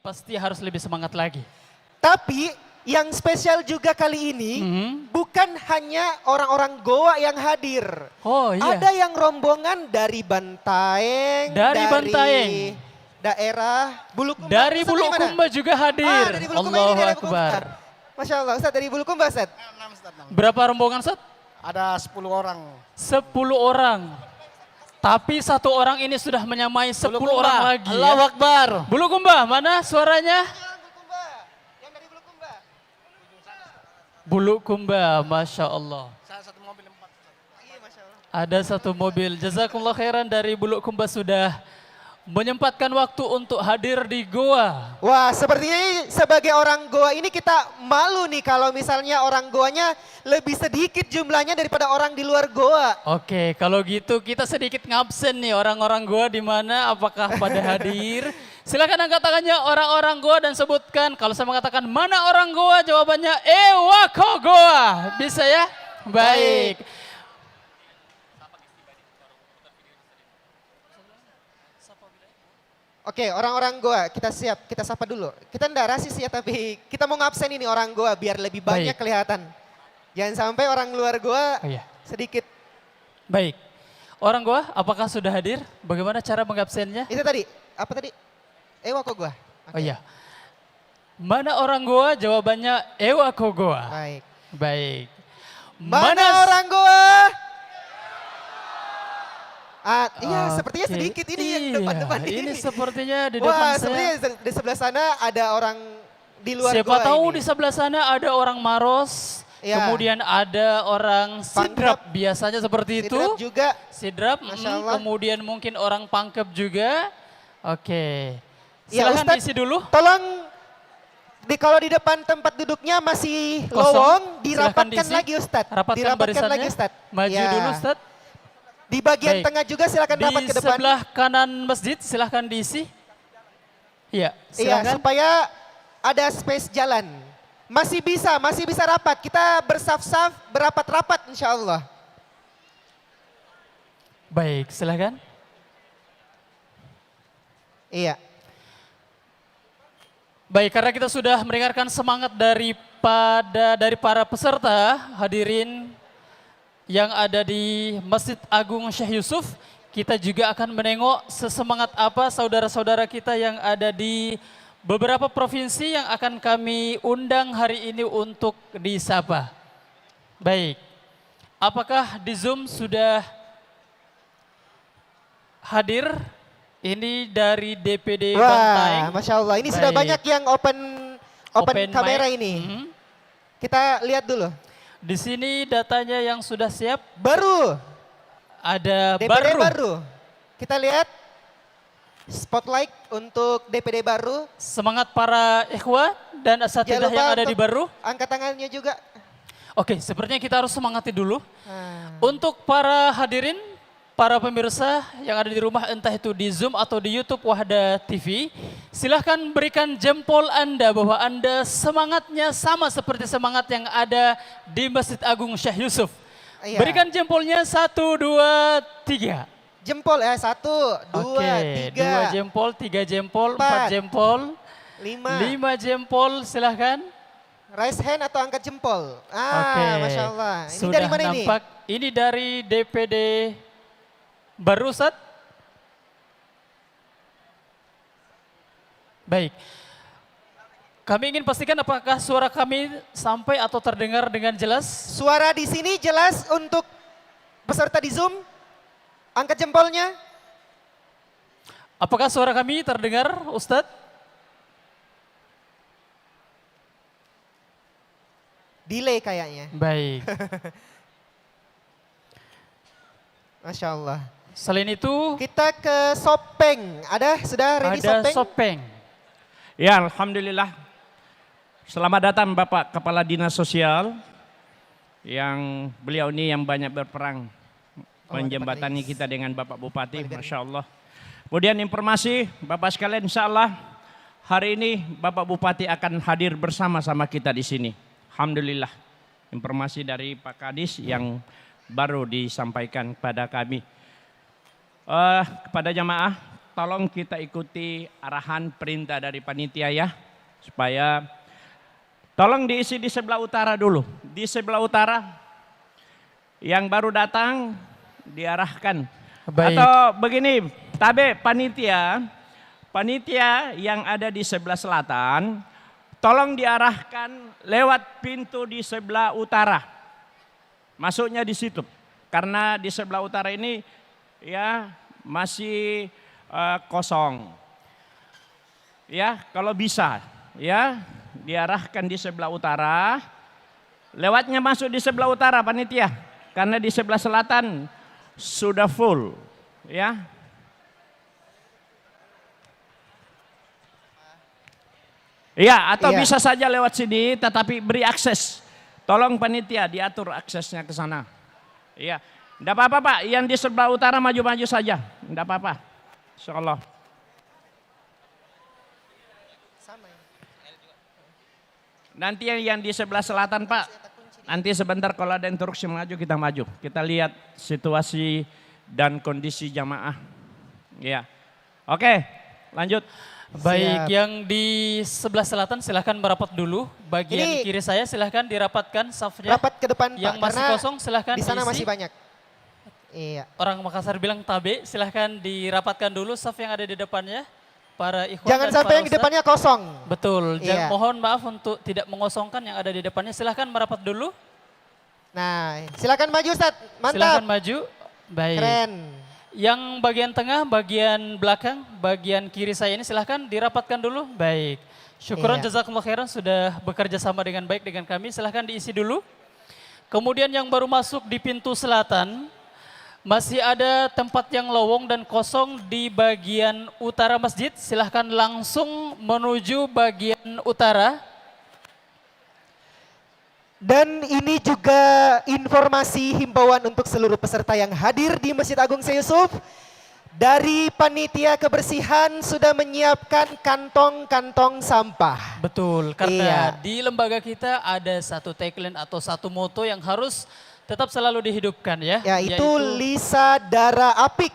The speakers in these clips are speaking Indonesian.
pasti harus lebih semangat lagi. Tapi yang spesial juga kali ini bukan hanya orang-orang Goa yang hadir. Oh iya. Ada yang rombongan dari Bantaeng, Dari Bantaeng. daerah Bulukumba. Dari Ustaz mana? Bulukumba juga hadir. Dari Bulukumba ini Allahu daerah Akbar. Bulukumba. Masya Allah, Ustaz dari Bulukumba, Ustaz. Berapa rombongan, Ustaz? Ada 10 orang. 10 orang. Tapi satu orang ini sudah menyamai 10 orang lagi. Allahu Akbar. Bulukumba, mana suaranya? Bulukumba, yang dari Bulukumba. Bulukumba, Masya Allah. Satu mobil 4. Iya, Masya Allah. Ada satu mobil. Jazakumullah khairan dari Bulukumba sudah menyempatkan waktu untuk hadir di Goa. Wah, sepertinya ini sebagai orang Goa ini kita malu nih kalau misalnya orang Goanya lebih sedikit jumlahnya daripada orang di luar Goa. Oke, kalau gitu kita sedikit ngabsen nih orang-orang Goa di mana, apakah pada hadir? Silakan angkat tangannya orang-orang Goa dan sebutkan. Kalau saya mengatakan mana orang Goa, jawabannya Ewako Goa. Bisa ya? Baik. Oke, orang-orang Goa kita siap, kita sapa dulu. Kita ndak rasis ya, tapi kita mau ngabsen ini orang Goa biar lebih banyak Baik. kelihatan. Jangan sampai orang luar Goa Oh, iya. sedikit. Baik. Orang Goa, apakah sudah hadir? Bagaimana cara mengabsennya? Itu tadi, apa tadi? Wako Goa. Oh iya. Mana orang Goa? Jawabannya Ewako Goa. Baik. Baik. Mana orang Goa? Iya, sepertinya Oke, sedikit ini yang iya, depan-depan ini sepertinya di Wah, depan saya. sepertinya di sebelah sana ada orang di luar Siapa Goa tahu ini. di sebelah sana ada orang Maros, Iya. kemudian ada orang Sidrap, Pangkep. biasanya seperti itu. Sidrap juga. Sidrap, Masya Allah. kemudian mungkin orang Pangkep juga. Oke, Ya, silahkan Ustadz, diisi dulu. Tolong kalau di depan tempat duduknya masih Kosong, lowong, silahkan dirapatkan diisi. lagi Ustadz. Rapatkan Dirapatkan barisannya. lagi Ustadz. Maju Ya. dulu Ustadz. Di bagian Baik. tengah juga silakan rapat Di ke depan. sebelah kanan masjid silahkan diisi. Iya, Iya, silahkan. supaya ada space jalan. Masih bisa rapat. Kita bersaf-saf, berapat-rapat insya Allah. Baik, silahkan. Iya. Baik, karena kita sudah mendengarkan semangat dari para peserta hadirin yang ada di Masjid Agung Syekh Yusuf, kita juga akan menengok sesemangat apa saudara-saudara kita yang ada di beberapa provinsi yang akan kami undang hari ini untuk disapa. Baik, apakah di Zoom sudah hadir? Ini dari DPD Bantaeng. Wah, Masya Allah. Ini sudah Baik. banyak yang open kamera mic. ini. Mhm. Kita lihat dulu. Di sini datanya yang sudah siap, Baru. ada DPD baru. baru. Kita lihat spotlight untuk DPD baru. Semangat para ikhwah dan Jangan asatidah lupa yang ada di untuk baru. angkat tangannya juga. Oke, sepertinya kita harus semangati dulu. Nah, Untuk para hadirin, para pemirsa yang ada di rumah, entah itu di Zoom atau di YouTube Wahda TV, silahkan berikan jempol Anda bahwa Anda semangatnya sama seperti semangat yang ada di Masjid Agung Syekh Yusuf. Iya. Berikan jempolnya 1, 2, 3. Jempol ya, 1, 2, Oke, 2 3, jempol, 3 jempol, 4 4, jempol, 5. 5 jempol, silahkan. Raise hand atau angkat jempol. Oke, Masya Allah. Ini sudah dari mana ini? nampak. Ini dari DPD baru, Ustaz. Baik. Kami ingin pastikan apakah suara kami sampai atau terdengar dengan jelas. Suara di sini jelas untuk peserta di Zoom. Angkat jempolnya. Apakah suara kami terdengar, Ustadz? Delay kayaknya. Baik. Masya Allah. Selain itu, Kita ke Sopeng. Sudah ready ada Sopeng? Sopeng. Ya, Alhamdulillah. Selamat datang Bapak Kepala Dinas Sosial. Yang beliau ini yang banyak berperang. Menjembatani kita dengan Bapak Bupati, Masya Allah. Kemudian informasi Bapak sekalian, insya Allah hari ini Bapak Bupati akan hadir bersama-sama kita di sini. Alhamdulillah. Informasi dari Pak Kadis yang baru disampaikan kepada kami. Kepada jamaah, tolong kita ikuti arahan perintah dari panitia ya. Supaya tolong diisi di sebelah utara dulu. Di sebelah utara yang baru datang diarahkan. Baik. Atau begini, tabe panitia yang ada di sebelah selatan, tolong diarahkan lewat pintu di sebelah utara. Masuknya di situ. Karena di sebelah utara ini ya masih kosong. Ya, kalau bisa ya diarahkan di sebelah utara. Lewatnya masuk di sebelah utara panitia. Karena di sebelah selatan sudah full, ya. Iya, atau Iya. bisa saja lewat sini tetapi beri akses. Tolong panitia diatur aksesnya ke sana. Iya. Enggak apa-apa Pak, yang di sebelah utara maju-maju saja. Enggak apa-apa. Insyaallah. Nanti yang di sebelah selatan Pak, nanti sebentar kalau ada instruksi maju kita maju. Kita lihat situasi dan kondisi jamaah. Ya, oke, lanjut. Baik, Siap. yang di sebelah selatan silahkan merapat dulu. Bagian Ini- kiri saya silahkan dirapatkan safnya. Rapat ke depan Yang Pak, masih karena kosong silahkan di sana diisi. masih banyak. Iya. Orang Makassar bilang tabe, silahkan dirapatkan dulu saf yang ada di depannya. Para ikhwan Jangan dan sampai para yang di ustadz. depannya kosong. Betul, Iya. mohon maaf untuk tidak mengosongkan yang ada di depannya. Silahkan merapat dulu. Nah, silakan maju Ustadz. Silahkan Mantap. maju. Baik. Keren. Yang bagian tengah, bagian belakang, bagian kiri saya ini silahkan dirapatkan dulu. Baik. Syukuran Iya. jazakumullah khairan sudah bekerja sama dengan baik dengan kami. Silahkan diisi dulu. Kemudian yang baru masuk di pintu selatan, masih ada tempat yang lowong dan kosong di bagian utara masjid. Silahkan langsung menuju bagian utara. Dan ini juga informasi himbauan untuk seluruh peserta yang hadir di Masjid Agung Syekh Yusuf. Dari panitia kebersihan sudah menyiapkan kantong-kantong sampah. Betul, karena Iya. di lembaga kita ada satu tagline atau satu moto yang harus tetap selalu dihidupkan ya. Yaitu Lisa Dara Apik.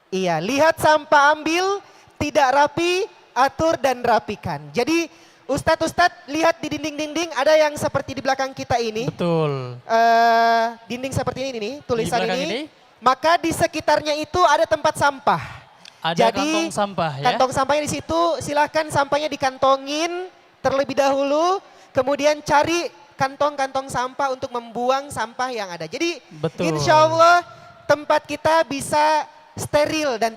Iya, lihat sampah ambil, tidak rapi, atur dan rapikan. Jadi Ustadz lihat di dinding-dinding ada yang seperti di belakang kita ini. Betul. Dinding seperti ini nih, tulisan belakang ini. ini? Maka di sekitarnya itu ada tempat sampah. Ada kantong sampah ya. Kantong sampahnya di situ, silahkan sampahnya dikantongin terlebih dahulu. Kemudian cari kantong-kantong sampah untuk membuang sampah yang ada. Jadi Betul. insya Allah tempat kita bisa steril dan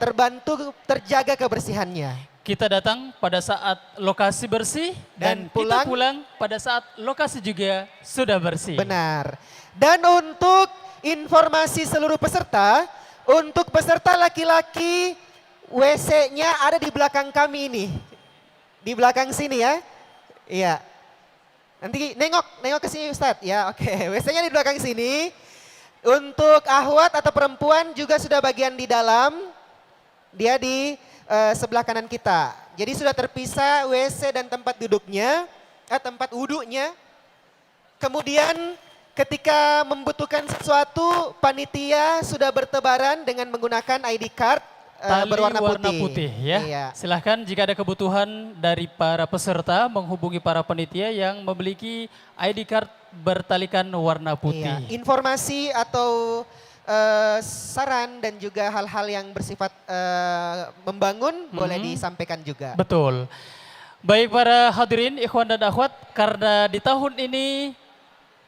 terjaga kebersihannya. Kita datang pada saat lokasi bersih dan, Dan kita pulang pada saat lokasi juga sudah bersih. Benar. Dan untuk informasi seluruh peserta, untuk peserta laki-laki WC-nya ada di belakang kami ini. Di belakang sini ya. Iya. Nanti nengok ke sini Ustadz. Ya, oke. WC-nya di belakang sini. Untuk ahwat atau perempuan juga sudah bagian di dalam. Dia di sebelah kanan kita. Jadi sudah terpisah WC dan tempat duduknya, tempat wudhunya. Kemudian ketika membutuhkan sesuatu, panitia sudah bertebaran dengan menggunakan ID card Tali berwarna warna putih. putih ya. Iya. Silahkan jika ada kebutuhan dari para peserta menghubungi para panitia yang memiliki ID card bertalikan warna putih. Iya. Informasi atau saran dan juga hal-hal yang bersifat membangun boleh disampaikan juga. Betul. Baik para hadirin, ikhwan dan akhwat, karena di tahun ini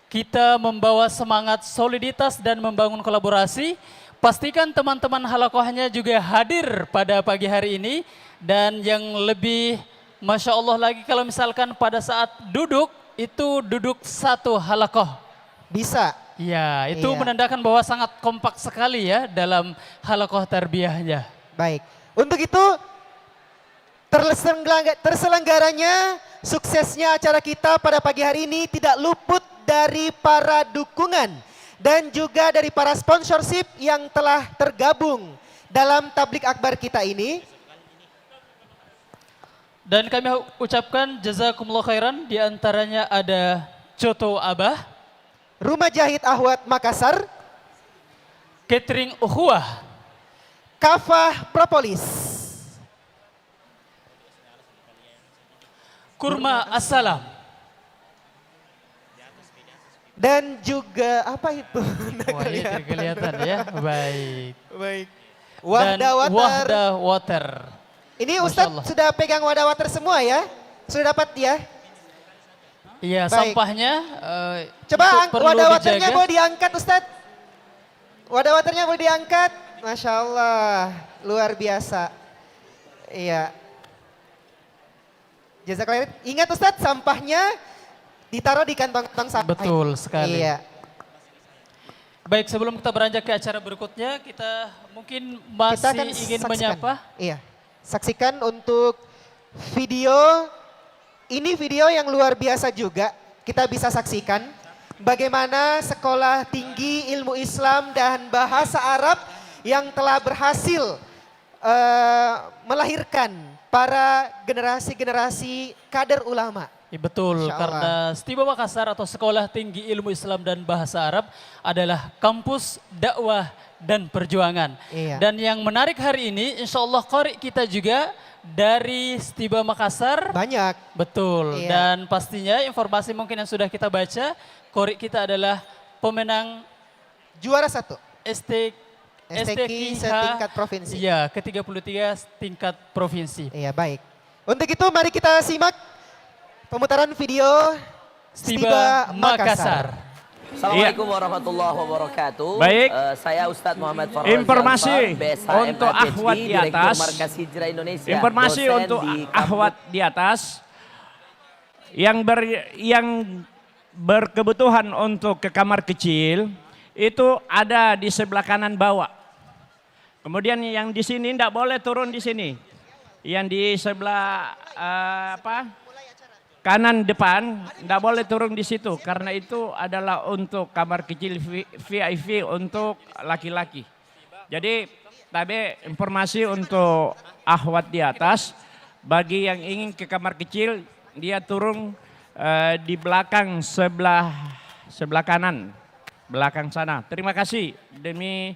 kita membawa semangat soliditas dan membangun kolaborasi, pastikan teman-teman halakohnya juga hadir pada pagi hari ini. Dan yang lebih Masya Allah lagi kalau misalkan pada saat duduk, itu duduk satu halakoh. Bisa. Ya, itu Iya. menandakan bahwa sangat kompak sekali ya dalam halakoh tarbiyahnya. Baik. Untuk itu terselenggaranya suksesnya acara kita pada pagi hari ini tidak luput dari para dukungan dan juga dari para sponsorship yang telah tergabung dalam tablik akbar kita ini. Dan kami ucapkan jazakumullah khairan, di antaranya ada Coto Abah, Rumah Jahit Ahwat Makassar, Catering Ukhuwah, Kafah Propolis, kurma assalam. Dan juga apa itu? Wah, ini kelihatan ya. Baik. Baik. Dan Wahda water. Wahda water. Ini Masya Ustadz Allah. sudah pegang wadah water semua ya? Sudah dapat ya? Iya, Baik. sampahnya Coba itu perlu wadah waternya dijaga. boleh diangkat Ustadz. Wadah waternya boleh diangkat. Masya Allah, luar biasa. Iya. Jazakallah. Ingat Ustadz, sampahnya ditaruh di kantong-kantong sampah. Betul sekali. Iya. Baik, sebelum kita beranjak ke acara berikutnya, kita mungkin Kita masih akan ingin saksikan. menyapa. Iya. Saksikan untuk video. Ini video yang luar biasa juga. Kita bisa saksikan bagaimana Sekolah Tinggi Ilmu Islam dan Bahasa Arab yang telah berhasil melahirkan para generasi-generasi kader ulama. Ya, betul, Insya Allah. karena Setiba Makassar atau Sekolah Tinggi Ilmu Islam dan Bahasa Arab adalah kampus dakwah dan perjuangan. Iya. Dan yang menarik hari ini, insya Allah qari kita juga dari Setiba Makassar. Banyak. Betul, Iya. dan pastinya informasi mungkin yang sudah kita baca, qari kita adalah pemenang Juara 1. STQH setingkat provinsi. Iya, ke-33 tingkat provinsi. Iya, baik. Untuk itu mari kita simak pemutaran video Setiba Makassar. Assalamualaikum warahmatullahi wabarakatuh. Baik. Saya Ustadz Muhammad Farhan Informasi Jansar, untuk BSH, akhwat MAPHD, di atas. Direktur Markas Hijrah Indonesia. Informasi dosen untuk di kampus- akhwat di atas yang berkebutuhan untuk ke kamar kecil itu ada di sebelah kanan bawah. Kemudian yang di sini tidak boleh turun di sini. Yang di sebelah kanan depan tidak boleh turun di situ karena itu adalah untuk kamar kecil VIP untuk laki-laki. Jadi tadi informasi untuk akhwat di atas bagi yang ingin ke kamar kecil dia turun di belakang sebelah kanan belakang sana. Terima kasih demi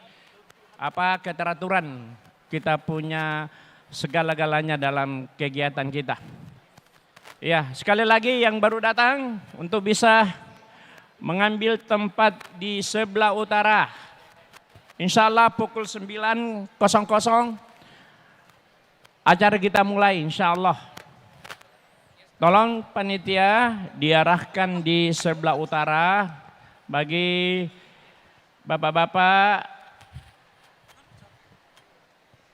keteraturan kita punya segala-galanya dalam kegiatan kita. Ya, sekali lagi yang baru datang untuk bisa mengambil tempat di sebelah utara. Insya Allah pukul 9.00 acara kita mulai insya Allah. Tolong panitia diarahkan di sebelah utara bagi bapak-bapak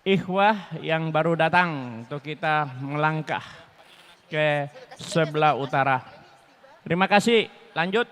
ikhwah yang baru datang untuk kita melangkah ke sebelah utara. Terima kasih. Lanjut.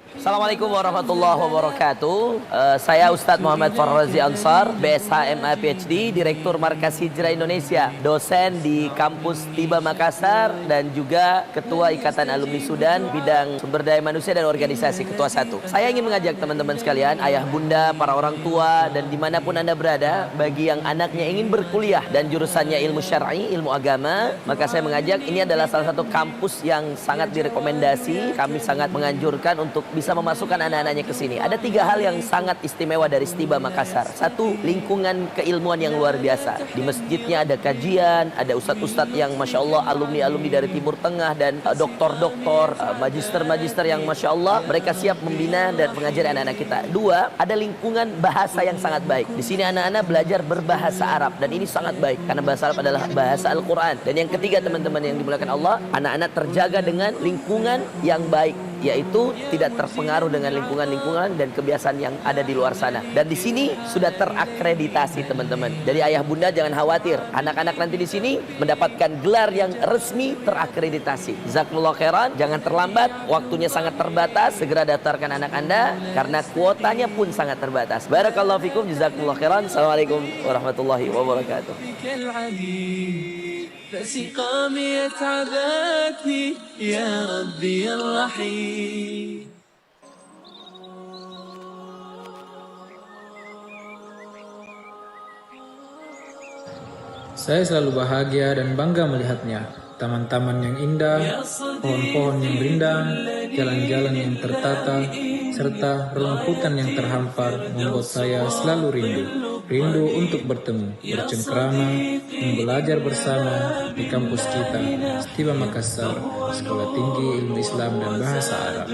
Assalamualaikum warahmatullahi wabarakatuh. Saya Ustadz Muhammad Farhan Jansar, BSH MAPHD, Direktur Markas Hijrah Indonesia, dosen di kampus Setiba Makassar dan juga Ketua Ikatan Alumni Sudan bidang Sumber Daya Manusia dan Organisasi, Ketua 1. Saya ingin mengajak teman-teman sekalian, ayah bunda, para orang tua dan dimanapun Anda berada, bagi yang anaknya ingin berkuliah dan jurusannya ilmu syar'i, ilmu agama, maka saya mengajak ini adalah salah satu kampus yang sangat direkomendasi. Kami sangat menganjurkan untuk bisa memasukkan anak-anaknya ke sini. Ada 3 hal yang sangat istimewa dari Setiba Makassar. 1, lingkungan keilmuan yang luar biasa. Di masjidnya ada kajian, ada ustadz-ustadz yang Masya Allah alumni-alumni dari Timur Tengah dan doktor-doktor, magister-magister yang Masya Allah mereka siap membina dan mengajari anak-anak kita. 2, ada lingkungan bahasa yang sangat baik. Di sini anak-anak belajar berbahasa Arab dan ini sangat baik karena bahasa Arab adalah bahasa Al-Quran. Dan yang ketiga teman-teman yang dimuliakan Allah, anak-anak terjaga dengan lingkungan yang baik, yaitu tidak terpengaruh dengan lingkungan-lingkungan dan kebiasaan yang ada di luar sana. Dan di sini sudah terakreditasi teman-teman. Jadi ayah bunda jangan khawatir, anak-anak nanti di sini mendapatkan gelar yang resmi terakreditasi. Jazakumullah khairan, jangan terlambat, waktunya sangat terbatas, segera daftarkan anak Anda karena kuotanya pun sangat terbatas. Barakallahu fikum, jazakumullah khairan. Assalamualaikum warahmatullahi wabarakatuh. فسقامي يتعبتني يا ربي الرحيم. Saya selalu bahagia dan bangga melihatnya. Taman-taman yang indah, pohon-pohon yang rindang, jalan-jalan yang tertata, serta rumputan yang terhampar membuat saya selalu rindu. Rindu untuk bertemu, bercengkrama, belajar bersama di kampus kita, Stiba Makassar, Sekolah Tinggi Ilmu Islam dan Bahasa Arab.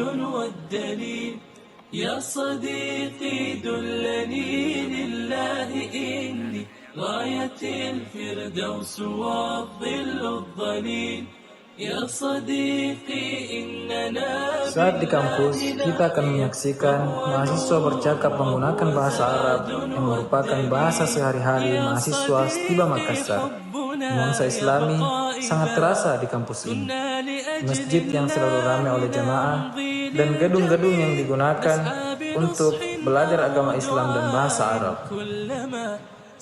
يا صديقي دلني لله إني غاية الفردوس والظل الظليل يا صديقي إننا Saat di kampus, kita akan menyaksikan mahasiswa bercakap menggunakan bahasa Arab yang merupakan bahasa sehari-hari mahasiswa Stiba Makassar. Nuansa Islami sangat terasa di kampus ini. Masjid yang selalu ramai oleh jamaah dan gedung-gedung yang digunakan untuk belajar agama Islam dan bahasa Arab.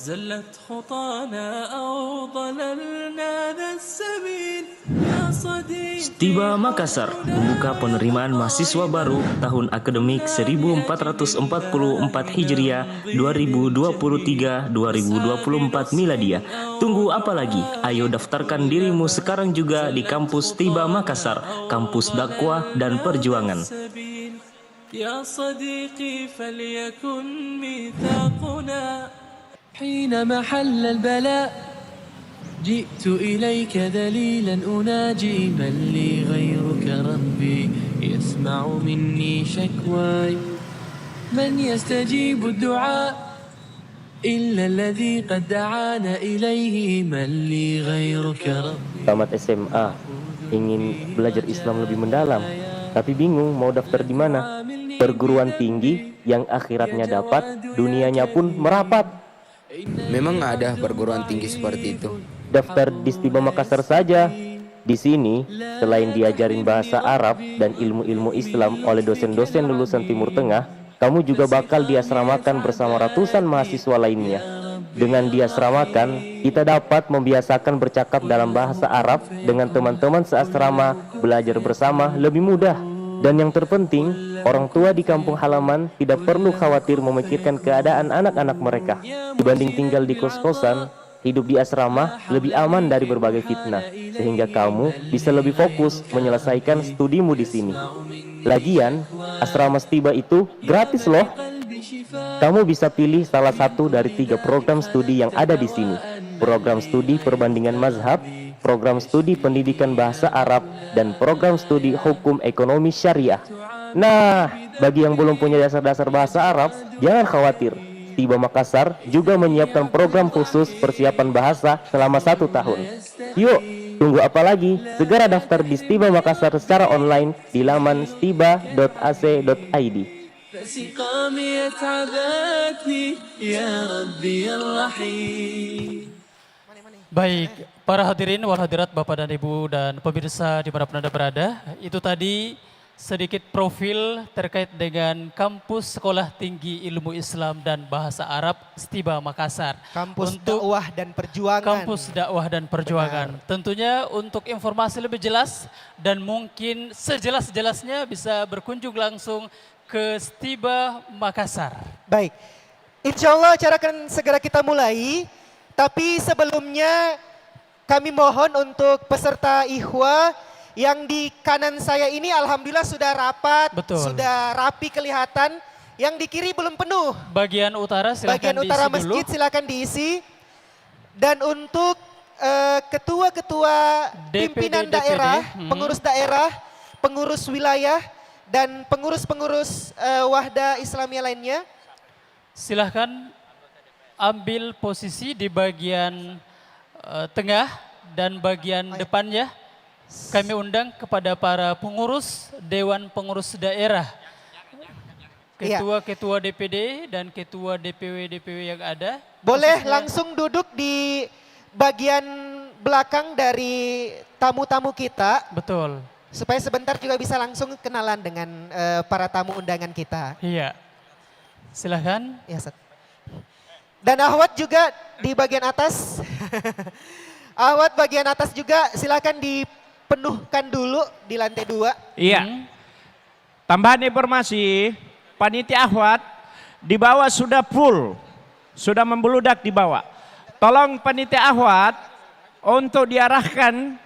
زلت خطانا أو ضللنا ذا السبيل يا صديقي. Stiba Makassar membuka penerimaan mahasiswa baru tahun akademik 1444 Hijriah 2023-2024 Miladia. Tunggu apa lagi? Ayo daftarkan dirimu sekarang juga di kampus Stiba Makassar, kampus dakwah dan perjuangan. يا صديقي فليكن ميثاقنا حين محل البلاء جئت إليك ذليلا أناجي من لي غيرك ربي يسمع مني شكواي من يستجيب الدعاء إلا الذي قد دعانا إليه من لي غيرك ربي. Tamat SMA, ingin belajar Islam lebih mendalam, tapi bingung mau daftar di mana. Perguruan tinggi yang akhiratnya dapat, dunianya pun merapat. Memang ada perguruan tinggi seperti itu? Daftar di Stiba Makassar saja. Di sini, selain diajarin bahasa Arab dan ilmu-ilmu Islam oleh dosen-dosen lulusan Timur Tengah, kamu juga bakal diasramakan bersama ratusan mahasiswa lainnya. Dengan diasramakan, kita dapat membiasakan bercakap dalam bahasa Arab dengan teman-teman seasrama, belajar bersama lebih mudah. Dan yang terpenting, orang tua di kampung halaman tidak perlu khawatir memikirkan keadaan anak-anak mereka. Dibanding tinggal di kos-kosan, hidup di asrama lebih aman dari berbagai fitnah, sehingga kamu bisa lebih fokus menyelesaikan studimu di sini. Lagian, asrama Stiba itu gratis loh. Kamu bisa pilih salah satu dari 3 program studi yang ada di sini. Program studi perbandingan mazhab, program studi pendidikan bahasa Arab, dan program studi hukum ekonomi syariah. Nah, bagi yang belum punya dasar-dasar bahasa Arab, jangan khawatir. Stiba Makassar juga menyiapkan program khusus persiapan bahasa selama 1 tahun. Yuk, tunggu apa lagi? Segera daftar di Stiba Makassar secara online di laman stiba.ac.id. فسقامي يتعبتني يا ربي الرحيم. Baik, para hadirin wal hadirat Bapak dan Ibu dan pemirsa dimanapun Anda berada, itu tadi sedikit profil terkait dengan Kampus Sekolah Tinggi Ilmu Islam dan Bahasa Arab Stiba Makassar. Kampus dakwah dan perjuangan. Kampus dakwah dan perjuangan. Tentunya untuk informasi lebih jelas dan mungkin sejelas-jelasnya bisa berkunjung langsung ke Stiba Makassar. Baik, insya Allah acara akan segera kita mulai. Tapi sebelumnya kami mohon untuk peserta ikhwah yang di kanan saya ini alhamdulillah sudah rapat, Betul. sudah rapi kelihatan. Yang di kiri belum penuh. Bagian utara silakan Bagian utara diisi masjid dulu. silakan diisi. Dan untuk ketua-ketua pimpinan DPD, daerah, pengurus daerah, pengurus wilayah, dan pengurus-pengurus wahda Islamiyah lainnya. Silahkan ambil posisi di bagian tengah dan bagian depannya. Kami undang kepada para pengurus, Dewan Pengurus Daerah, ketua-ketua DPD dan ketua DPW-DPW yang ada. Boleh Khususnya- langsung duduk di bagian belakang dari tamu-tamu kita. Betul. Supaya sebentar juga bisa langsung kenalan dengan para tamu undangan kita. Iya. Silahkan. Ya, Ustaz. Dan Ahwat juga di bagian atas. Ahwat bagian atas juga silakan dipenuhkan dulu di lantai 2. Iya. Tambahan informasi, panitia Ahwat di bawah sudah full, sudah membeludak di bawah. Tolong panitia Ahwat untuk diarahkan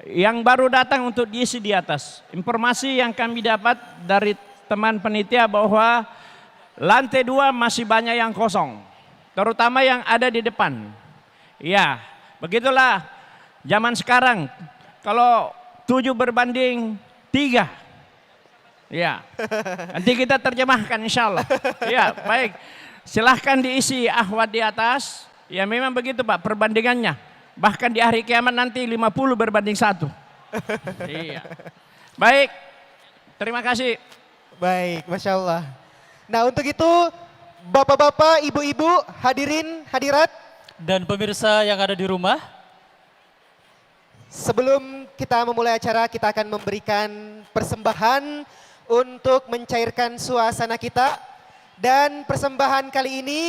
yang baru datang untuk diisi di atas. Informasi yang kami dapat dari teman penitia bahwa lantai 2 masih banyak yang kosong, terutama yang ada di depan. Ya, begitulah zaman sekarang. Kalau 7 berbanding 3. Ya, nanti kita terjemahkan insya Allah. Ya, baik. Silahkan diisi ahwat di atas. Ya memang begitu Pak perbandingannya. Bahkan di hari kiamat nanti 50 berbanding 1. Iya. Baik, terima kasih. Baik, Masya Allah. Nah untuk itu bapak-bapak, ibu-ibu, hadirin, hadirat. Dan pemirsa yang ada di rumah. Sebelum kita memulai acara, kita akan memberikan persembahan untuk mencairkan suasana kita. Dan persembahan kali ini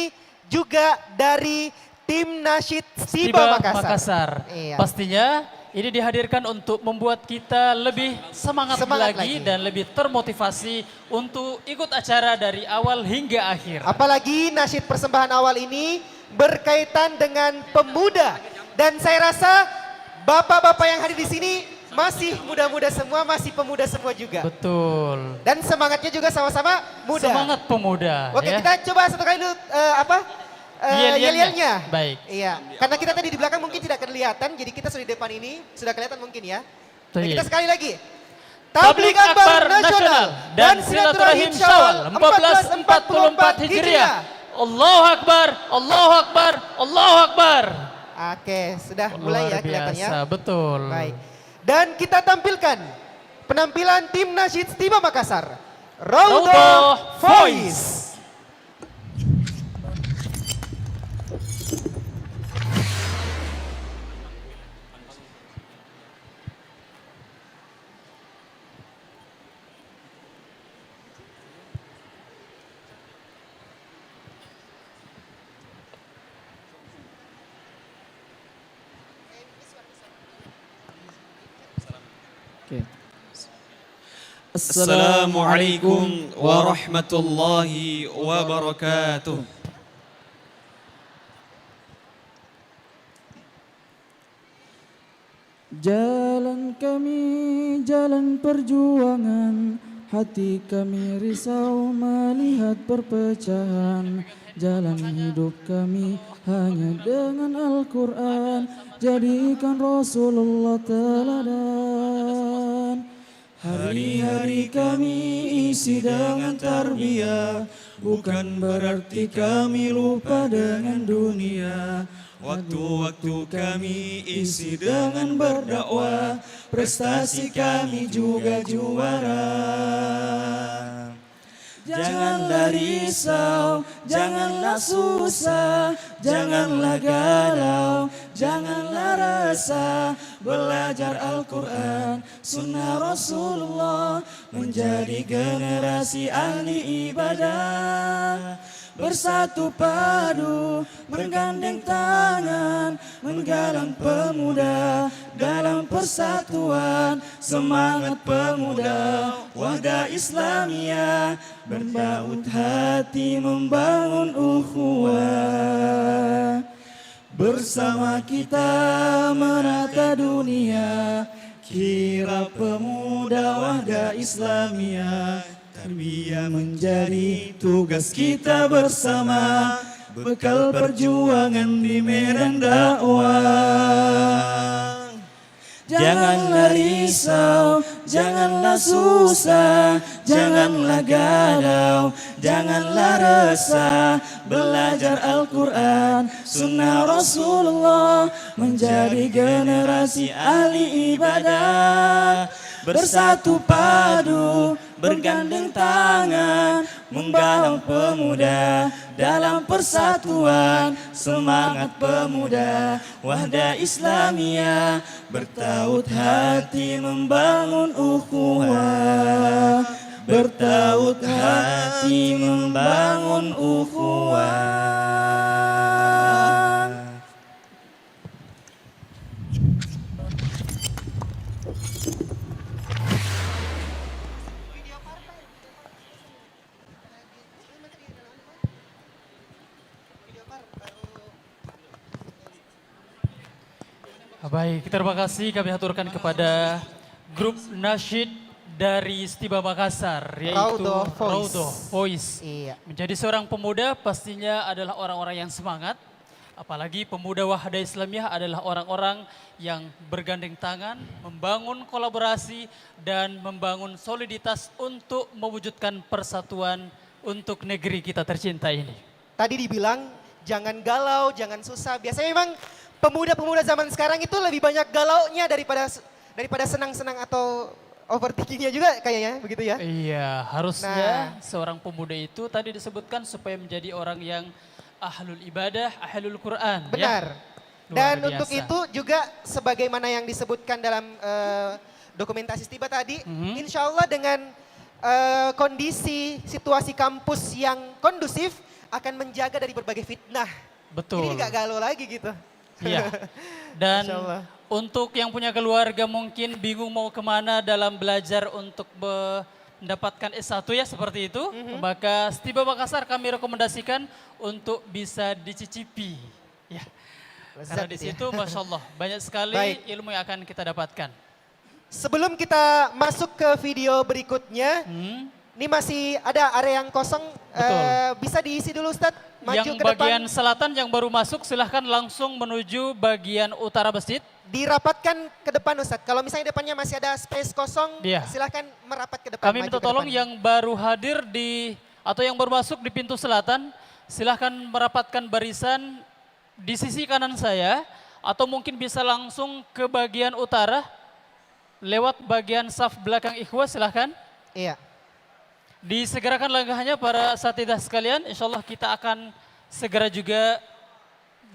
juga dari tim Nasyid Stiba Makassar. Iya. Pastinya ini dihadirkan untuk membuat kita lebih semangat lagi dan lebih termotivasi untuk ikut acara dari awal hingga akhir. Apalagi nasyid persembahan awal ini berkaitan dengan pemuda. Dan saya rasa bapak-bapak yang hadir di sini masih muda-muda semua, masih pemuda semua juga. Betul. Dan semangatnya juga sama-sama muda. Semangat pemuda. Oke, ya. kita coba satu kali dulu yel-yelnya. Baik. Iya, karena kita tadi di belakang mungkin tidak kelihatan, jadi kita sudah di depan ini sudah kelihatan mungkin ya. Dan kita sekali lagi. Tabligh Akbar Nasional dan Silaturahim Syawal 1444 Hijriah. Allahu Akbar, Allahu Akbar, Allahu Akbar. Oke, sudah mulai ya kelihatannya. Betul. Baik. Dan kita tampilkan penampilan tim Nasyid Stiba Makassar. Raudhah Voice. Assalamualaikum warahmatullahi wabarakatuh. Jalan kami, jalan perjuangan, hati kami risau melihat perpecahan. Jalan hidup kami hanya dengan Al-Quran, jadikan Rasulullah teladan. Hari-hari kami isi dengan tarbiyah, bukan berarti kami lupa dengan dunia. Waktu-waktu kami isi dengan berdakwah, prestasi kami juga juara. Janganlah risau, janganlah susah, janganlah galau, janganlah resah. Belajar Al-Quran, sunnah Rasulullah, menjadi generasi ahli ibadah. Bersatu padu, bergandeng tangan, menggalang pemuda dalam persatuan. Semangat pemuda, wadah Islamiyah, berbaut hati membangun ukhuwah. Bersama kita menata dunia, kira pemuda wadah Islamiyah. Tarbiyah menjadi tugas kita bersama, bekal perjuangan di medan dakwah. Janganlah risau, janganlah susah, janganlah galau, janganlah resah. Belajar Al-Quran, sunnah Rasulullah, menjadi generasi ahli ibadah. Bersatu padu, bergandeng tangan, menggalang pemuda dalam persatuan. Semangat pemuda, wadah Islamiyah, bertaut hati membangun ukhuwah. Bertaut hati membangun ukhuwah. Baik, terima kasih kami aturkan kepada grup Nasyid dari Stiba Makassar, yaitu Raudhah Voice. Raudhah Voice. Iya. Menjadi seorang pemuda pastinya adalah orang-orang yang semangat. Apalagi pemuda Wahda Islamiyah adalah orang-orang yang bergandeng tangan, membangun kolaborasi dan membangun soliditas untuk mewujudkan persatuan untuk negeri kita tercinta ini. Tadi dibilang jangan galau, jangan susah. Biasanya memang pemuda-pemuda zaman sekarang itu lebih banyak galaunya daripada senang-senang atau overthinkingnya juga kayaknya, begitu ya? Iya, harusnya seorang pemuda itu tadi disebutkan supaya menjadi orang yang ahlul ibadah, ahlul Quran. Benar. Ya? Dan Luar untuk biasa. itu juga sebagaimana yang disebutkan dalam dokumentasi Stiba tadi, insya Allah dengan kondisi situasi kampus yang kondusif akan menjaga dari berbagai fitnah. Betul. Ini gak galau lagi gitu. Iya. Dan Insya Allah. untuk yang punya keluarga mungkin bingung mau kemana dalam belajar untuk mendapatkan S1 ya seperti itu. Maka Stiba Makassar kami rekomendasikan untuk bisa dicicipi. Ya. Karena di situ Masya Allah banyak sekali Baik. ilmu yang akan kita dapatkan. Sebelum kita masuk ke video berikutnya, ini masih ada area yang kosong, bisa diisi dulu Ustadz, maju Yang ke depan. bagian selatan yang baru masuk silahkan langsung menuju bagian utara masjid. Dirapatkan ke depan Ustadz, kalau misalnya depannya masih ada space kosong, Iya. silahkan merapat ke depan. Kami maju minta ke tolong depan. yang baru hadir atau yang baru masuk di pintu selatan, silahkan merapatkan barisan di sisi kanan saya, atau mungkin bisa langsung ke bagian utara, lewat bagian saf belakang ikhwah silahkan. Iya. Disegerakan langkahnya para asatidzah sekalian, insya Allah kita akan segera juga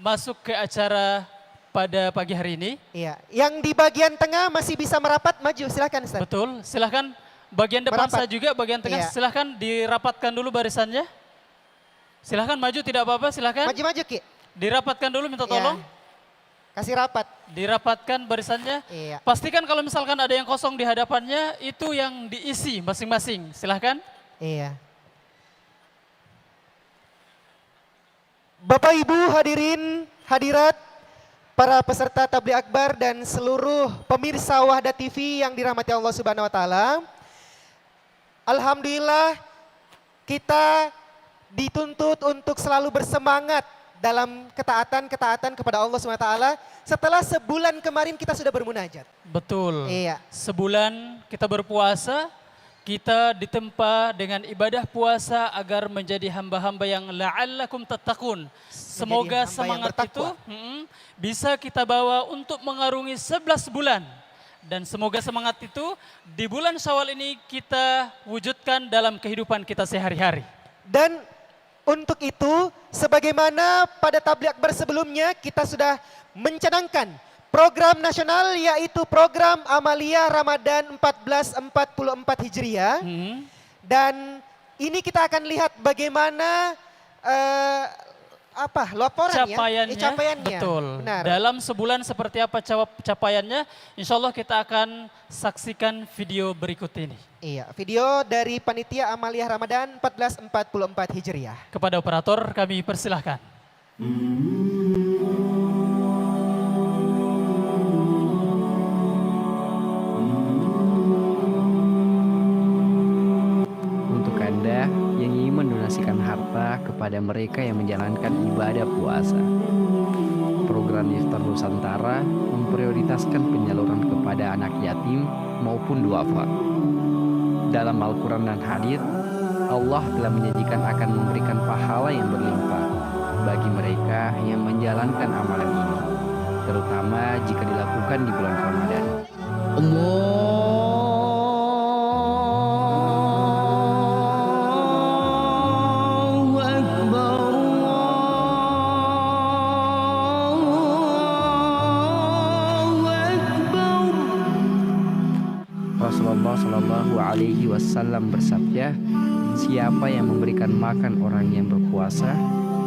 masuk ke acara pada pagi hari ini. Iya. Yang di bagian tengah masih bisa merapat, maju silahkan Ustadz. Betul, silahkan bagian depan Merapat. saya juga, bagian tengah Iya. silahkan dirapatkan dulu barisannya. Silahkan maju, tidak apa-apa, silahkan. Maju-maju Ki. Dirapatkan dulu, minta Iya. tolong. Kasih rapat. Dirapatkan barisannya. Iya. Pastikan kalau misalkan ada yang kosong di hadapannya, itu yang diisi masing-masing. Silahkan. Iya. Bapak Ibu hadirin, hadirat, para peserta tabligh akbar dan seluruh pemirsa Wahda TV yang dirahmati Allah Subhanahu wa taala. Alhamdulillah kita dituntut untuk selalu bersemangat dalam ketaatan kepada Allah Subhanahu wa taala. Setelah sebulan kemarin kita sudah bermunajat. Betul. Iya. Sebulan kita berpuasa, kita ditempa dengan ibadah puasa agar menjadi hamba-hamba yang la'allakum tattaqun. Semoga hamba yang semangat itu bertakwa. bisa kita bawa untuk mengarungi 11 bulan. Dan semoga semangat itu di bulan Syawal ini kita wujudkan dalam kehidupan kita sehari-hari. Dan untuk itu, sebagaimana pada tabligh akbar sebelumnya kita sudah mencanangkan program nasional yaitu program Amalia Ramadan 1444 Hijriah. Dan ini kita akan lihat bagaimana laporan Capaiannya, capaiannya. betul. Benar. Dalam sebulan seperti apa capaiannya, insya Allah kita akan saksikan video berikut ini. Iya, video dari Panitia Amalia Ramadan 1444 Hijriah. Kepada operator kami persilahkan. Untuk Anda yang ingin mendonasikan harta kepada mereka yang menjalankan ibadah puasa. Program Iftar Nusantara memprioritaskan penyaluran kepada anak yatim maupun duafa. Dalam Al-Quran dan hadits, Allah telah menjanjikan akan memberikan pahala yang berlimpah bagi mereka yang menjalankan amalan ini, terutama jika dilakukan di bulan Ramadan. Rasulullah Shallallahu Alaihi Wasallam bersabda, siapa yang memberikan makan orang yang berpuasa,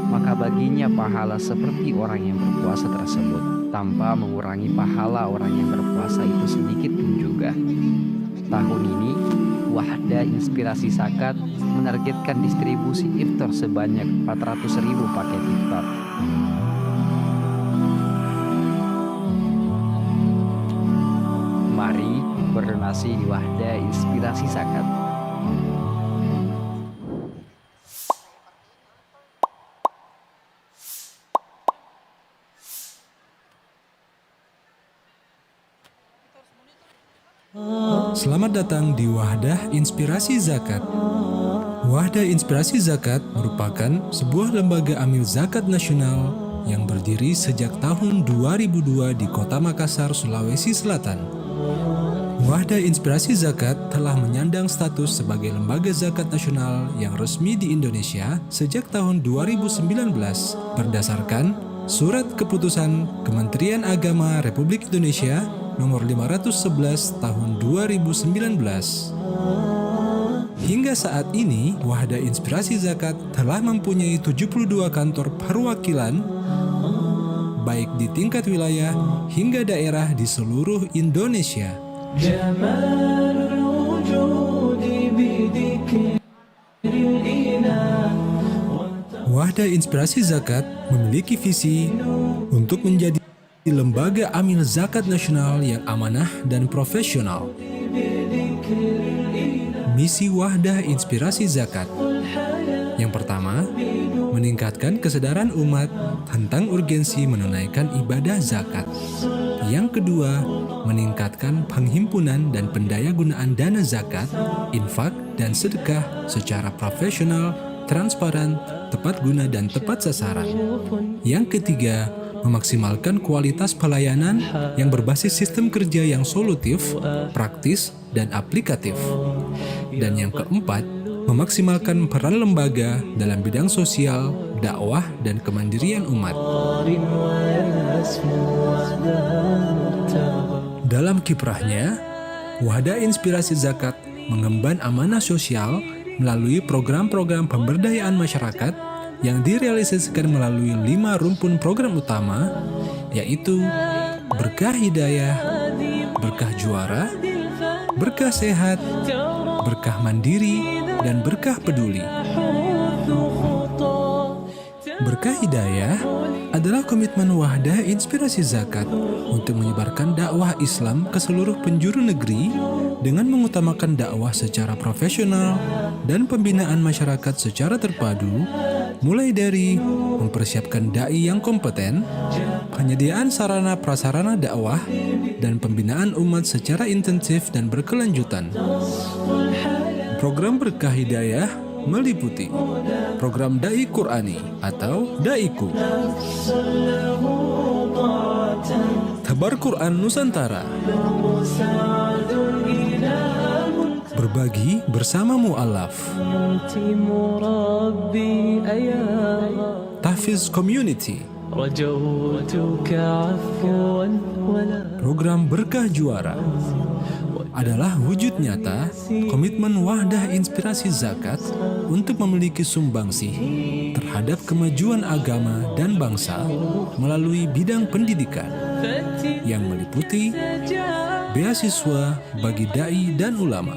maka baginya pahala seperti orang yang berpuasa tersebut, tanpa mengurangi pahala orang yang berpuasa itu sedikit pun juga. Tahun ini, Wahda Inspirasi Zakat menargetkan distribusi iftar sebanyak 400.000 paket iftar. Mari berdonasi informasi di Wahda Inspirasi Zakat. Selamat datang di Wahdah Inspirasi Zakat. Wahdah Inspirasi Zakat merupakan sebuah lembaga amil zakat nasional yang berdiri sejak tahun 2002 di Kota Makassar, Sulawesi Selatan. Wahdah Inspirasi Zakat telah menyandang status sebagai lembaga zakat nasional yang resmi di Indonesia sejak tahun 2019 berdasarkan Surat Keputusan Kementerian Agama Republik Indonesia nomor 511 tahun 2019. Hingga saat ini, Wahdah Inspirasi Zakat telah mempunyai 72 kantor perwakilan baik di tingkat wilayah hingga daerah di seluruh Indonesia. Wahdah Inspirasi Zakat memiliki visi untuk menjadi lembaga amil zakat nasional yang amanah dan profesional. Misi Wahdah Inspirasi Zakat. Yang pertama, meningkatkan kesadaran umat tentang urgensi menunaikan ibadah zakat. Yang kedua, meningkatkan penghimpunan dan pendayagunaan dana zakat, infak, dan sedekah secara profesional, transparan, tepat guna, dan tepat sasaran. Yang ketiga, memaksimalkan kualitas pelayanan yang berbasis sistem kerja yang solutif, praktis, dan aplikatif. Dan yang keempat, memaksimalkan peran lembaga dalam bidang sosial, dakwah, dan kemandirian umat. Dalam kiprahnya, Wahdah Inspirasi Zakat mengemban amanah sosial melalui program-program pemberdayaan masyarakat yang direalisasikan melalui 5 rumpun program utama, yaitu Berkah Hidayah, Berkah Juara, Berkah Sehat, Berkah Mandiri, dan Berkah Peduli. Berkah Hidayah adalah komitmen Wahdah Inspirasi Zakat untuk menyebarkan dakwah Islam ke seluruh penjuru negeri dengan mengutamakan dakwah secara profesional dan pembinaan masyarakat secara terpadu, mulai dari mempersiapkan dai yang kompeten, penyediaan sarana prasarana dakwah, dan pembinaan umat secara intensif dan berkelanjutan. Program Berkah Hidayah meliputi program Dai Qurani atau Daiku, Tabar Quran Nusantara, Berbagi Bersama Mu'alaf, Tahfiz Community, program Berkah Juara adalah wujud nyata komitmen Wahdah Inspirasi Zakat untuk memiliki sumbangsih terhadap kemajuan agama dan bangsa melalui bidang pendidikan yang meliputi beasiswa bagi dai dan ulama.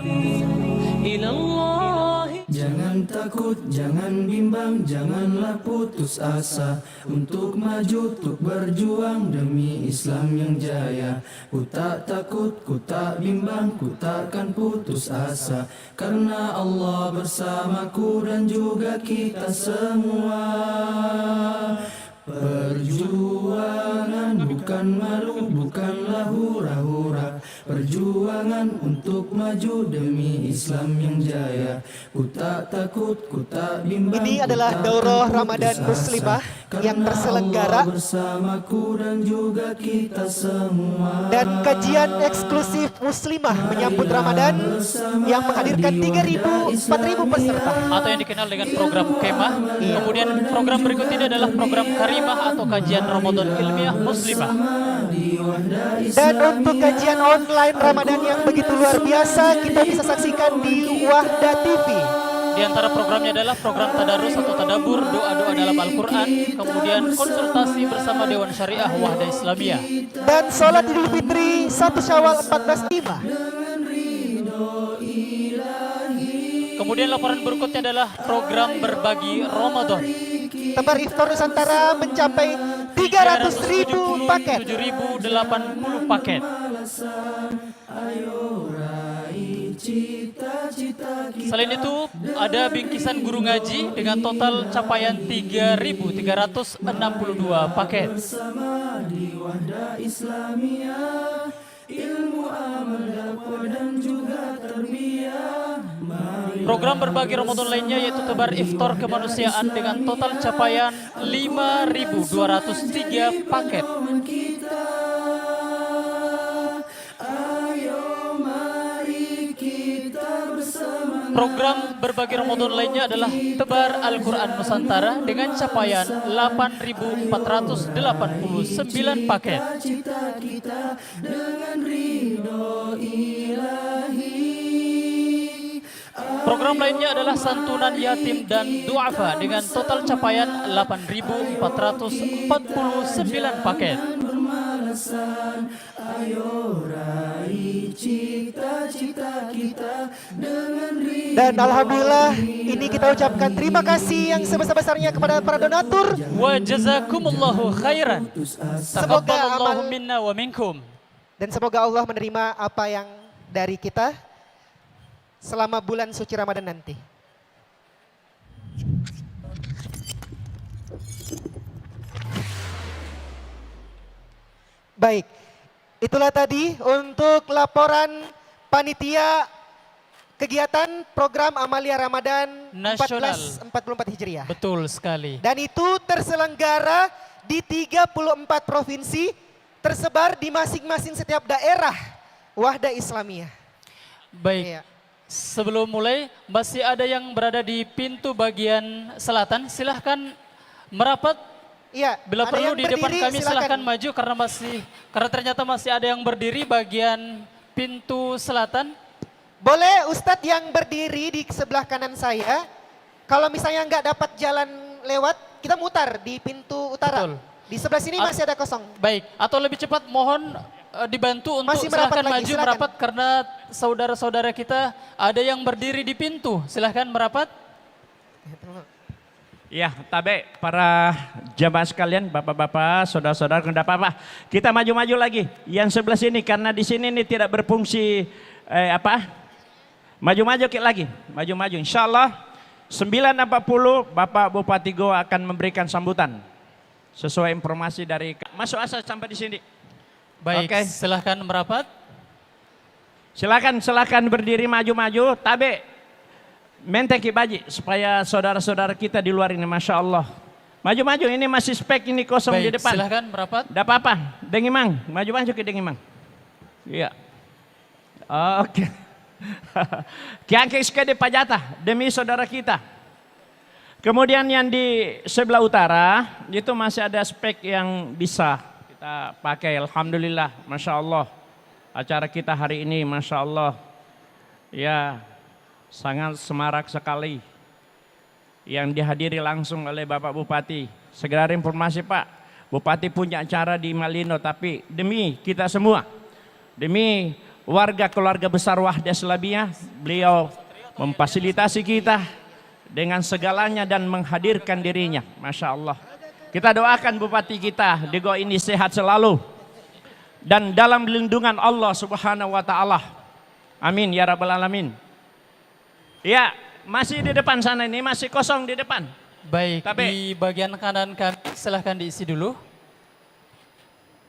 Jangan takut, jangan bimbang, janganlah putus asa untuk maju, untuk berjuang demi Islam yang jaya. Ku tak takut, ku tak bimbang, ku takkan putus asa, karena Allah bersamaku dan juga kita semua. Perjuangan bukan malu, bukanlah hura-hura. Perjuangan untuk maju demi Islam yang jaya. Ku tak takut, ku tak bimbang. Ini adalah Daurah Ramadan Muslimah yang terselenggara bersamaku dan juga kita semua. Dan kajian eksklusif Muslimah menyambut Ramadan yang menghadirkan 3.000-4.000 peserta. Atau yang dikenal dengan program Kemah. Kemudian program berikut ini adalah program Karimah atau kajian Ramadan Ilmiah Muslimah. Dan untuk kajian online Ramadan yang begitu luar biasa, kita bisa saksikan di Wahda TV. Di antara programnya adalah program tadarus atau tadabur, doa-doa dalam Al-Quran, kemudian konsultasi bersama Dewan Syariah Wahda Islamiyah. Dan sholat Idul Fitri 1 Syawal 1405. Kemudian laporan berikutnya adalah program berbagi Ramadan. Tebar Iftar Nusantara mencapai 300.000 paket. 7.080 paket. Selain itu ada bingkisan guru ngaji dengan total capaian 3.362 paket. Bersama di Wahdah Islamiyah, ilmu amal dakwah dan juga tarbiyah. Program berbagi Ramadan lainnya yaitu tebar iftar kemanusiaan dengan total capaian 5.203 paket. Program berbagi Ramadan lainnya adalah tebar Al-Quran Nusantara dengan capaian 8.489 paket. Program lainnya adalah santunan yatim dan duafa dengan total capaian 8.449 paket. Dan alhamdulillah ini kita ucapkan terima kasih yang sebesar-besarnya kepada para donatur. Wa jazakumullahu khairan. Semoga Taqabbalallahu amal minna wa minkum. dan semoga Allah menerima apa yang dari kita selama bulan suci Ramadan nanti. Baik, itulah tadi untuk laporan panitia kegiatan program Amalia Ramadan Nasional 1444 Hijriah. Betul sekali. Dan itu terselenggara di 34 provinsi tersebar di masing-masing setiap daerah Wahdah Islamiyah. Baik. Sebelum mulai, masih ada yang berada di pintu bagian selatan. Silahkan merapat. Iya. Bila ada perlu yang di depan berdiri, kami silakan. silahkan maju karena ternyata masih ada yang berdiri bagian pintu selatan. Boleh Ustadz yang berdiri di sebelah kanan saya. Kalau misalnya nggak dapat jalan lewat, kita mutar di pintu utara. Betul. Di sebelah sini masih ada kosong. Baik, atau lebih cepat mohon dibantu untuk Masih merapat silahkan lagi, maju silakan. merapat karena saudara-saudara kita ada yang berdiri di pintu. Silahkan merapat. Ya, tabe para jamaah sekalian, bapak-bapak, saudara-saudara, tidak apa-apa. Kita maju-maju lagi. Yang sebelah sini karena di sini ini tidak berfungsi Maju-maju lagi, maju-maju. Insya Allah 9.40 Bapak Bupati Goa akan memberikan sambutan sesuai informasi dari masuk asal sampai di sini. Baik, Oke. silahkan merapat. Silakan berdiri maju-maju. Tabe menteki baji supaya saudara-saudara kita di luar ini, masya Allah. Maju-maju, ini masih spek ini kosong di Baik, depan. silahkan merapat. Tidak apa-apa, Dengimang, maju-maju ke Dengimang. Iya. Oke. Kiangke sekali pajata demi saudara kita. Kemudian yang di sebelah utara itu masih ada spek yang bisa kita pakai. Alhamdulillah, masya Allah. Acara kita hari ini, masya Allah, ya sangat semarak sekali. Yang dihadiri langsung oleh Bapak Bupati. Segera informasi Pak, Bupati punya acara di Malino, tapi demi kita semua, demi warga keluarga besar Wahdah Islamiyah, beliau memfasilitasi kita dengan segalanya dan menghadirkan dirinya. Masya Allah. Kita doakan Bupati kita di Goa ini sehat selalu dan dalam lindungan Allah Subhanahu wa Ta'ala. Amin ya Rabbal Alamin. Ya, masih di depan sana ini, masih kosong di depan. Baik, di bagian kanan kami silahkan diisi dulu.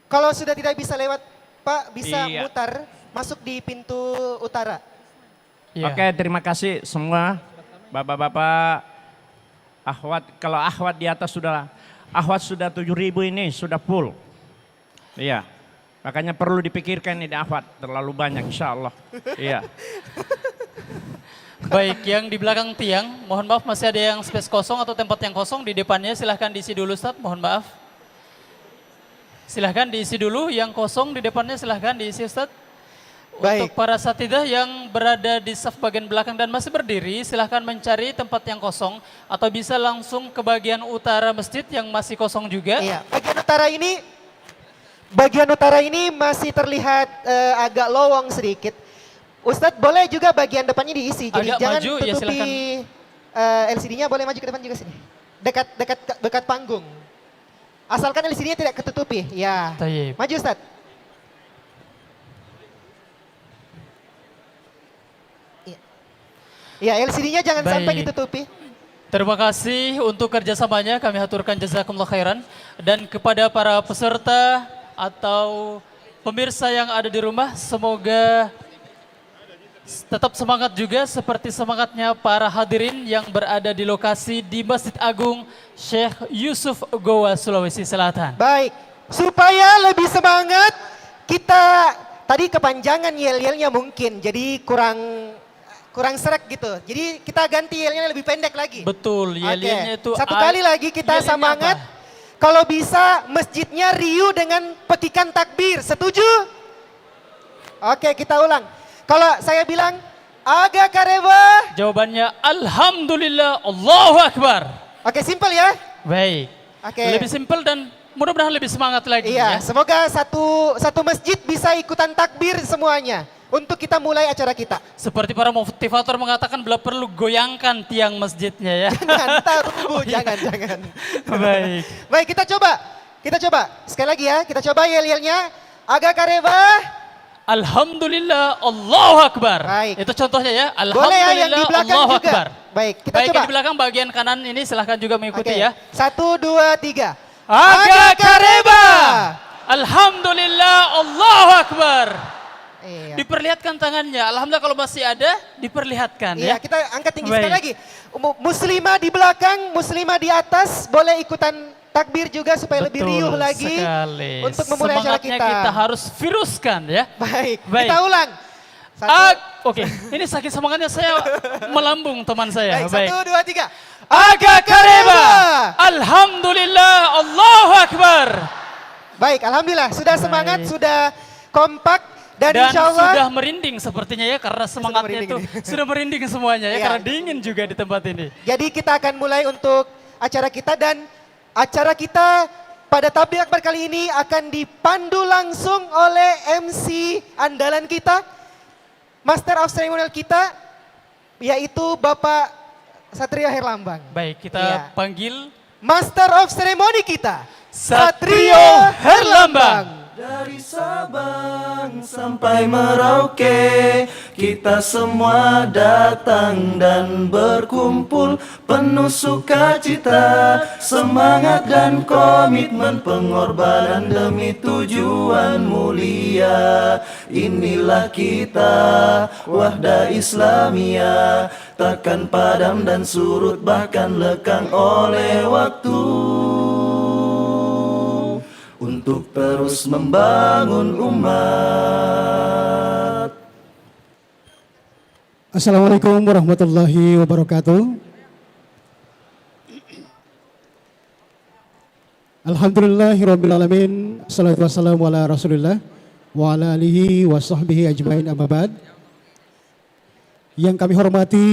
Kalau sudah tidak bisa lewat Pak, bisa Iya. mutar masuk di pintu utara. Oke, terima kasih semua bapak-bapak, akhwat. Kalau akhwat di atas akhwat sudah 7.000 ini sudah full. Iya, makanya perlu dipikirkan ini akhwat terlalu banyak, insya Allah. Iya. Baik, yang di belakang tiang, mohon maaf masih ada yang space kosong atau tempat yang kosong di depannya, silahkan diisi dulu Ustaz, mohon maaf. Silahkan diisi dulu, yang kosong di depannya silahkan diisi Ustaz. Untuk para satidah yang berada di saf bagian belakang dan masih berdiri, silahkan mencari tempat yang kosong atau bisa langsung ke bagian utara masjid yang masih kosong juga. Iya, bagian utara ini masih terlihat agak lowong sedikit. Ustadz boleh juga bagian depannya diisi, jadi Agak jangan maju, ya tutupi silakan. LCD-nya, boleh maju ke depan juga sini. Dekat panggung. Asalkan LCD-nya tidak ketutupi. Ya. Tayyib. Maju Ustadz. Ya, LCD-nya jangan sampai Baik. ditutupi. Terima kasih untuk kerjasamanya, kami haturkan jazakumullah khairan. Dan kepada para peserta atau pemirsa yang ada di rumah, semoga tetap semangat juga seperti semangatnya para hadirin yang berada di lokasi di Masjid Agung Syekh Yusuf Goa, Sulawesi Selatan. Baik, supaya lebih semangat, kita tadi kepanjangan yel-yelnya mungkin, jadi kurang serak gitu. Jadi kita ganti yelnya lebih pendek lagi. Betul, yel-yelnya itu Satu kali lagi kita yel-yelnya semangat. apa? Kalau bisa masjidnya riuh dengan petikan takbir. Setuju? Oke, kita ulang. Kalau saya bilang aga kareba. Jawabannya Alhamdulillah, Allahu Akbar. Oke, simpel ya. Baik. Oke. Lebih simpel dan mudah-mudahan lebih semangat lagi Iya, ya. semoga satu masjid bisa ikutan takbir semuanya untuk kita mulai acara kita. Seperti para motivator mengatakan bila perlu goyangkan tiang masjidnya ya. Jangan, Bu, jangan. Baik. Baik, kita coba. Sekali lagi ya, kita coba yel-yelnya. Aga kareba. Alhamdulillah, Allahu Akbar. Baik. Itu contohnya ya. Boleh ya yang di Alhamdulillah, belakang Allahu juga. Akbar. Baik, kita Baik, coba. yang di belakang bagian kanan ini silahkan juga mengikuti Oke. ya. 1, 2, 3. Aga kareba. Alhamdulillah, Allahu Akbar. Iya. Diperlihatkan tangannya. Alhamdulillah kalau masih ada, diperlihatkan Iya, ya. kita angkat tinggi Baik. sekali lagi. Muslimah di belakang, muslimah di atas, boleh ikutan takbir juga supaya lebih Betul riuh lagi sekali. untuk memulai acara Semangatnya kita. kita harus viruskan ya. Baik, Baik. kita ulang. Satu, Oke, ini saking semangatnya saya melambung teman saya. baik, 1, 2, 3. Aga kareba. Alhamdulillah, Allahu Akbar. Baik, alhamdulillah sudah semangat, sudah kompak dan, Dan insya Allah sudah merinding sepertinya ya karena semangatnya itu sudah merinding semuanya ya Iya. karena dingin juga di tempat ini. jadi kita akan mulai untuk acara kita dan acara kita pada tabligh akbar kali ini akan dipandu langsung oleh MC andalan kita, Master of Ceremonial kita, yaitu Bapak Satrio Herlambang. Baik, kita Iya. panggil Master of Ceremony kita, Satrio Herlambang. Dari Sabang sampai Merauke, kita semua datang dan berkumpul penuh sukacita, semangat dan komitmen pengorbanan demi tujuan mulia. Inilah kita, Wahda Islamiyah, takkan padam dan surut bahkan lekang oleh waktu, untuk terus membangun umat. Assalamualaikum warahmatullahi wabarakatuh. Alhamdulillahirrabbilalamin. Assalatu wassalamu ala rasulillah wa ala alihi wa sahbihi ajmain amma ba'd. Yang kami hormati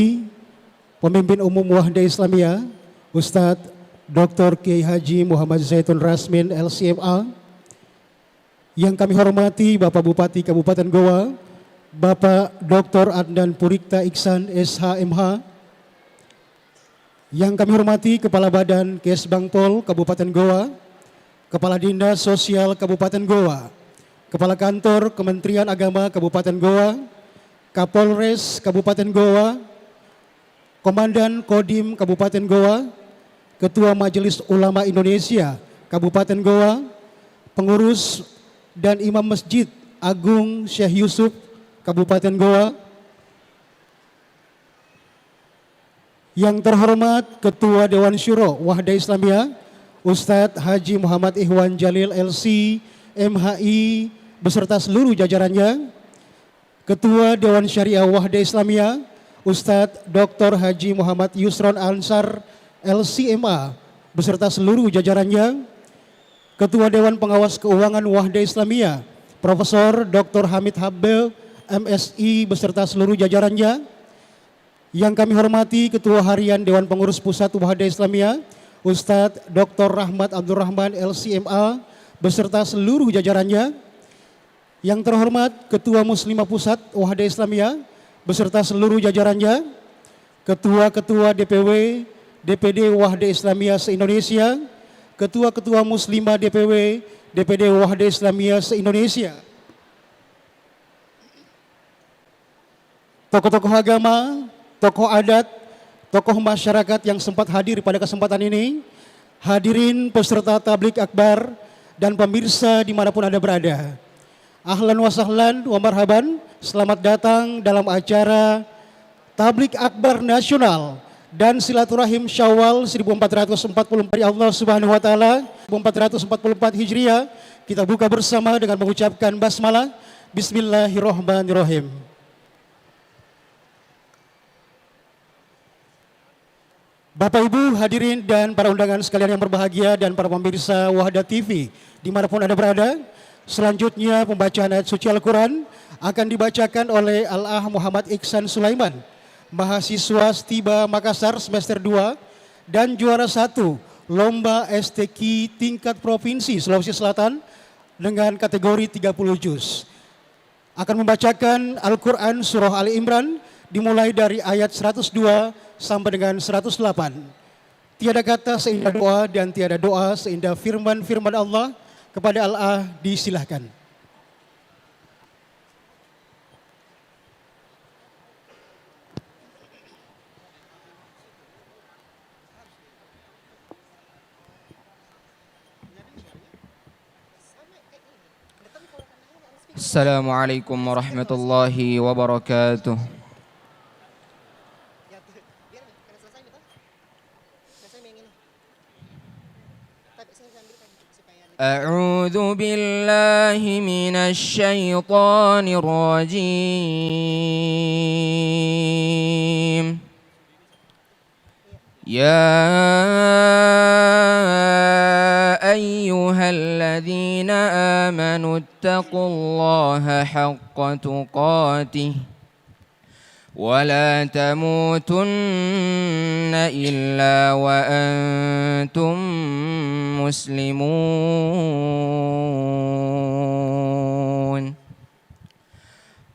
pemimpin umum Wahda Islamiyah Ustadz Dr. Kiai Haji Muhammad Zaitun Rasmin LCMA. Yang kami hormati Bapak Bupati Kabupaten Goa, Bapak Dr. Adnan Purikta Iksan SHMH. Yang kami hormati Kepala Badan Kesbangpol Kabupaten Goa, Kepala Dinas Sosial Kabupaten Goa, Kepala Kantor Kementerian Agama Kabupaten Goa, Kapolres Kabupaten Goa, Komandan Kodim Kabupaten Goa, Ketua Majelis Ulama Indonesia Kabupaten Goa, pengurus dan Imam Masjid Agung Syekh Yusuf Kabupaten Goa, yang terhormat Ketua Dewan Syuro Wahda Islamiyah Ustadz Haji Muhammad Ihwan Jalil LC MHI beserta seluruh jajarannya, Ketua Dewan Syariah Wahda Islamiyah Ustadz Dr. Haji Muhammad Yusron Ansar LCMA beserta seluruh jajarannya, Ketua Dewan Pengawas Keuangan Wahda Islamiyah Profesor Dr. Hamid Habel MSI beserta seluruh jajarannya, yang kami hormati Ketua Harian Dewan Pengurus Pusat Wahda Islamiyah Ustadz Dr. Rahmat Abdurrahman LCMA beserta seluruh jajarannya, yang terhormat Ketua Muslimah Pusat Wahda Islamiyah beserta seluruh jajarannya, Ketua-Ketua DPW DPD Wahda Islamiyah se-Indonesia, Ketua-Ketua Muslimah DPW DPD Wahda Islamiyah se-Indonesia, tokoh-tokoh agama, tokoh adat, tokoh masyarakat yang sempat hadir pada kesempatan ini, hadirin peserta tablik akbar, dan pemirsa dimanapun Anda berada. Ahlan wa sahlan wa marhaban, selamat datang dalam acara Tablik Akbar Nasional dan Silaturahim Syawal 1444 dari Allah Subhanahu wa taala 1444 Hijriah. Kita buka bersama dengan mengucapkan basmalah. Bismillahirrahmanirrahim. Bapak Ibu hadirin dan para undangan sekalian yang berbahagia dan para pemirsa Wahda TV dimanapun Anda berada. Selanjutnya pembacaan ayat suci Al-Quran akan dibacakan oleh Al-Ah Muhammad Iksan Sulaiman, mahasiswa Stiba Makassar semester 2 dan juara 1 Lomba STQ tingkat Provinsi Sulawesi Selatan dengan kategori 30 juz. Akan membacakan Al-Quran Surah Ali Imran dimulai dari ayat 102 sampai dengan 108. Tiada kata seindah doa dan tiada doa seindah firman-firman Allah. Kepada Allah disilahkan. Assalamualaikum warahmatullahi wabarakatuh. أعوذ بالله من الشيطان الرجيم. يا أيها الذين آمنوا اتقوا الله حق تقاته ولا تموتن إلا وأنتم مسلمون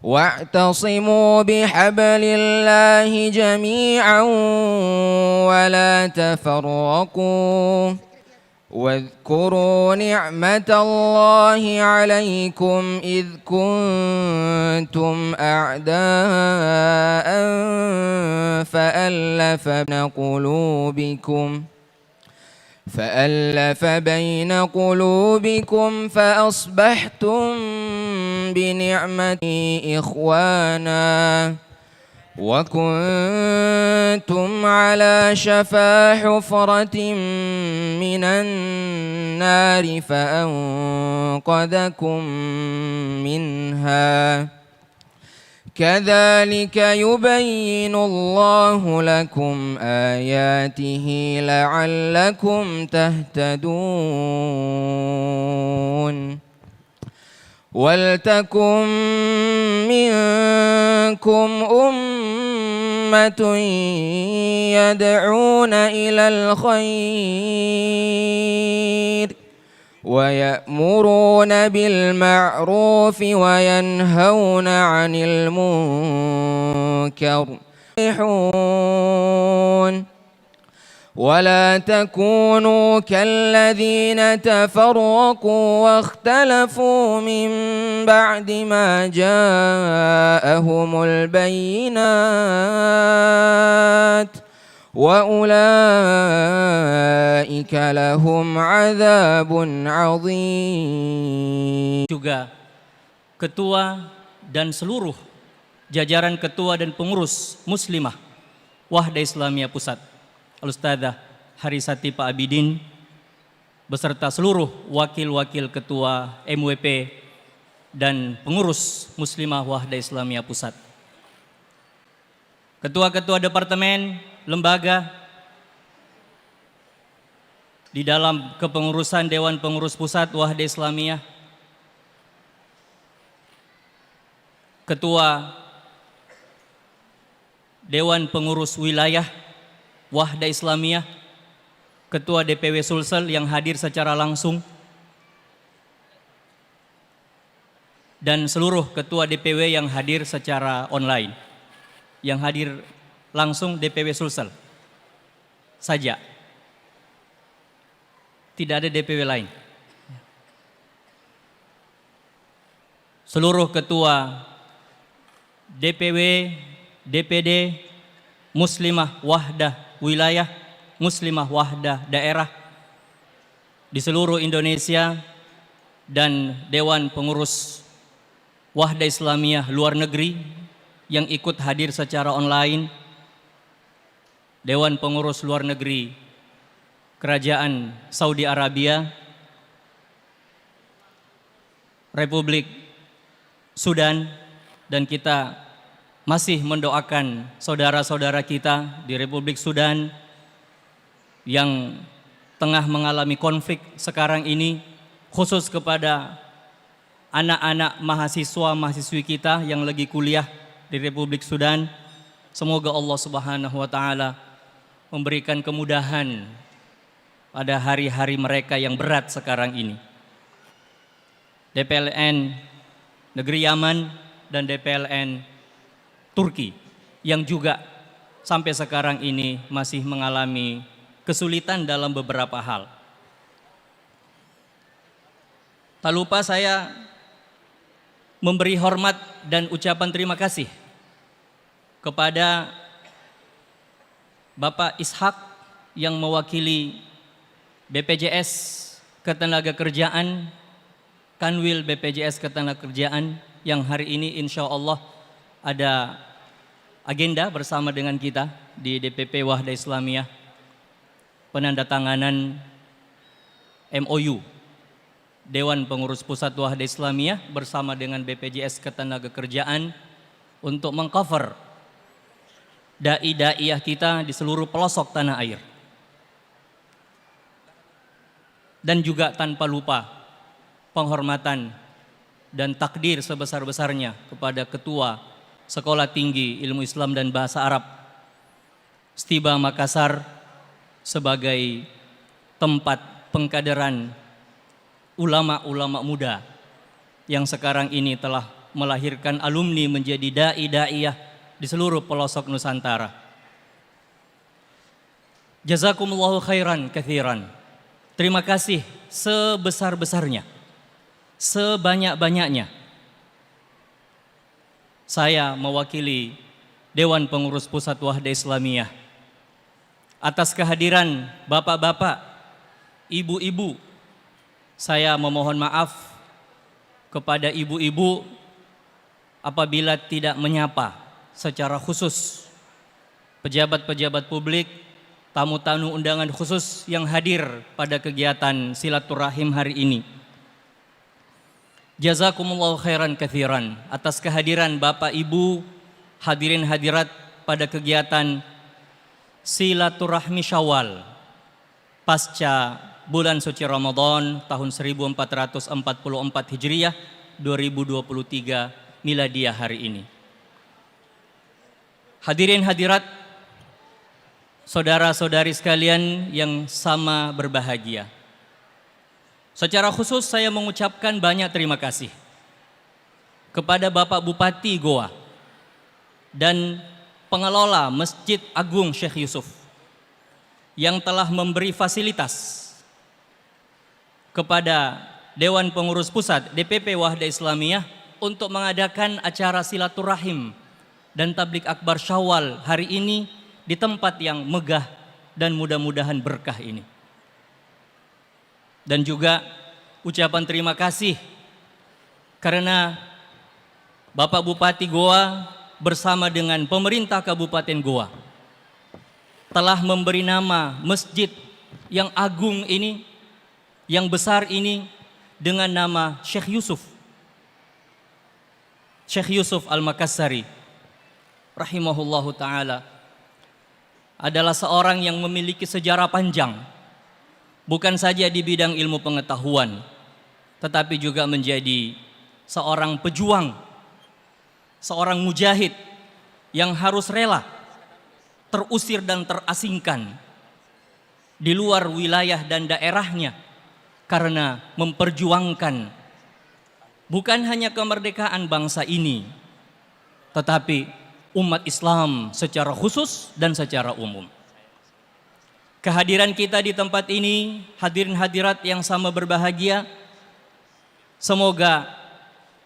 واعتصموا بحبل الله جميعا ولا تفرقوا واذكروا نعمة الله عليكم إذ كنتم أعداء فألف بين قلوبكم فأصبحتم بنعمته إخوانا وكنتم على شفا حفرة من النار فأنقذكم منها كذلك يبين الله لكم آياته لعلكم تهتدون ولتكن منكم أمة يدعون إلى الخير ويأمرون بالمعروف وينهون عن المنكر ولا تكونوا كالذين تفرقوا واختلفوا من بعد ما جاءهم البينات وأولئك لهم عذاب عظيم. Juga ketua dan seluruh jajaran ketua dan pengurus Muslimah Wahda Islamiyah Pusat, Al-Ustadzah Harisati Pak Abidin, beserta seluruh wakil-wakil ketua MWP dan pengurus Muslimah Wahda Islamiyah Pusat. Ketua-ketua departemen, lembaga, di dalam kepengurusan Dewan Pengurus Pusat Wahda Islamiyah, Ketua Dewan Pengurus Wilayah Wahda Islamiyah, Ketua DPW Sulsel yang hadir secara langsung, dan seluruh Ketua DPW yang hadir secara online. Yang hadir langsung DPW Sulsel saja, tidak ada DPW lain. Seluruh Ketua DPW, DPD, Muslimah Wahdah Wilayah, Muslimah Wahdah Daerah di seluruh Indonesia, dan Dewan Pengurus Wahdah Islamiyah luar negeri yang ikut hadir secara online, Dewan Pengurus luar negeri Kerajaan Saudi Arabia, Republik Sudan, dan kita masih mendoakan saudara-saudara kita di Republik Sudan yang tengah mengalami konflik sekarang ini, khusus kepada anak-anak mahasiswa-mahasiswi kita yang lagi kuliah di Republik Sudan. Semoga Allah Subhanahu wa taala memberikan kemudahan pada hari-hari mereka yang berat sekarang ini. DPLN Negeri Yaman dan DPLN Turki yang juga sampai sekarang ini masih mengalami kesulitan dalam beberapa hal. Tak lupa saya memberi hormat dan ucapan terima kasih kepada Bapak Ishak yang mewakili BPJS Ketenagakerjaan, Kanwil BPJS Ketenagakerjaan, yang hari ini insya Allah ada agenda bersama dengan kita di DPP Wahdah Islamiyah, penandatanganan MOU Dewan Pengurus Pusat Wahdah Islamiyah bersama dengan BPJS Ketenagakerjaan untuk mengcover dai-daiyah kita di seluruh pelosok tanah air. Dan juga tanpa lupa penghormatan dan takdir sebesar-besarnya kepada Ketua Sekolah Tinggi Ilmu Islam dan Bahasa Arab Stiba Makassar sebagai tempat pengkaderan ulama-ulama muda yang sekarang ini telah melahirkan alumni menjadi dai-daiyah di seluruh pelosok Nusantara. Jazakumullahu khairan katsiran. Terima kasih sebesar-besarnya, sebanyak-banyaknya. Saya mewakili Dewan Pengurus Pusat Wahdah Islamiyah atas kehadiran bapak-bapak, ibu-ibu. Saya memohon maaf kepada ibu-ibu apabila tidak menyapa secara khusus pejabat-pejabat publik, tamu-tamu undangan khusus yang hadir pada kegiatan silaturahim hari ini. Jazakumullahu khairan katsiran atas kehadiran Bapak Ibu hadirin hadirat pada kegiatan silaturahmi Syawal pasca bulan suci Ramadan tahun 1444 Hijriah 2023 Miladiah hari ini. Hadirin hadirat, saudara-saudari sekalian yang sama berbahagia. Secara khusus saya mengucapkan banyak terima kasih kepada Bapak Bupati Goa dan pengelola Masjid Agung Syekh Yusuf yang telah memberi fasilitas kepada Dewan Pengurus Pusat DPP Wahdah Islamiyah untuk mengadakan acara silaturahim dan tablik akbar Syawal hari ini di tempat yang megah dan mudah-mudahan berkah ini. Dan juga ucapan terima kasih karena Bapak Bupati Goa bersama dengan pemerintah Kabupaten Goa telah memberi nama masjid yang agung ini, yang besar ini dengan nama Syekh Yusuf. Syekh Yusuf Al-Makassari rahimahullahu ta'ala adalah seorang yang memiliki sejarah panjang, bukan saja di bidang ilmu pengetahuan, tetapi juga menjadi seorang pejuang, seorang mujahid yang harus rela terusir dan terasingkan di luar wilayah dan daerahnya karena memperjuangkan bukan hanya kemerdekaan bangsa ini, tetapi umat Islam secara khusus dan secara umum. Kehadiran kita di tempat ini, hadirin hadirat yang sama berbahagia, semoga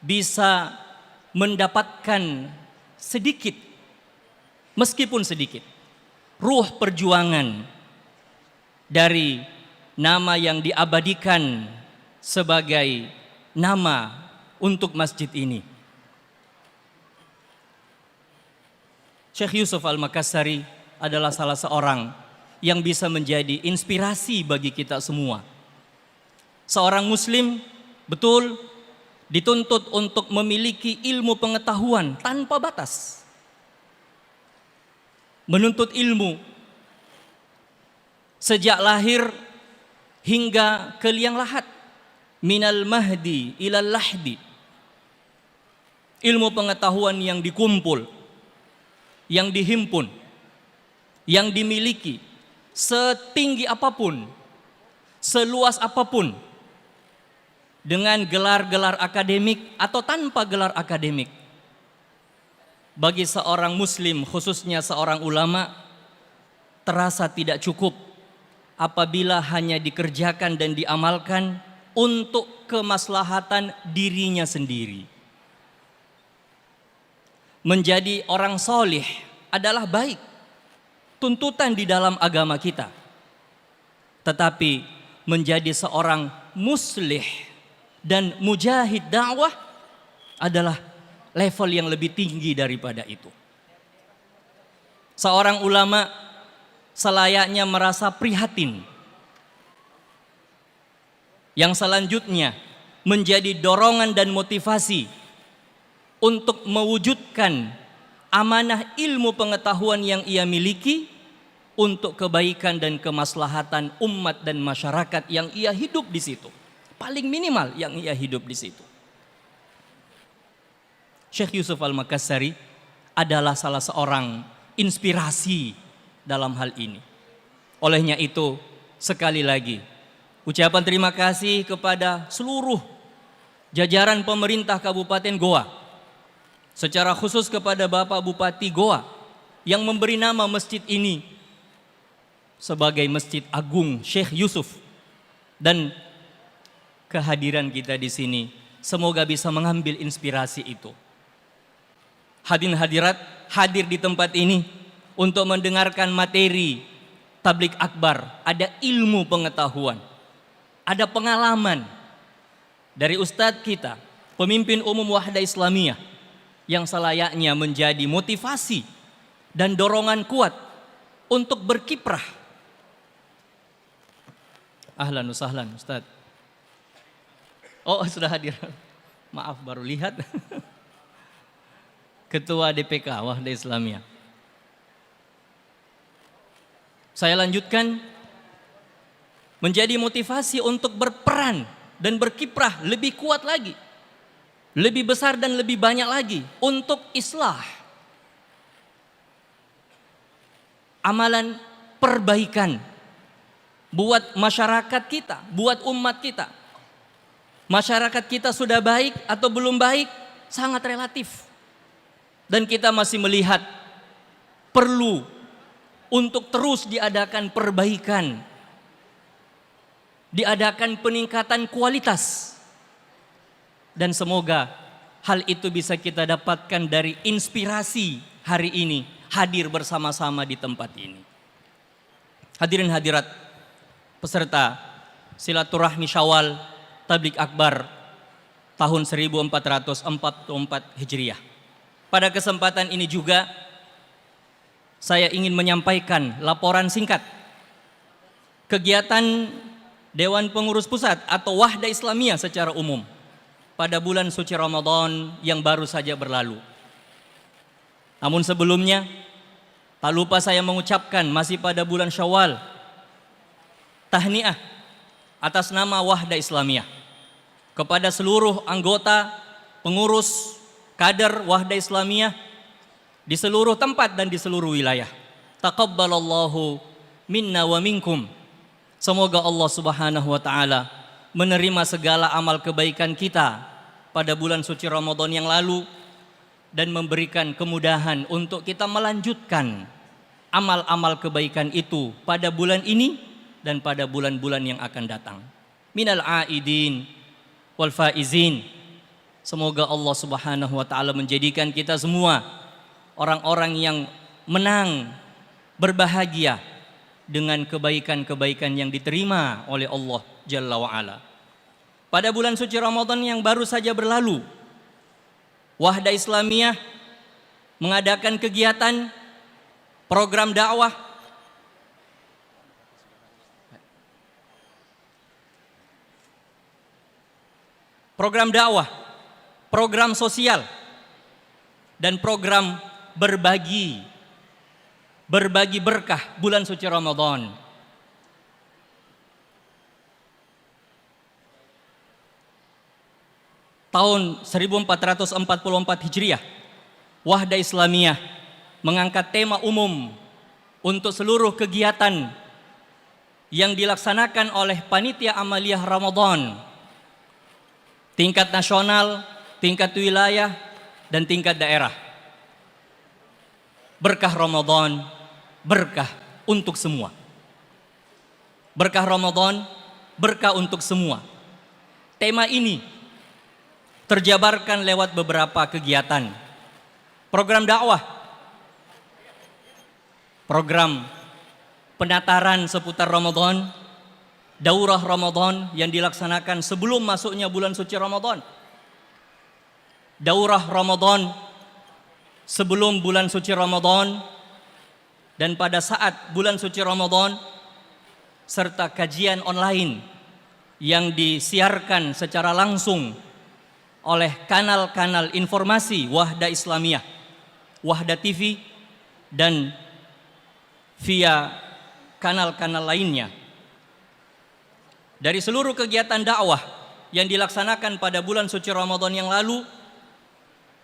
bisa mendapatkan sedikit, meskipun sedikit, ruh perjuangan dari nama yang diabadikan sebagai nama untuk masjid ini. Syekh Yusuf Al-Makassari adalah salah seorang yang bisa menjadi inspirasi bagi kita semua. Seorang muslim betul dituntut untuk memiliki ilmu pengetahuan tanpa batas. Menuntut ilmu sejak lahir hingga ke liang lahat, minal mahdi ilal lahdi. Ilmu pengetahuan yang dikumpul, yang dihimpun, yang dimiliki setinggi apapun, seluas apapun, dengan gelar-gelar akademik atau tanpa gelar akademik. Bagi seorang muslim, khususnya seorang ulama, terasa tidak cukup apabila hanya dikerjakan dan diamalkan untuk kemaslahatan dirinya sendiri. Menjadi orang solih adalah baik, tuntutan di dalam agama kita. Tetapi menjadi seorang muslih dan mujahid dakwah adalah level yang lebih tinggi daripada itu. Seorang ulama selayaknya merasa prihatin. Yang selanjutnya menjadi dorongan dan motivasi untuk mewujudkan amanah ilmu pengetahuan yang ia miliki untuk kebaikan dan kemaslahatan umat dan masyarakat yang ia hidup di situ. Paling minimal yang ia hidup di situ. Syekh Yusuf Al-Makassari adalah salah seorang inspirasi dalam hal ini. Olehnya itu, sekali lagi, ucapan terima kasih kepada seluruh jajaran pemerintah Kabupaten Goa, secara khusus kepada Bapak Bupati Goa yang memberi nama masjid ini sebagai Masjid Agung Syekh Yusuf, dan kehadiran kita di sini semoga bisa mengambil inspirasi itu. Hadirin hadirat hadir di tempat ini untuk mendengarkan materi tablik akbar, ada ilmu pengetahuan, ada pengalaman dari ustadz kita, pemimpin umum Wahda Islamiyah, yang selayaknya menjadi motivasi dan dorongan kuat untuk berkiprah. Ahlan wa sahlan Ustaz. Oh, sudah hadir. Maaf, baru lihat. Ketua DPK Wahda Islamiyah. Saya lanjutkan, menjadi motivasi untuk berperan dan berkiprah lebih kuat lagi, lebih besar dan lebih banyak lagi untuk islah, amalan perbaikan buat masyarakat kita, buat umat kita. Masyarakat kita sudah baik atau belum baik sangat relatif, dan kita masih melihat perlu untuk terus diadakan perbaikan, diadakan peningkatan kualitas. Dan semoga hal itu bisa kita dapatkan dari inspirasi hari ini hadir bersama-sama di tempat ini. Hadirin hadirat peserta silaturahmi Syawal Tablik Akbar tahun 1444 Hijriah. Pada kesempatan ini juga saya ingin menyampaikan laporan singkat kegiatan Dewan Pengurus Pusat atau Wahda Islamiyah secara umum pada bulan suci Ramadan yang baru saja berlalu. Namun sebelumnya, tak lupa saya mengucapkan masih pada bulan Syawal, tahniah atas nama Wahda Islamiyah kepada seluruh anggota, pengurus, kader Wahda Islamiyah di seluruh tempat dan di seluruh wilayah. Taqabbalallahu minna wa minkum. Semoga Allah Subhanahu wa taala menerima segala amal kebaikan kita pada bulan suci Ramadan yang lalu dan memberikan kemudahan untuk kita melanjutkan amal-amal kebaikan itu pada bulan ini dan pada bulan-bulan yang akan datang. Minal aidin wal faizin. Semoga Allah Subhanahu wa taala menjadikan kita semua orang-orang yang menang berbahagia dengan kebaikan-kebaikan yang diterima oleh Allah Jalla wa'ala. Pada bulan suci Ramadan yang baru saja berlalu, Wahda Islamiyah mengadakan kegiatan program dakwah program sosial, dan program berbagi berkah bulan suci Ramadan. Tahun 1444 Hijriah, Wahda Islamiyah mengangkat tema umum untuk seluruh kegiatan yang dilaksanakan oleh Panitia Amaliyah Ramadan, tingkat nasional, tingkat wilayah, dan tingkat daerah. Berkah Ramadan, berkah untuk semua. Berkah Ramadan, berkah untuk semua. Tema ini terjabarkan lewat beberapa kegiatan. Program dakwah, program penataran seputar Ramadan, daurah Ramadan yang dilaksanakan sebelum masuknya bulan suci Ramadan, daurah Ramadan sebelum bulan suci Ramadan dan pada saat bulan suci Ramadan, serta kajian online yang disiarkan secara langsung oleh kanal-kanal informasi Wahda Islamiyah, Wahda TV, dan via kanal-kanal lainnya. Dari seluruh kegiatan dakwah yang dilaksanakan pada bulan suci Ramadan yang lalu,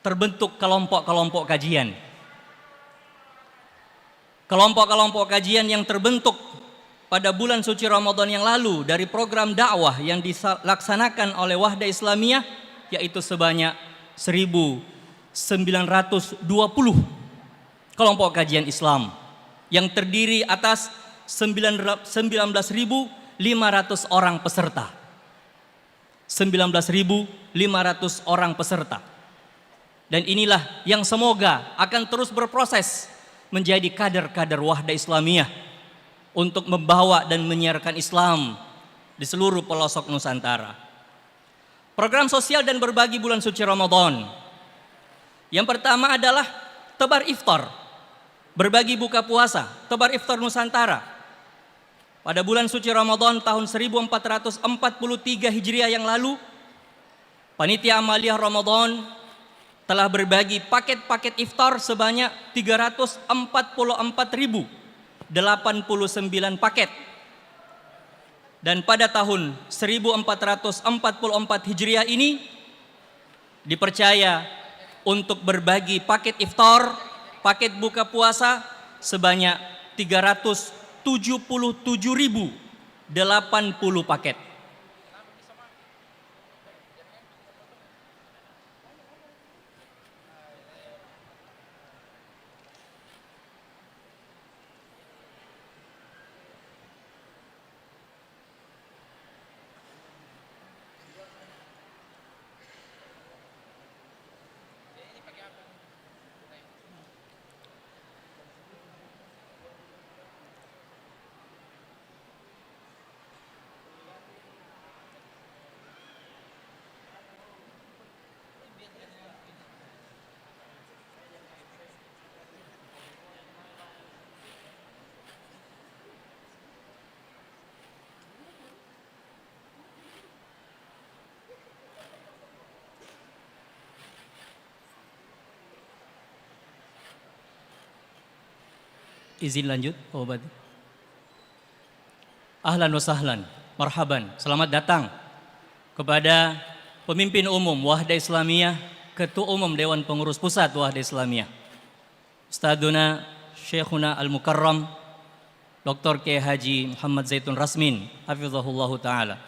terbentuk kelompok-kelompok kajian. Kelompok-kelompok kajian yang terbentuk pada bulan suci Ramadan yang lalu dari program dakwah yang dilaksanakan oleh Wahda Islamiyah, yaitu sebanyak 1920 kelompok kajian Islam yang terdiri atas 19.500 orang peserta. 19.500 orang peserta. Dan inilah yang semoga akan terus berproses menjadi kader-kader Wahda Islamiyah untuk membawa dan menyiarkan Islam di seluruh pelosok Nusantara. Program sosial dan berbagi bulan suci Ramadan. Yang pertama adalah tebar iftar, berbagi buka puasa, tebar iftar Nusantara. Pada bulan suci Ramadan tahun 1443 Hijriah yang lalu, Panitia Amaliyah Ramadan telah berbagi paket-paket iftar sebanyak 344.089 paket. Dan pada tahun 1444 Hijriah ini dipercaya untuk berbagi paket iftar, paket buka puasa sebanyak 377.080 paket. Izin lanjut, Pak Bupati. Ahlan wa sahlan, marhaban, selamat datang kepada pemimpin umum Wahda Islamiyah, Ketua Umum Dewan Pengurus Pusat Wahda Islamiyah, Ustadzuna Syekhuna Al-Mukarram Dr. Kiai Haji Muhammad Zaitun Rasmin, hafizahullahu ta'ala.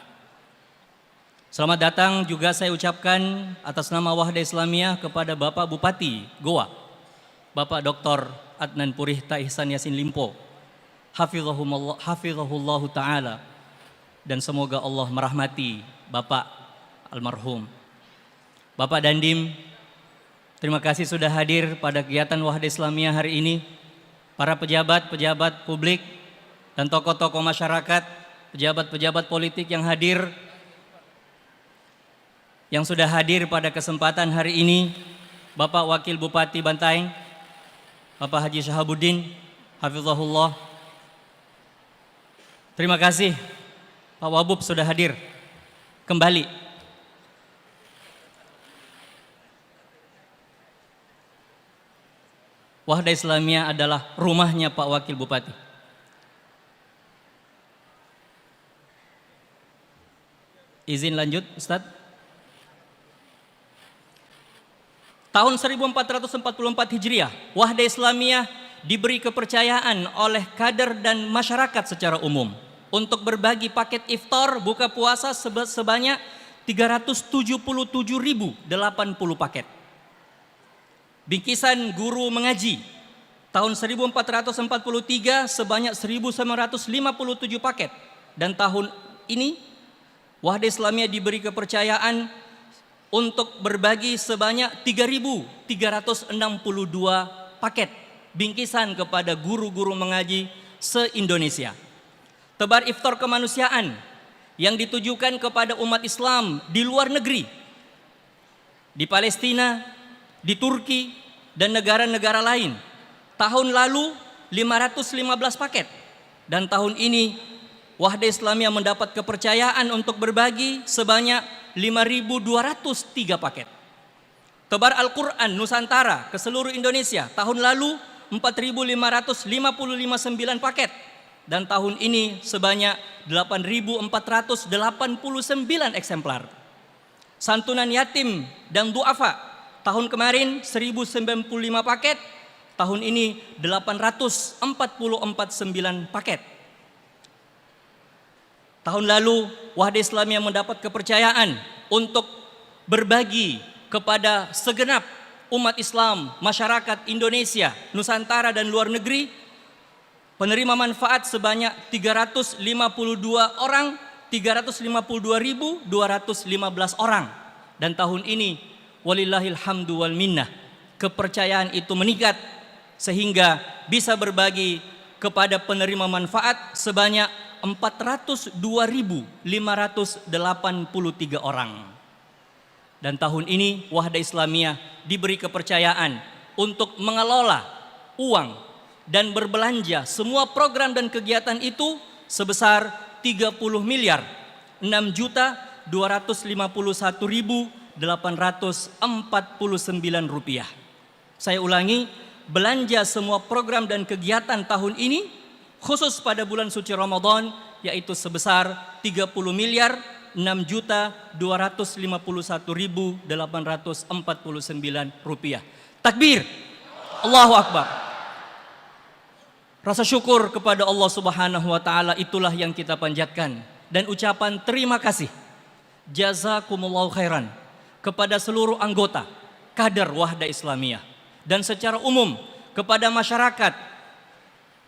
Selamat datang juga saya ucapkan atas nama Wahda Islamiyah kepada Bapak Bupati Goa, Bapak Dr. Adnan Purihta Ihsan Yasin Limpo, hafizahullahu ta'ala, dan semoga Allah merahmati Bapak almarhum. Bapak Dandim, terima kasih sudah hadir pada kegiatan Wahda Islamiyah hari ini. para pejabat-pejabat publik dan tokoh-tokoh masyarakat, pejabat-pejabat politik yang hadir, yang sudah hadir pada kesempatan hari ini, Bapak Wakil Bupati Bantaeng, Bapak Haji Syahabuddin, Hafizahullah. Terima kasih Pak Wabub sudah hadir kembali. Wahda Islamiyah adalah rumahnya Pak Wakil Bupati. Izin lanjut, Ustadz. Tahun 1444 Hijriah, Wahda Islamiyah diberi kepercayaan oleh kader dan masyarakat secara umum untuk berbagi paket iftar buka puasa sebanyak 377.080 paket. Bingkisan guru mengaji tahun 1443 sebanyak 1.957 paket, dan tahun ini Wahda Islamiyah diberi kepercayaan untuk berbagi sebanyak 3.362 paket bingkisan kepada guru-guru mengaji se-Indonesia. Tebar iftar kemanusiaan yang ditujukan kepada umat Islam di luar negeri, di Palestina, di Turki, dan negara-negara lain. Tahun lalu 515 paket, dan tahun ini Wahda Islamiyah mendapat kepercayaan untuk berbagi sebanyak 5.203 paket. Tebar Al-Quran Nusantara ke seluruh Indonesia tahun lalu 4.559 paket, dan tahun ini sebanyak 8.489 eksemplar. Santunan yatim dan duafa tahun kemarin 1.095 paket, tahun ini 844 paket. Tahun lalu Wahda Islamiyah mendapat kepercayaan untuk berbagi kepada segenap umat Islam, masyarakat Indonesia, Nusantara dan luar negeri, penerima manfaat sebanyak 352 orang, 352.215 orang. Dan tahun ini walillahil hamdu wal minnah, kepercayaan itu meningkat sehingga bisa berbagi kepada penerima manfaat sebanyak 402.583 orang. Dan tahun ini Wahda Islamiyah diberi kepercayaan untuk mengelola uang dan berbelanja semua program dan kegiatan itu sebesar 30.251.849 rupiah. Saya ulangi, belanja semua program dan kegiatan tahun ini khusus pada bulan suci Ramadan yaitu sebesar 30.6.251.849 rupiah. Takbir, Allahu Akbar. Rasa syukur kepada Allah Subhanahu wa taala itulah yang kita panjatkan, dan ucapan terima kasih jazakumullahu khairan kepada seluruh anggota kader Wahda Islamiyah dan secara umum kepada masyarakat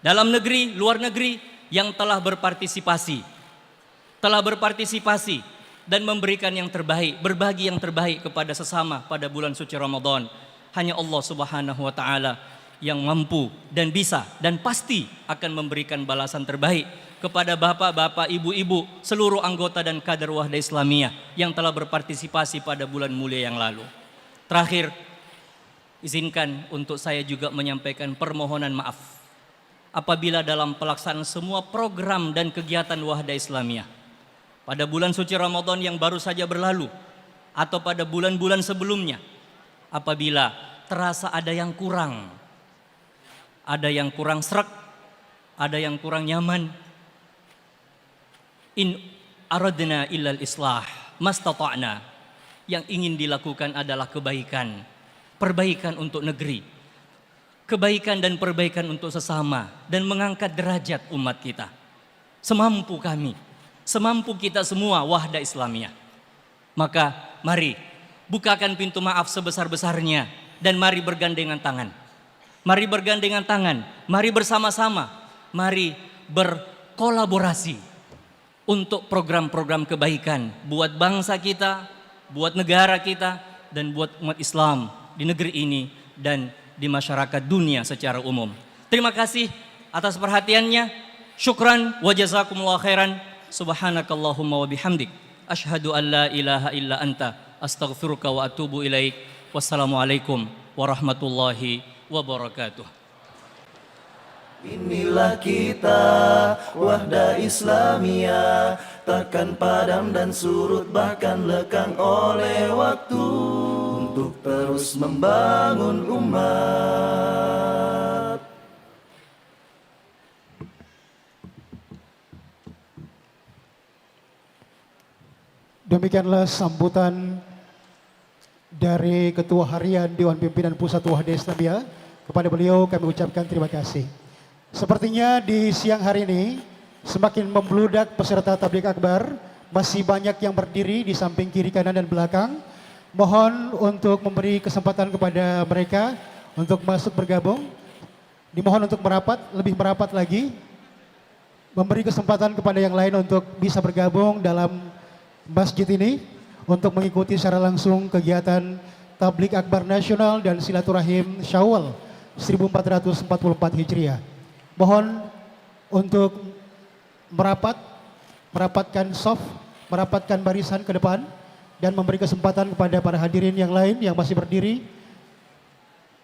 dalam negeri, luar negeri yang telah berpartisipasi dan memberikan yang terbaik, berbagi yang terbaik kepada sesama pada bulan suci Ramadan. Hanya Allah Subhanahu wa taala yang mampu dan bisa dan pasti akan memberikan balasan terbaik kepada bapak-bapak, ibu-ibu, seluruh anggota dan kader Wahda Islamiyah yang telah berpartisipasi pada bulan mulia yang lalu. Terakhir, izinkan untuk saya juga menyampaikan permohonan maaf apabila dalam pelaksanaan semua program dan kegiatan Wahda Islamiyah pada bulan suci Ramadan yang baru saja berlalu atau pada bulan-bulan sebelumnya, apabila terasa ada yang kurang srek, ada yang kurang nyaman, in aradna illal islah mastata'na, yang ingin dilakukan adalah kebaikan, perbaikan untuk negeri, kebaikan dan perbaikan untuk sesama, dan mengangkat derajat umat kita. Semampu kami, semampu kita semua Wahda Islamiyah. Maka mari bukakan pintu maaf sebesar-besarnya dan mari bergandengan tangan. Mari bergandengan tangan, mari bersama-sama, mari berkolaborasi untuk program-program kebaikan buat bangsa kita, buat negara kita, dan buat umat Islam di negeri ini dan di masyarakat dunia secara umum. Terima kasih atas perhatiannya. Syukran wa jazakumullah khairan. Subhanakallahumma wa bihamdik. Asyhadu an la ilaha illa anta. Astaghfiruka wa atubu ilaik. Wassalamualaikum warahmatullahi wabarakatuh. Inilah kita, Wahda Islamiyah, takkan padam dan surut bahkan lekang oleh waktu, untuk terus membangun umat. Demikianlah sambutan dari Ketua Harian Dewan Pimpinan Pusat Wahda Islamiyah. Kepada beliau kami ucapkan terima kasih. Sepertinya di siang hari ini semakin membludak peserta tabligh akbar, masih banyak yang berdiri di samping kiri, kanan, dan belakang. Mohon untuk memberi kesempatan kepada mereka untuk masuk bergabung. Dimohon untuk merapat, lebih merapat lagi. Memberi kesempatan kepada yang lain untuk bisa bergabung dalam masjid ini untuk mengikuti secara langsung kegiatan tabligh akbar nasional dan silaturahim Syawal 1444 Hijriah. Mohon untuk merapatkan soft, merapatkan barisan ke depan dan memberi kesempatan kepada para hadirin yang lain yang masih berdiri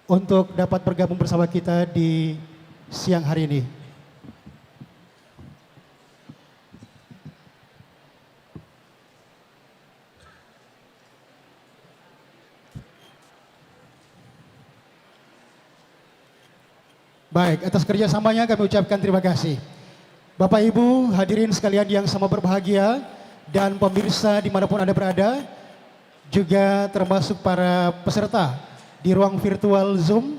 untuk dapat bergabung bersama kita di siang hari ini. Baik, atas kerjasamanya kami ucapkan terima kasih. Bapak Ibu hadirin sekalian yang sama berbahagia dan pemirsa dimanapun Anda berada, juga termasuk para peserta di ruang virtual Zoom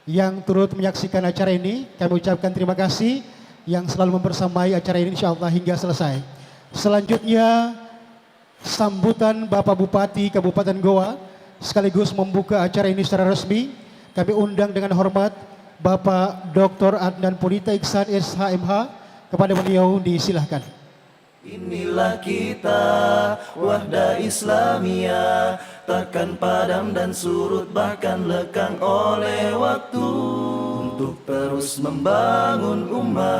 yang turut menyaksikan acara ini, kami ucapkan terima kasih yang selalu membersamai acara ini insyaallah hingga selesai. Selanjutnya sambutan Bapak Bupati Kabupaten Goa sekaligus membuka acara ini secara resmi. Kami undang dengan hormat Bapak Dr. Adnan Purita Iksan SHMH, kepada beliau disilahkan. Inilah kita, Wahda Islamiyah, takkan padam dan surut bahkan lekang oleh waktu, untuk terus membangun umat.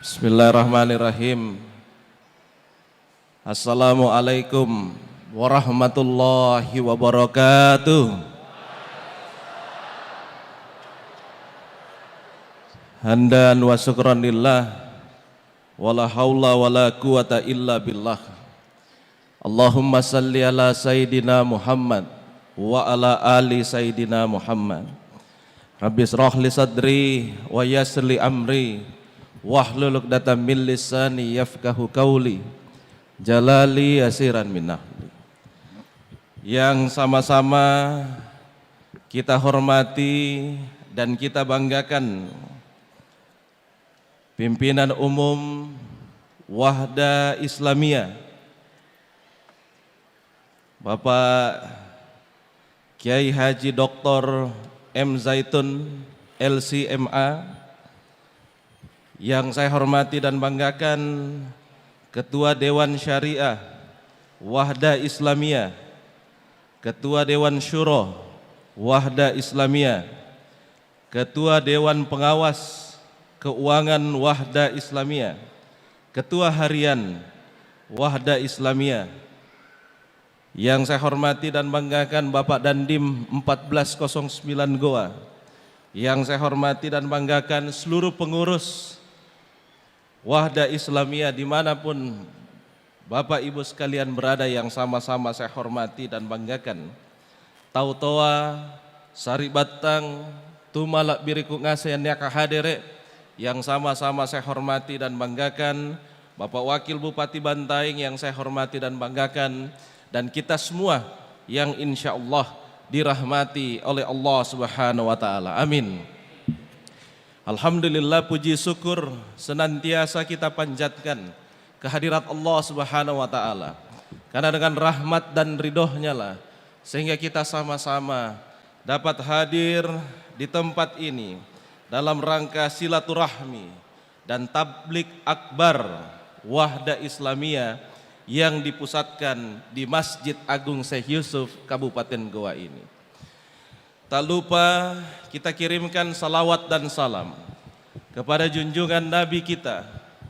Bismillahirrahmanirrahim. Assalamualaikum warahmatullahi wabarakatuh. Hamdan wa syukran lillah, wala haula wala quwata illa billah. Allahumma salli ala Sayyidina Muhammad wa ala ali Sayyidina Muhammad. Rabbi shrah li sadri wa yassir li amri wahlul 'uqdatam min lisani yafqahu qawli. Jalali yasiran minnah. Yang sama-sama kita hormati dan kita banggakan pimpinan umum Wahda Islamiyah Bapak Kiai Haji Dr. M. Zaitun LCMA, yang saya hormati dan banggakan Ketua Dewan Syariah Wahda Islamiyah, Ketua Dewan Syuro Wahda Islamiyah, Ketua Dewan Pengawas Keuangan Wahda Islamiyah, Ketua Harian Wahda Islamiyah, yang saya hormati dan banggakan Bapak Dandim 1409 Goa, yang saya hormati dan banggakan seluruh pengurus Wahda Islamiyah dimanapun Bapak Ibu sekalian berada, yang sama-sama saya hormati dan banggakan. Tautoa, Sari Batang, Tumalak Biriku Ngasean Yaka Hadere, yang sama-sama saya hormati dan banggakan. Bapak Wakil Bupati Bantaing yang saya hormati dan banggakan, dan kita semua yang insya Allah dirahmati oleh Allah Subhanahu wa Ta'ala. Amin. Alhamdulillah, puji syukur senantiasa kita panjatkan kehadirat Allah Subhanahu wa Ta'ala, karena dengan rahmat dan ridhonya lah sehingga kita sama-sama dapat hadir di tempat ini dalam rangka silaturahmi dan tabligh akbar Wahda Islamiyah yang dipusatkan di Masjid Agung Syekh Yusuf Kabupaten Goa ini. Tak lupa kita kirimkan salawat dan salam kepada junjungan Nabi kita,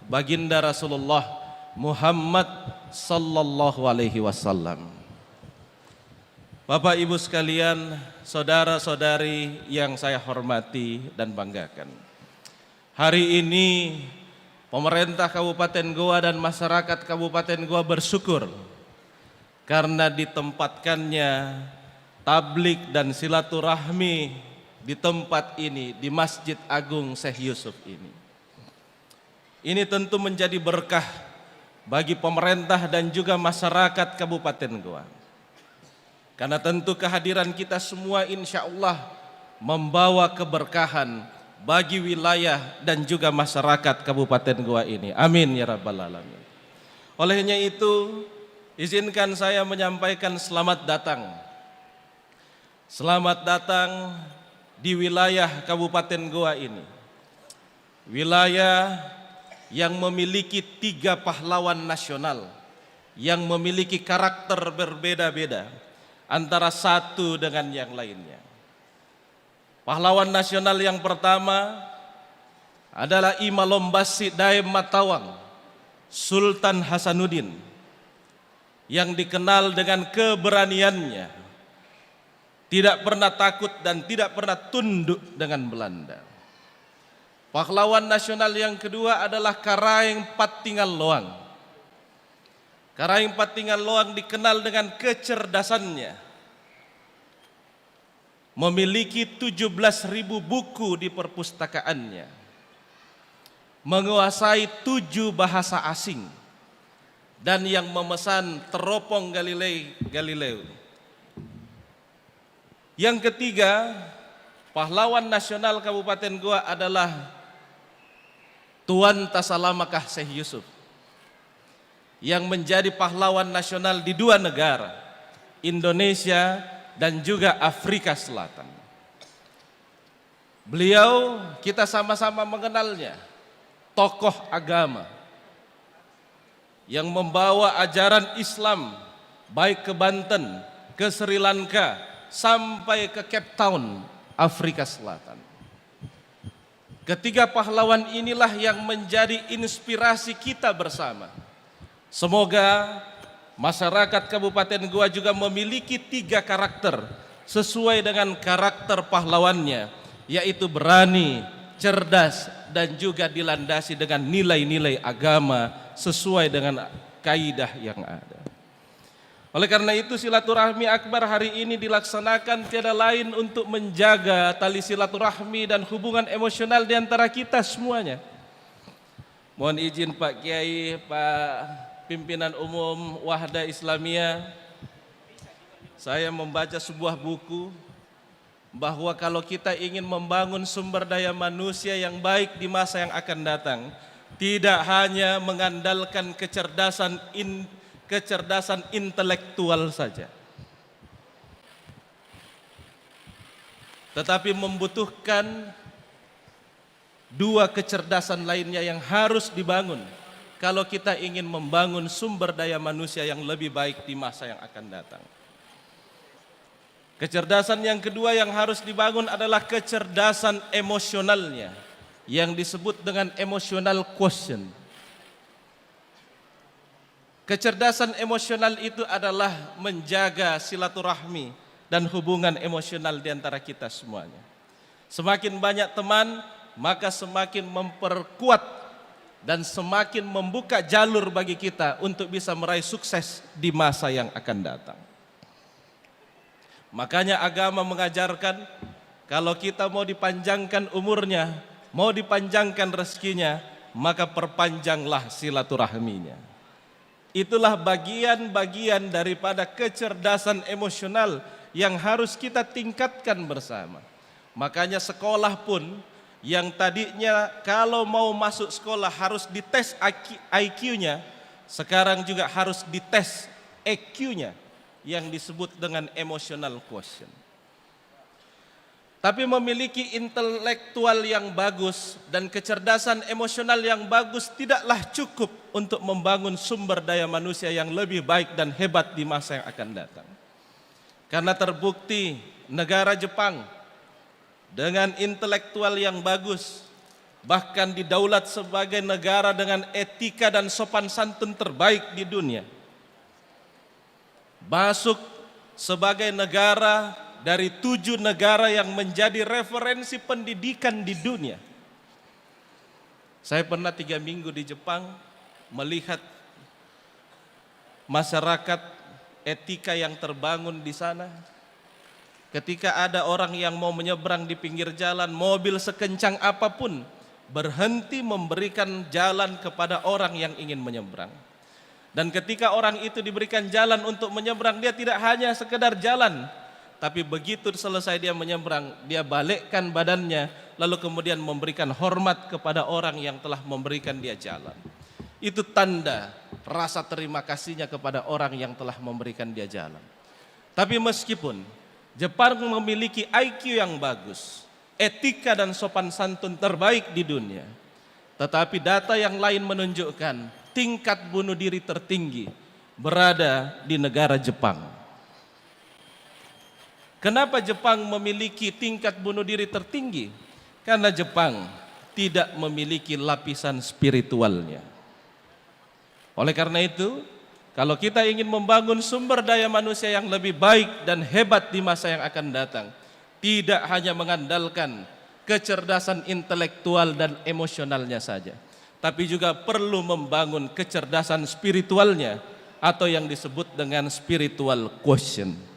Baginda Rasulullah Muhammad sallallahu alaihi wasallam. Bapak Ibu sekalian, saudara-saudari yang saya hormati dan banggakan. Hari ini pemerintah Kabupaten Goa dan masyarakat Kabupaten Goa bersyukur karena ditempatkannya tablik dan silaturahmi di tempat ini, di Masjid Agung Syekh Yusuf ini. Ini tentu menjadi berkah bagi pemerintah dan juga masyarakat Kabupaten Goa. Karena tentu kehadiran kita semua insya Allah membawa keberkahan bagi wilayah dan juga masyarakat Kabupaten Goa ini. Amin ya rabbal alamin. Olehnya itu, izinkan saya menyampaikan selamat datang. Selamat datang di wilayah Kabupaten Goa ini. Wilayah yang memiliki 3 pahlawan nasional yang memiliki karakter berbeda-beda antara satu dengan yang lainnya. Pahlawan nasional yang pertama adalah Imalombasi Daem Matawang, Sultan Hasanuddin, yang dikenal dengan keberaniannya, tidak pernah takut dan tidak pernah tunduk dengan Belanda. Pahlawan nasional yang kedua adalah Karaeng Pattinggal Loang. Karaeng Pattinggal Loang dikenal dengan kecerdasannya. Memiliki 17.000 buku di perpustakaannya. Menguasai 7 bahasa asing. Dan yang memesan teropong Galileo. Yang ketiga, pahlawan nasional Kabupaten Goa adalah Tuan Tasalamakah Syekh Yusuf yang menjadi pahlawan nasional di 2 negara, Indonesia dan juga Afrika Selatan. Beliau kita sama-sama mengenalnya, tokoh agama yang membawa ajaran Islam baik ke Banten, ke Sri Lanka, sampai ke Cape Town, Afrika Selatan. Ketiga pahlawan inilah yang menjadi inspirasi kita bersama. Semoga masyarakat Kabupaten Goa juga memiliki 3 karakter sesuai dengan karakter pahlawannya, yaitu berani, cerdas, dan juga dilandasi dengan nilai-nilai agama sesuai dengan kaidah yang ada. Oleh karena itu silaturahmi akbar hari ini dilaksanakan tiada lain untuk menjaga tali silaturahmi dan hubungan emosional di antara kita semuanya. Mohon izin Pak Kiai, Pak Pimpinan Umum Wahda Islamiyah, saya membaca sebuah buku bahwa kalau kita ingin membangun sumber daya manusia yang baik di masa yang akan datang, tidak hanya mengandalkan kecerdasan intelektual saja, tetapi membutuhkan 2 kecerdasan lainnya yang harus dibangun kalau kita ingin membangun sumber daya manusia yang lebih baik di masa yang akan datang. Kecerdasan yang kedua yang harus dibangun adalah kecerdasan emosionalnya, yang disebut dengan emotional quotient. Kecerdasan emosional itu adalah menjaga silaturahmi dan hubungan emosional di antara kita semuanya. Semakin banyak teman, maka semakin memperkuat dan semakin membuka jalur bagi kita untuk bisa meraih sukses di masa yang akan datang. Makanya agama mengajarkan kalau kita mau dipanjangkan umurnya, mau dipanjangkan rezekinya, maka perpanjanglah silaturahminya. Itulah bagian-bagian daripada kecerdasan emosional yang harus kita tingkatkan bersama. Makanya sekolah pun yang tadinya kalau mau masuk sekolah harus dites IQ-nya, sekarang juga harus dites EQ-nya yang disebut dengan emotional quotient. tapi memiliki intelektual yang bagus dan kecerdasan emosional yang bagus tidaklah cukup untuk membangun sumber daya manusia yang lebih baik dan hebat di masa yang akan datang. Karena terbukti negara Jepang dengan intelektual yang bagus, bahkan didaulat sebagai negara dengan etika dan sopan santun terbaik di dunia, masuk sebagai negara dari 7 negara yang menjadi referensi pendidikan di dunia. Saya pernah 3 minggu di Jepang melihat masyarakat etika yang terbangun di sana. Ketika ada orang yang mau menyeberang di pinggir jalan, mobil sekencang apapun berhenti memberikan jalan kepada orang yang ingin menyeberang. Dan ketika orang itu diberikan jalan untuk menyeberang, dia tidak hanya sekedar jalan, tapi begitu selesai dia menyeberang, dia balikkan badannya, lalu kemudian memberikan hormat kepada orang yang telah memberikan dia jalan. Itu tanda rasa terima kasihnya kepada orang yang telah memberikan dia jalan. Tapi meskipun Jepang memiliki IQ yang bagus, etika dan sopan santun terbaik di dunia, tetapi data yang lain menunjukkan tingkat bunuh diri tertinggi berada di negara Jepang. Kenapa Jepang memiliki tingkat bunuh diri tertinggi? Karena Jepang tidak memiliki lapisan spiritualnya. Oleh karena itu, kalau kita ingin membangun sumber daya manusia yang lebih baik dan hebat di masa yang akan datang, tidak hanya mengandalkan kecerdasan intelektual dan emosionalnya saja, tapi juga perlu membangun kecerdasan spiritualnya atau yang disebut dengan spiritual quotient.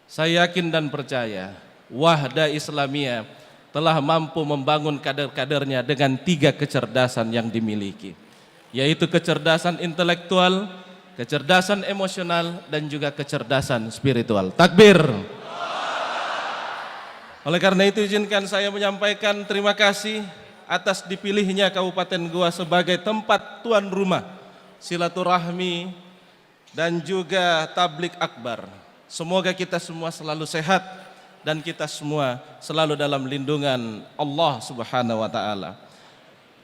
Saya yakin dan percaya Wahda Islamiyah telah mampu membangun kader-kadernya dengan 3 kecerdasan yang dimiliki, yaitu kecerdasan intelektual, kecerdasan emosional, dan juga kecerdasan spiritual. Takbir. Oleh karena itu izinkan saya menyampaikan terima kasih atas dipilihnya Kabupaten Goa sebagai tempat tuan rumah silaturahmi dan juga tablik akbar. Semoga kita semua selalu sehat dan kita semua selalu dalam lindungan Allah Subhanahu wa taala.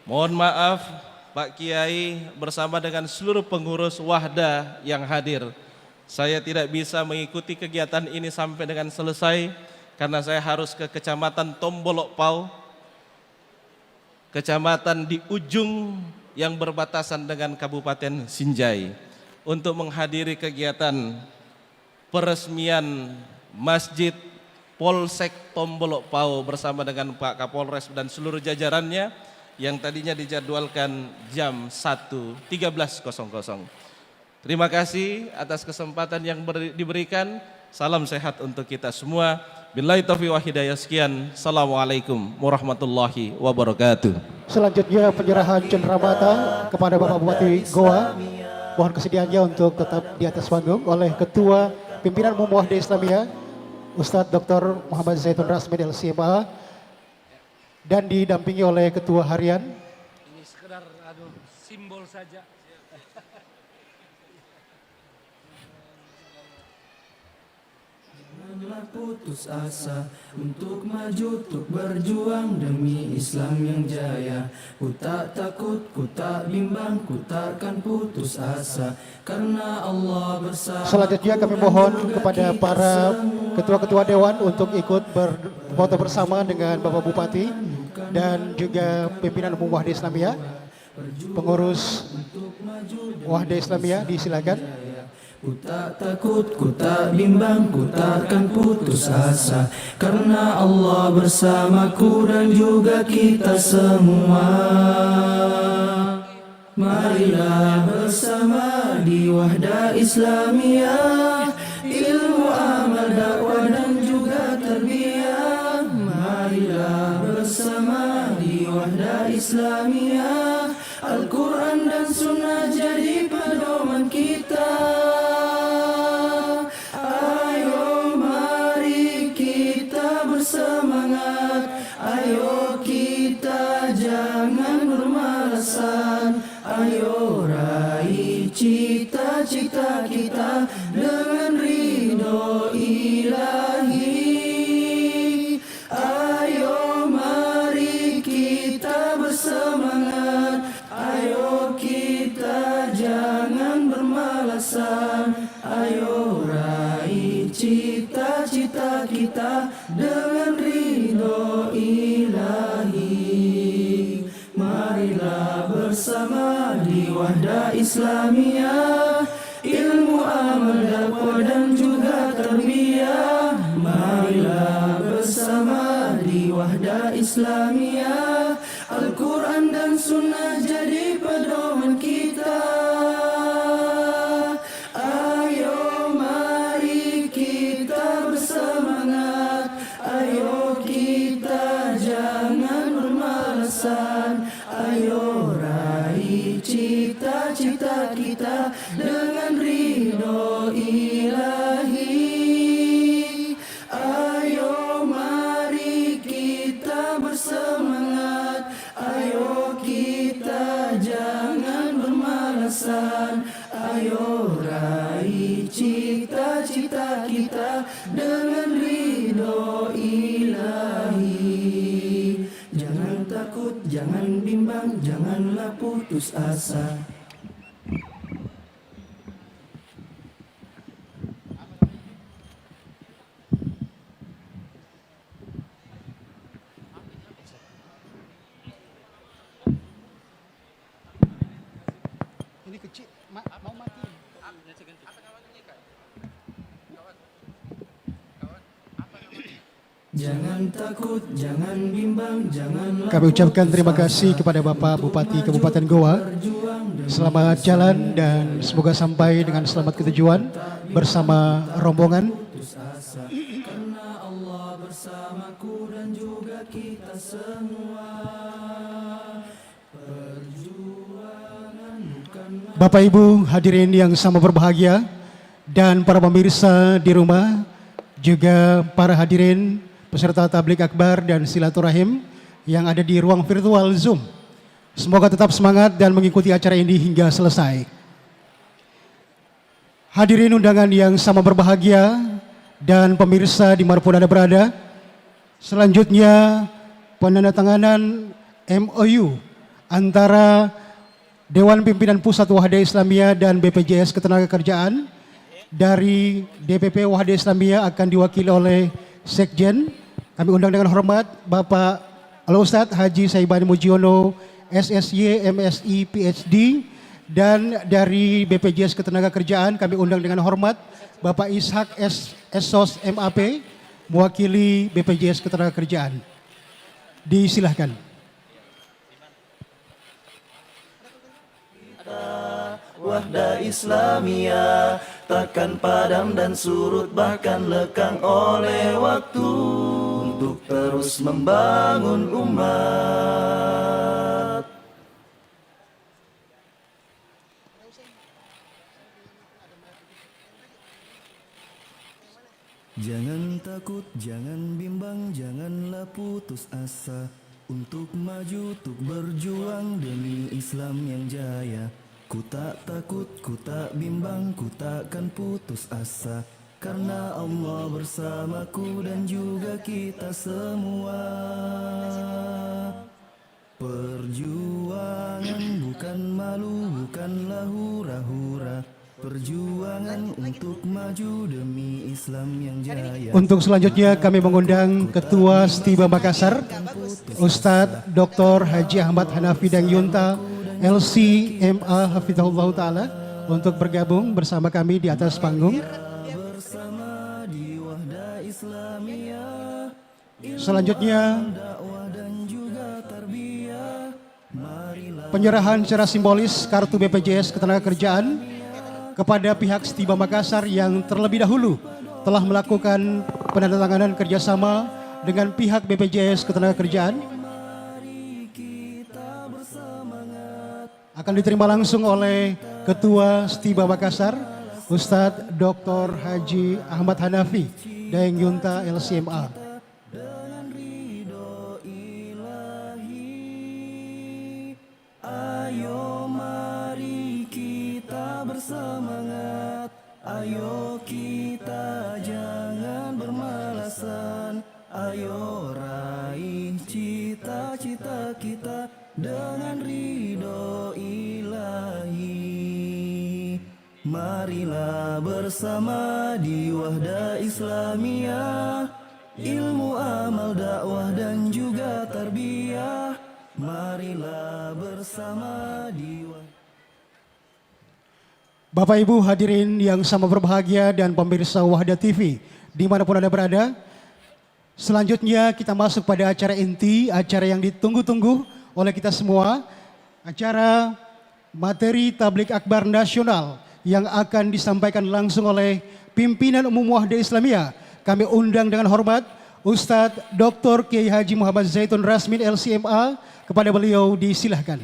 Mohon maaf Pak Kiai bersama dengan seluruh pengurus Wahda yang hadir. Saya tidak bisa mengikuti kegiatan ini sampai dengan selesai karena saya harus ke Kecamatan Tombolok Pau, kecamatan di ujung yang berbatasan dengan Kabupaten Sinjai, untuk menghadiri kegiatan peresmian Masjid Polsek Tombolok Pau bersama dengan Pak Kapolres dan seluruh jajarannya yang tadinya dijadwalkan jam 1.13.00. Terima kasih atas kesempatan yang diberikan. Salam sehat untuk kita semua. Billahi taufiq wa hidayah. Sekian. Assalamualaikum warahmatullahi wabarakatuh. Selanjutnya penyerahan cenderamata kepada Bapak Bupati Goa. Mohon kesediaannya untuk tetap di atas panggung oleh Ketua Pimpinan Umum Wahda Islamiyah Ustadz Dr. Muhammad Zaitun Rasmid LCMA dan didampingi oleh Ketua Harian. Ini sekedar simbol saja. Janganlah putus asa untuk maju, untuk berjuang demi Islam yang jaya. Ku tak takut, ku tak bimbang, ku takkan putus asa karena Allah bersama. Selanjutnya kami mohon kepada para ketua-ketua dewan untuk ikut berfoto bersama dengan Bapak Bupati dan juga pimpinan umum Wahda Islamiyah. Pengurus Wahda Islamiyah disilakan. Ku tak takut, ku tak bimbang, ku takkan putus asa karena Allah bersamaku dan juga kita semua. Marilah bersama di Wahda Islamiyah, ilmu amal dakwah dan juga tarbiyah. Marilah bersama di Wahda Islamiyah, Al-Quran dan Sunnah jadi pedoman kita. Ayo mari kita bersemangat, ayo kita jangan bermalasan, ayo raih cita-cita kita dengan ridho ilahi. bersemangat. Ayo kita jangan bermalasan. Ayo raih cita-cita kita dengan ridho ilahi. Marilah bersama di Wahdah Islamiyah, ilmu amal dakwah dan juga tarbiyah. Marilah bersama di Wahdah Islamiyah, Al-Quran dan Sunnah jadi pedoman kita. Ayo mari kita bersemangat. Ayo kita jangan bermalasan. Ayo raih cita-cita kita dengan ridho ilahi. Ayo mari kita bersemangat. Ayo kita jangan bermalasan. Ayo raih cita-cita kita dengan ridho ilahi. Jangan takut, jangan bimbang, janganlah putus asa. Ini kecil, mau mati. Jangan takut, jangan bimbang, janganlah. Kami ucapkan terima kasih kepada Bapak Bupati Kabupaten Goa. Selamat jalan dan semoga sampai dengan selamat ke tujuan bersama rombongan. Karena Allah bersamaku dan juga kita semua. Perjuangan bukan Bapak Ibu hadirin yang sama berbahagia dan para pemirsa di rumah, juga para hadirin peserta tablik akbar dan silaturahim yang ada di ruang virtual Zoom. Semoga tetap semangat dan mengikuti acara ini hingga selesai. Hadirin undangan yang sama berbahagia dan pemirsa dimanapun Anda berada, selanjutnya penandatanganan MOU antara Dewan Pimpinan Pusat Wahdah Islamiyah dan BPJS Ketenagakerjaan. Dari DPP Wahdah Islamiyah akan diwakili oleh Sekjen. Kami undang dengan hormat Bapak Al-Ustadz Haji Saibani Mujiono, SSY, MSI, PhD. Dan dari BPJS Ketenagakerjaan kami undang dengan hormat Bapak Ishak SOS MAP, mewakili BPJS Ketenagakerjaan. Disilahkan. Wahdah Islamiyah takkan padam dan surut, bahkan lekang oleh waktu, untuk terus membangun umat. Jangan takut, jangan bimbang, janganlah putus asa, untuk maju, untuk berjuang demi Islam yang jaya. Ku tak takut, ku tak bimbang, ku takkan putus asa, karena Allah bersamaku dan juga kita semua. Perjuangan bukan malu, bukanlah hura-hura, perjuangan untuk maju demi Islam yang jaya. Untuk selanjutnya kami mengundang Ketua Stiba Makassar, Ustadz Dr. Haji Ahmad Hanafi Dang Yunta, LCMA Hafizahullah Ta'ala, untuk bergabung bersama kami di atas panggung. Selanjutnya penyerahan secara simbolis kartu BPJS Ketenagakerjaan kepada pihak Stiba Makassar yang terlebih dahulu telah melakukan penandatanganan kerjasama dengan pihak BPJS Ketenagakerjaan. Akan diterima langsung oleh Ketua Stiba Makassar, Ustadz Dr. Haji Ahmad Hanafi Dang Yunta LCMA. Ayo mari kita bersemangat, ayo kita jangan bermalasan, ayo raih cita-cita cita kita dengan ridho ilahi. Marilah bersama di Wahda Islamiyah, ilmu amal dakwah dan juga tarbiyah. Marilah bersama di Bapak Ibu hadirin yang sama berbahagia dan pemirsa Wahda TV dimanapun Anda berada. Selanjutnya kita masuk pada acara inti, acara yang ditunggu-tunggu oleh kita semua. Acara materi Tabligh Akbar Nasional yang akan disampaikan langsung oleh pimpinan umum Wahda Islamiyah. Kami undang dengan hormat Ustadz Dr. Kiai Haji Muhammad Zaitun Rasmin LCMA. Kepada beliau disilahkan.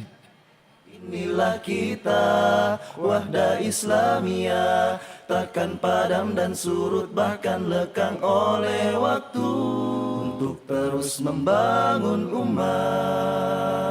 Inilah kita Wahda Islamiyah, takkan padam dan surut bahkan lekang oleh waktu, untuk terus membangun umat.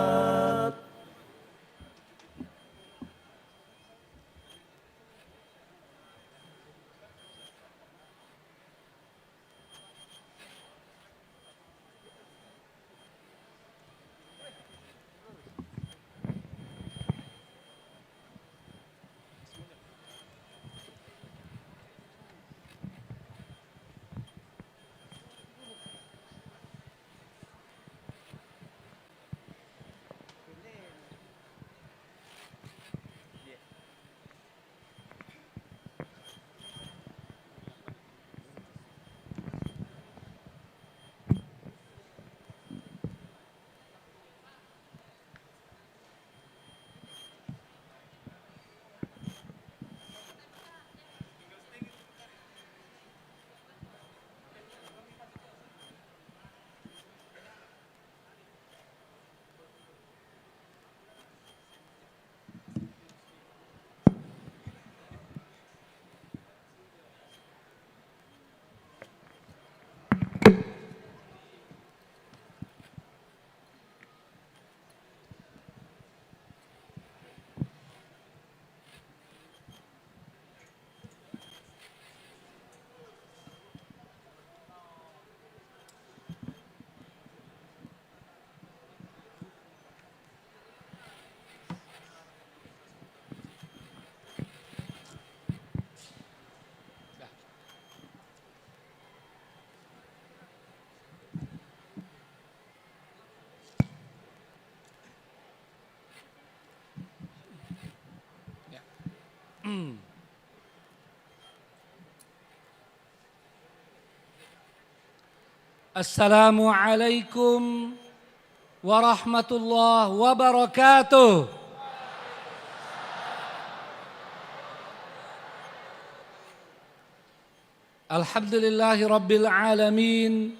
Assalamualaikum warahmatullahi wabarakatuh. Alhamdulillahi rabbil alamin,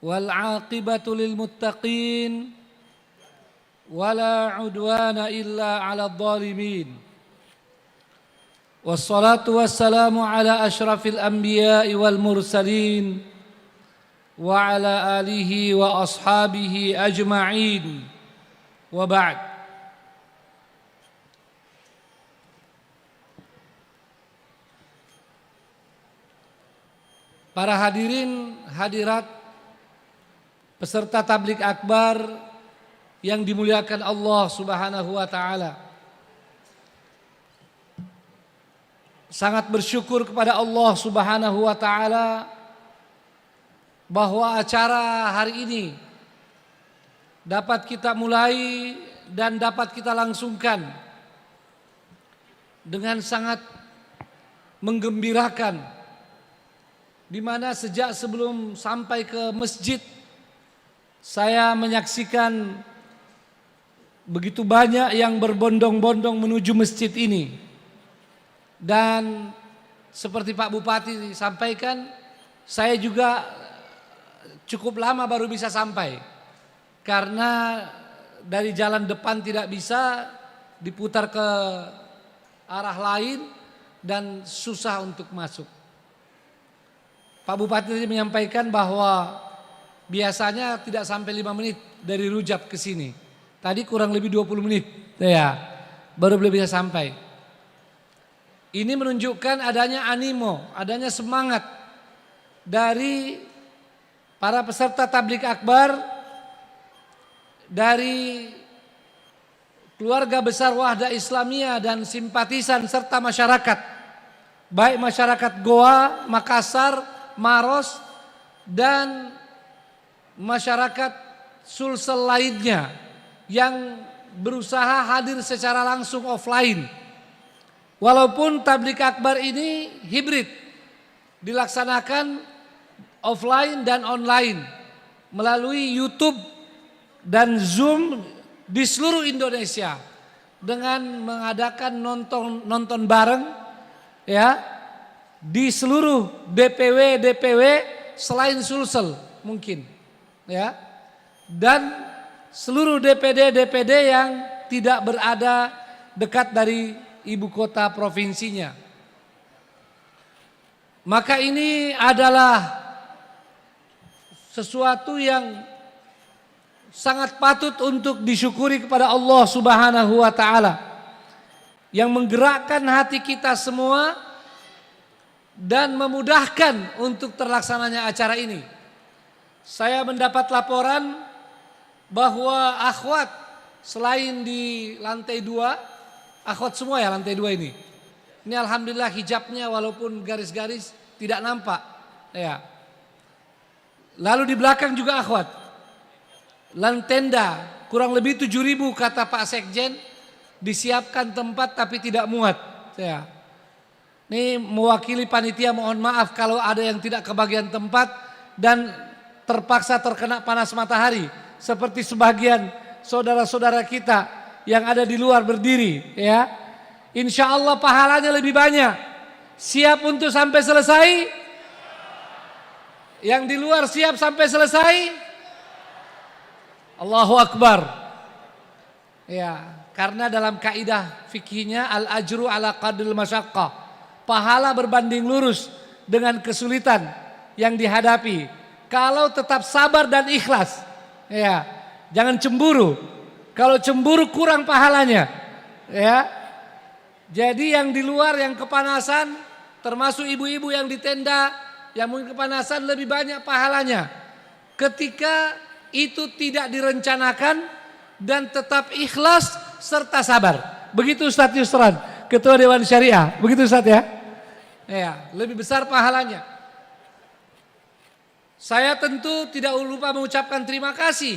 wal aqibatu lil muttaqin, wala udwana illa ala dhalimin. Wassalatu wassalamu ala ashrafil anbiya'i wal mursalin wa ala alihi wa ashabihi ajma'in, wa ba'd. Para hadirin hadirat peserta Tabligh Akbar yang dimuliakan Allah Subhanahu wa taala. Sangat bersyukur kepada Allah Subhanahu wa taala bahwa acara hari ini dapat kita mulai dan dapat kita langsungkan dengan sangat menggembirakan, di mana sejak sebelum sampai ke masjid saya menyaksikan begitu banyak yang berbondong-bondong menuju masjid ini. Dan seperti Pak Bupati sampaikan, saya juga cukup lama baru bisa sampai karena dari jalan depan tidak bisa, diputar ke arah lain dan susah untuk masuk. Pak Bupati tadi menyampaikan bahwa biasanya tidak sampai 5 menit dari Rujab ke sini. Tadi kurang lebih 20 menit ya, baru bisa sampai. Ini menunjukkan adanya animo, adanya semangat dari para peserta Tabligh Akbar dari keluarga besar Wahda Islamiyah dan simpatisan serta masyarakat, baik masyarakat Goa, Makassar, Maros, dan masyarakat Sulsel lainnya yang berusaha hadir secara langsung offline. Walaupun tablik akbar ini hibrid, dilaksanakan offline dan online melalui YouTube dan Zoom di seluruh Indonesia dengan mengadakan nonton bareng ya di seluruh DPW selain Sulsel mungkin ya, dan seluruh DPD yang tidak berada dekat dari ibu kota provinsinya. Maka ini adalah sesuatu yang sangat patut untuk disyukuri kepada Allah Subhanahu wa taala yang menggerakkan hati kita semua dan memudahkan untuk terlaksananya acara ini. Saya mendapat laporan bahwa akhwat selain di lantai 2, akhwat semua ya lantai 2 ini. Ini alhamdulillah hijabnya walaupun garis-garis tidak nampak ya. Lalu di belakang juga akhwat. Lantenda kurang lebih 7.000 kata Pak Sekjen, disiapkan tempat tapi tidak muat ya. Ini mewakili panitia mohon maaf kalau ada yang tidak kebagian tempat dan terpaksa terkena panas matahari seperti sebagian saudara-saudara kita yang ada di luar berdiri ya. Insya Allah pahalanya lebih banyak. Siap untuk sampai selesai? Yang di luar siap sampai selesai? Allahu Akbar. Ya, karena dalam kaidah fikihnya al-ajru ala qadril masyaqqah. Pahala berbanding lurus dengan kesulitan yang dihadapi. Kalau tetap sabar dan ikhlas. Ya, jangan cemburu. Kalau cemburu kurang pahalanya. Ya. Jadi yang di luar yang kepanasan, termasuk ibu-ibu yang di tenda yang mungkin kepanasan lebih banyak pahalanya. Ketika itu tidak direncanakan dan tetap ikhlas serta sabar. Begitu Ustaz Yusran, Ketua Dewan Syariah. Begitu Ustaz ya? Ya, lebih besar pahalanya. Saya tentu tidak lupa mengucapkan terima kasih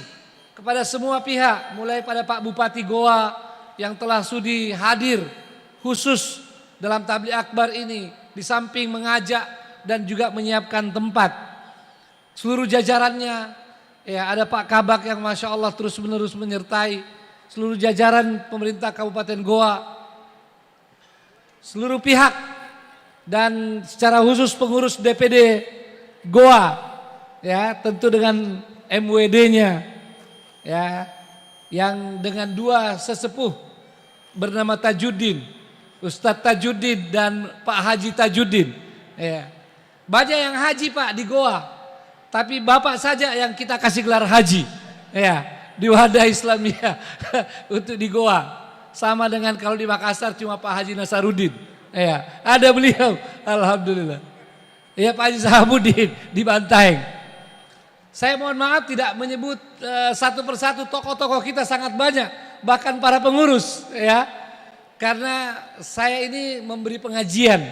kepada semua pihak, mulai pada Pak Bupati Goa yang telah sudi hadir khusus dalam tabligh akbar ini, di samping mengajak dan juga menyiapkan tempat. Seluruh jajarannya, ya ada Pak Kabak yang Masya Allah terus menerus menyertai, seluruh jajaran pemerintah Kabupaten Goa, seluruh pihak, dan secara khusus pengurus DPD Goa, ya tentu dengan MWD-nya, ya yang dengan dua sesepuh bernama Tajuddin, Ustadz Tajuddin dan Pak Haji Tajuddin. Ya. Banyak yang haji Pak di Goa, tapi Bapak saja yang kita kasih gelar haji, ya di Wahda Islamiyah untuk di Goa. Sama dengan kalau di Makassar cuma Pak Haji Nasaruddin, ya ada beliau, alhamdulillah. Ya Pak Haji Sahabuddin di Bantaeng. Saya mohon maaf tidak menyebut satu persatu, tokoh-tokoh kita sangat banyak, bahkan para pengurus, ya. Karena saya ini memberi pengajian.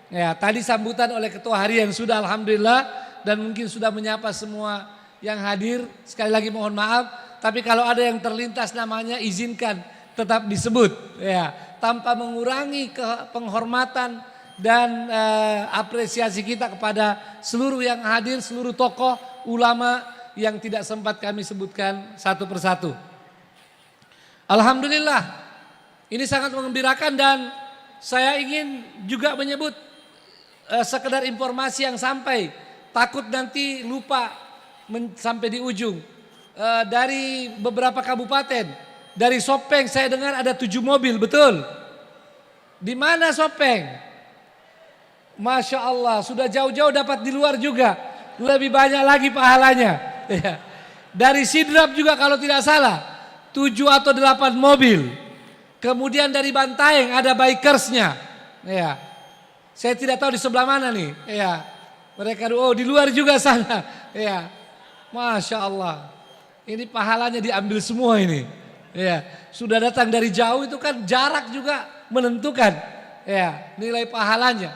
Ya, tadi sambutan oleh ketua harian sudah alhamdulillah dan mungkin sudah menyapa semua yang hadir. Sekali lagi mohon maaf, tapi kalau ada yang terlintas namanya izinkan tetap disebut ya, tanpa mengurangi penghormatan dan apresiasi kita kepada seluruh yang hadir, seluruh tokoh ulama yang tidak sempat kami sebutkan satu persatu. Alhamdulillah. Ini sangat mengembirakan dan saya ingin juga menyebut sekedar informasi yang sampai, takut nanti lupa sampai di ujung. Dari beberapa kabupaten, dari Sopeng saya dengar ada 7 mobil, betul? Di mana Sopeng? Masya Allah, sudah jauh-jauh dapat di luar juga, lebih banyak lagi pahalanya. Dari Sidrap juga kalau tidak salah, 7 atau 8 mobil. Kemudian dari Bantaeng ada bikersnya, ya. Saya tidak tahu di sebelah mana nih, ya. Mereka di luar juga sana, ya. Masya Allah. Ini pahalanya diambil semua ini. Ya, sudah datang dari jauh itu kan jarak juga menentukan ya nilai pahalanya.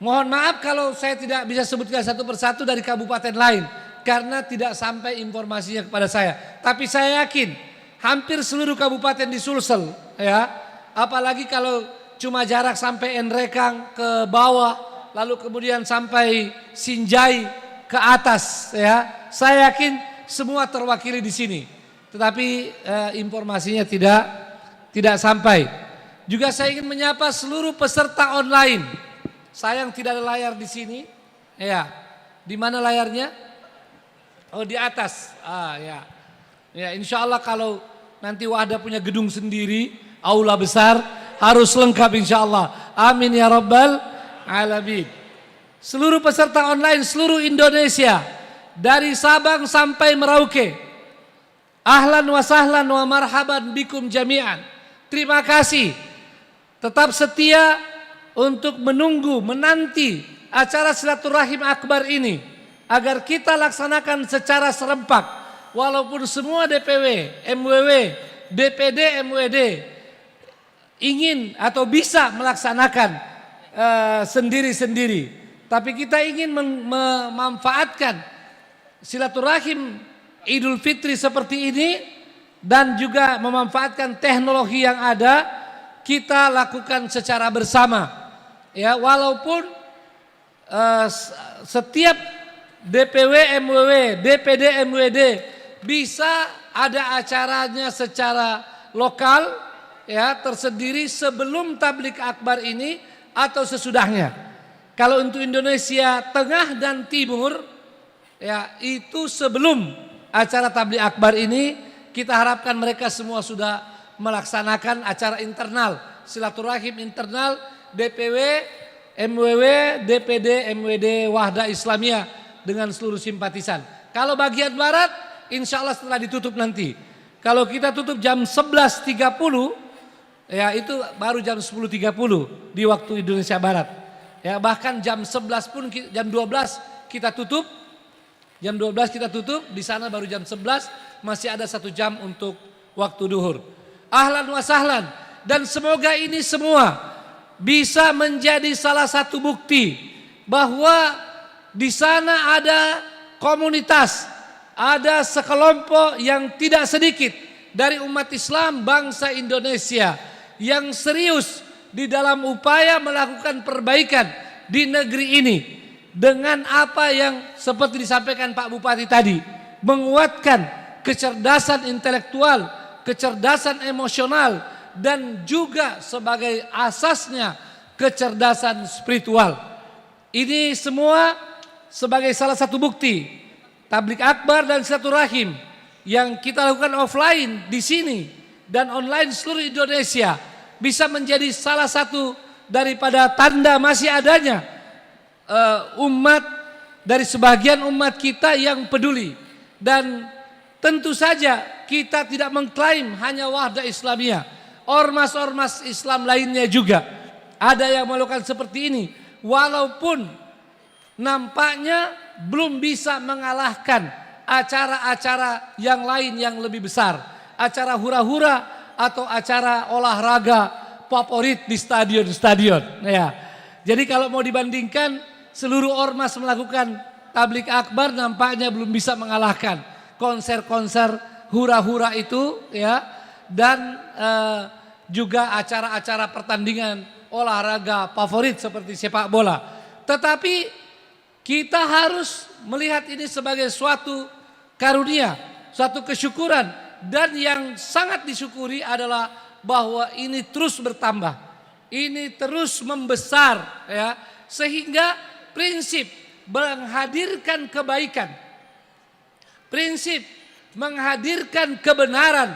Mohon maaf kalau saya tidak bisa sebutkan satu persatu dari kabupaten lain karena tidak sampai informasinya kepada saya. Tapi saya yakin hampir seluruh kabupaten di Sulsel ya, apalagi kalau cuma jarak sampai Enrekang ke bawah, lalu kemudian sampai Sinjai ke atas ya. Saya yakin semua terwakili di sini. Tetapi informasinya tidak sampai. Juga saya ingin menyapa seluruh peserta online. Sayang tidak ada layar di sini. Ya. Di mana layarnya? Oh, di atas. Ya. Ya, insya Allah kalau nanti Wahda punya gedung sendiri, aula besar, harus lengkap insya Allah. Amin ya rabbal alamin. Seluruh peserta online seluruh Indonesia, dari Sabang sampai Merauke, ahlan wa sahlan wa marhaban bikum jami'an. Terima kasih. Tetap setia untuk menunggu, menanti acara silaturahim akbar ini agar kita laksanakan secara serempak. Walaupun semua DPW, MWW, DPD, MWD ingin atau bisa melaksanakan sendiri-sendiri, tapi kita ingin memanfaatkan silaturahim Idul Fitri seperti ini dan juga memanfaatkan teknologi yang ada, kita lakukan secara bersama. Ya, walaupun setiap DPW, MWW, DPD, MWD bisa ada acaranya secara lokal ya, tersendiri sebelum tablik akbar ini atau sesudahnya. Kalau untuk Indonesia Tengah dan Timur ya, itu sebelum acara tabligh akbar ini, kita harapkan mereka semua sudah melaksanakan acara internal, silaturahim internal DPW, MWW, DPD, MWD, Wahda Islamiyah dengan seluruh simpatisan. Kalau bagian barat, insya Allah setelah ditutup nanti. Kalau kita tutup jam 11.30, ya itu baru jam 10.30 di waktu Indonesia Barat. Ya, bahkan jam 11 pun, jam 12 kita tutup. Jam 12 kita tutup, di sana baru jam 11, masih ada 1 jam untuk waktu duhur. Ahlan wa sahlan, dan semoga ini semua bisa menjadi salah satu bukti bahwa di sana ada komunitas, ada sekelompok yang tidak sedikit dari umat Islam bangsa Indonesia yang serius di dalam upaya melakukan perbaikan di negeri ini. Dengan apa yang seperti disampaikan Pak Bupati tadi, menguatkan kecerdasan intelektual, kecerdasan emosional, dan juga sebagai asasnya kecerdasan spiritual. Ini semua sebagai salah satu bukti tablik akbar dan silaturahim yang kita lakukan offline di sini dan online seluruh Indonesia bisa menjadi salah satu daripada tanda masih adanya umat, dari sebagian umat kita yang peduli. Dan tentu saja kita tidak mengklaim hanya Wahda Islamiyah, ormas-ormas Islam lainnya juga ada yang melakukan seperti ini, walaupun nampaknya belum bisa mengalahkan acara-acara yang lain yang lebih besar, acara hura-hura atau acara olahraga favorit di stadion-stadion ya. Jadi kalau mau dibandingkan, seluruh ormas melakukan tablik akbar nampaknya belum bisa mengalahkan konser-konser hura-hura itu ya, dan juga acara-acara pertandingan olahraga favorit seperti sepak bola. Tetapi kita harus melihat ini sebagai suatu karunia, suatu kesyukuran, dan yang sangat disyukuri adalah bahwa ini terus bertambah, ini terus membesar ya, sehingga prinsip menghadirkan kebaikan, prinsip menghadirkan kebenaran,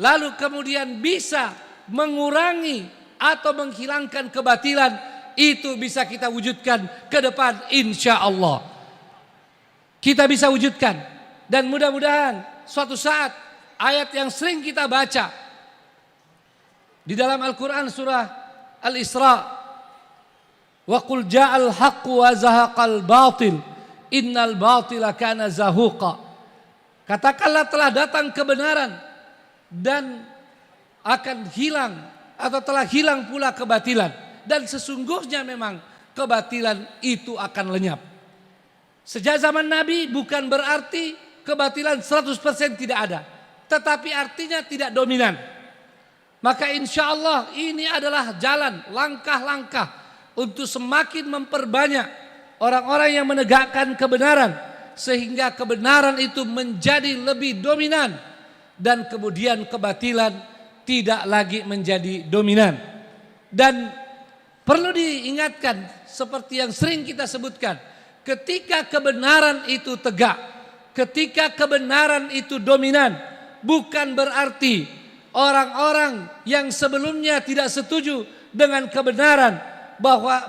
lalu kemudian bisa mengurangi atau menghilangkan kebatilan, itu bisa kita wujudkan ke depan insya Allah. Kita bisa wujudkan, dan mudah-mudahan suatu saat ayat yang sering kita baca di dalam Al-Quran surah Al-Isra, wa qul ja'al haqqu wa zahaqal batil innal batila kana zahuqa. Katakanlah telah datang kebenaran dan akan hilang atau telah hilang pula kebatilan. Dan sesungguhnya memang kebatilan itu akan lenyap. Sejak zaman Nabi bukan berarti kebatilan 100% tidak ada. Tetapi artinya tidak dominan. Maka insya Allah ini adalah jalan, langkah-langkah untuk semakin memperbanyak orang-orang yang menegakkan kebenaran. Sehingga kebenaran itu menjadi lebih dominan. Dan kemudian kebatilan tidak lagi menjadi dominan. Dan perlu diingatkan seperti yang sering kita sebutkan. Ketika kebenaran itu tegak, ketika kebenaran itu dominan, bukan berarti orang-orang yang sebelumnya tidak setuju dengan kebenaran bahwa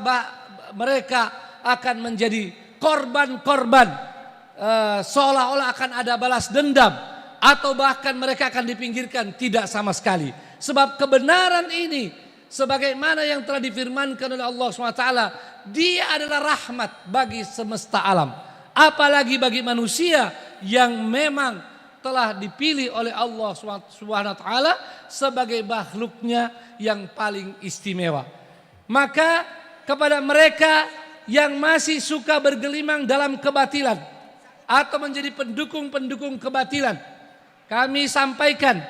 mereka akan menjadi korban-korban, seolah-olah akan ada balas dendam atau bahkan mereka akan dipinggirkan. Tidak sama sekali. Sebab kebenaran ini sebagaimana yang telah difirmankan oleh Allah SWT, dia adalah rahmat bagi semesta alam. Apalagi bagi manusia yang memang telah dipilih oleh Allah SWT sebagai makhluknya yang paling istimewa. Maka kepada mereka yang masih suka bergelimang dalam kebatilan atau menjadi pendukung-pendukung kebatilan, kami sampaikan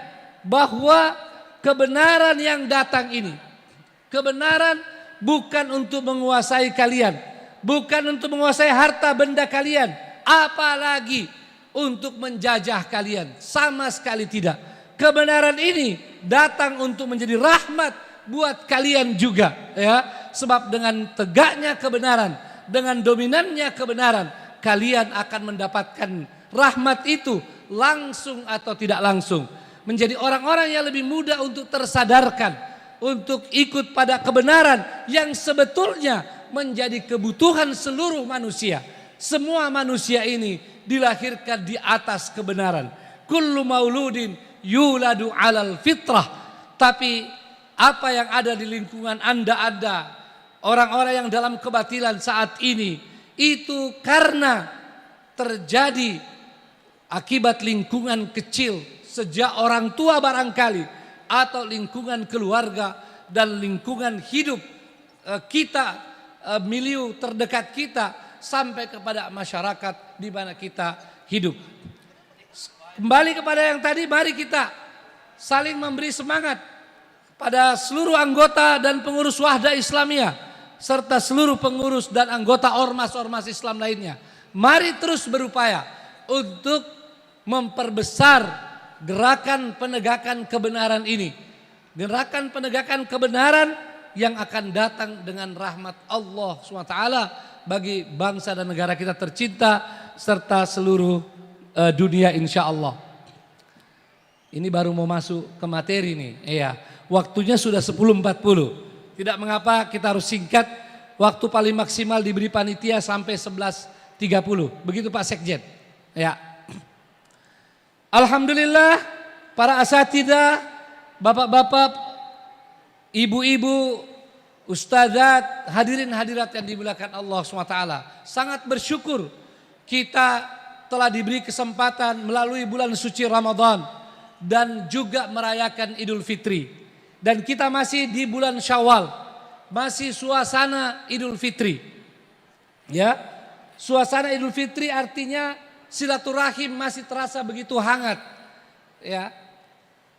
bahwa kebenaran yang datang ini, kebenaran bukan untuk menguasai kalian, bukan untuk menguasai harta benda kalian, apalagi untuk menjajah kalian. Sama sekali tidak. Kebenaran ini datang untuk menjadi rahmat buat kalian juga, ya. Sebab dengan tegaknya kebenaran, dengan dominannya kebenaran, kalian akan mendapatkan rahmat itu langsung atau tidak langsung. Menjadi orang-orang yang lebih mudah untuk tersadarkan, untuk ikut pada kebenaran yang sebetulnya menjadi kebutuhan seluruh manusia. Semua manusia ini dilahirkan di atas kebenaran. Kullu mauludin yuladu alal fitrah. Tapi apa yang ada di lingkungan Anda, orang-orang yang dalam kebatilan saat ini, itu karena terjadi akibat lingkungan kecil sejak orang tua barangkali, atau lingkungan keluarga dan lingkungan hidup kita, milieu terdekat kita, sampai kepada masyarakat di mana kita hidup. Kembali kepada yang tadi, mari kita saling memberi semangat pada seluruh anggota dan pengurus Wahda Islamiyah serta seluruh pengurus dan anggota ormas-ormas Islam lainnya. Mari terus berupaya untuk memperbesar gerakan penegakan kebenaran ini. Gerakan penegakan kebenaran yang akan datang dengan rahmat Allah SWT bagi bangsa dan negara kita tercinta serta seluruh dunia insya Allah. Ini baru mau masuk ke materi nih. Iya, waktunya sudah 10.40. Tidak mengapa kita harus singkat. Waktu paling maksimal diberi panitia sampai 11.30. Begitu Pak Sekjen. Ya. Alhamdulillah para asatidzah, bapak-bapak, ibu-ibu, ustadzat, hadirin hadirat yang dimuliakan Allah SWT. Sangat bersyukur kita telah diberi kesempatan melalui bulan suci Ramadan dan juga merayakan Idul Fitri. Dan kita masih di bulan Syawal, masih suasana Idul Fitri. Ya, suasana Idul Fitri artinya silaturahim masih terasa begitu hangat. Ya,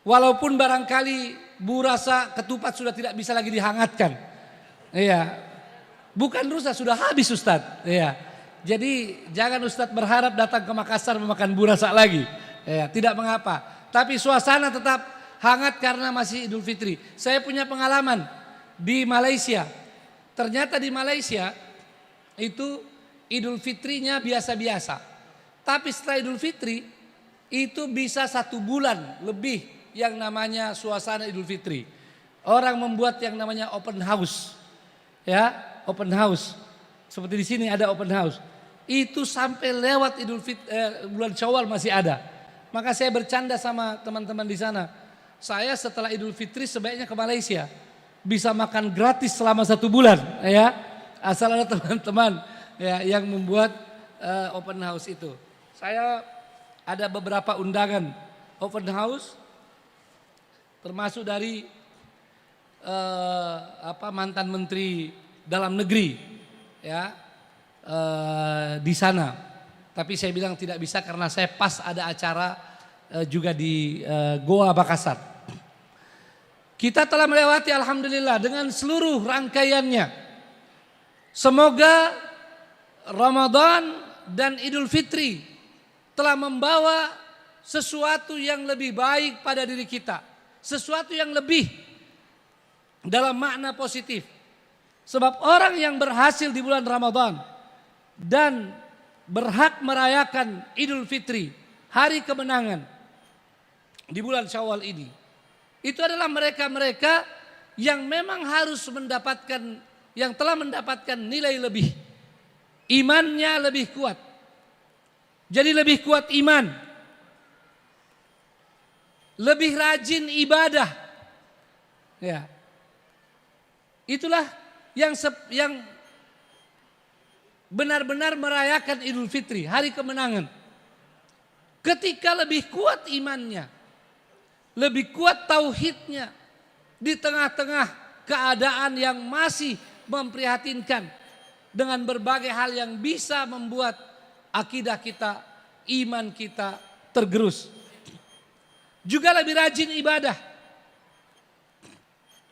walaupun barangkali burasa ketupat sudah tidak bisa lagi dihangatkan. Iya, bukan rusak, sudah habis Ustadz. Iya. Jadi jangan Ustadz berharap datang ke Makassar memakan burasa lagi. Ya, tidak mengapa. Tapi suasana tetap hangat karena masih Idul Fitri. Saya punya pengalaman di Malaysia. Ternyata di Malaysia itu Idul Fitrinya biasa-biasa. Tapi setelah Idul Fitri itu bisa 1 bulan lebih yang namanya suasana Idul Fitri. Orang membuat yang namanya open house. Ya, open house. Seperti di sini ada open house. Itu sampai lewat bulan Syawal masih ada. Maka saya bercanda sama teman-teman di sana. Saya setelah Idul Fitri sebaiknya ke Malaysia. Bisa makan gratis selama 1 bulan. Ya, asal ada teman-teman ya, yang membuat open house itu. Saya ada beberapa undangan open house, termasuk dari mantan Menteri Dalam Negeri, ya, di sana. Tapi saya bilang tidak bisa karena saya pas ada acara juga di Goa Makassar. Kita telah melewati alhamdulillah dengan seluruh rangkaiannya. Semoga Ramadan dan Idul Fitri telah membawa sesuatu yang lebih baik pada diri kita. Sesuatu yang lebih dalam makna positif. Sebab orang yang berhasil di bulan Ramadan dan berhak merayakan Idul Fitri, hari kemenangan di bulan Syawal ini, itu adalah mereka-mereka yang memang harus mendapatkan, yang telah mendapatkan nilai lebih. Imannya lebih kuat. Jadi lebih kuat iman. Lebih rajin ibadah. Ya. Itulah yang benar-benar merayakan Idul Fitri, hari kemenangan. Ketika lebih kuat imannya, lebih kuat tauhidnya di tengah-tengah keadaan yang masih memprihatinkan dengan berbagai hal yang bisa membuat akidah kita, iman kita tergerus. Juga lebih rajin ibadah.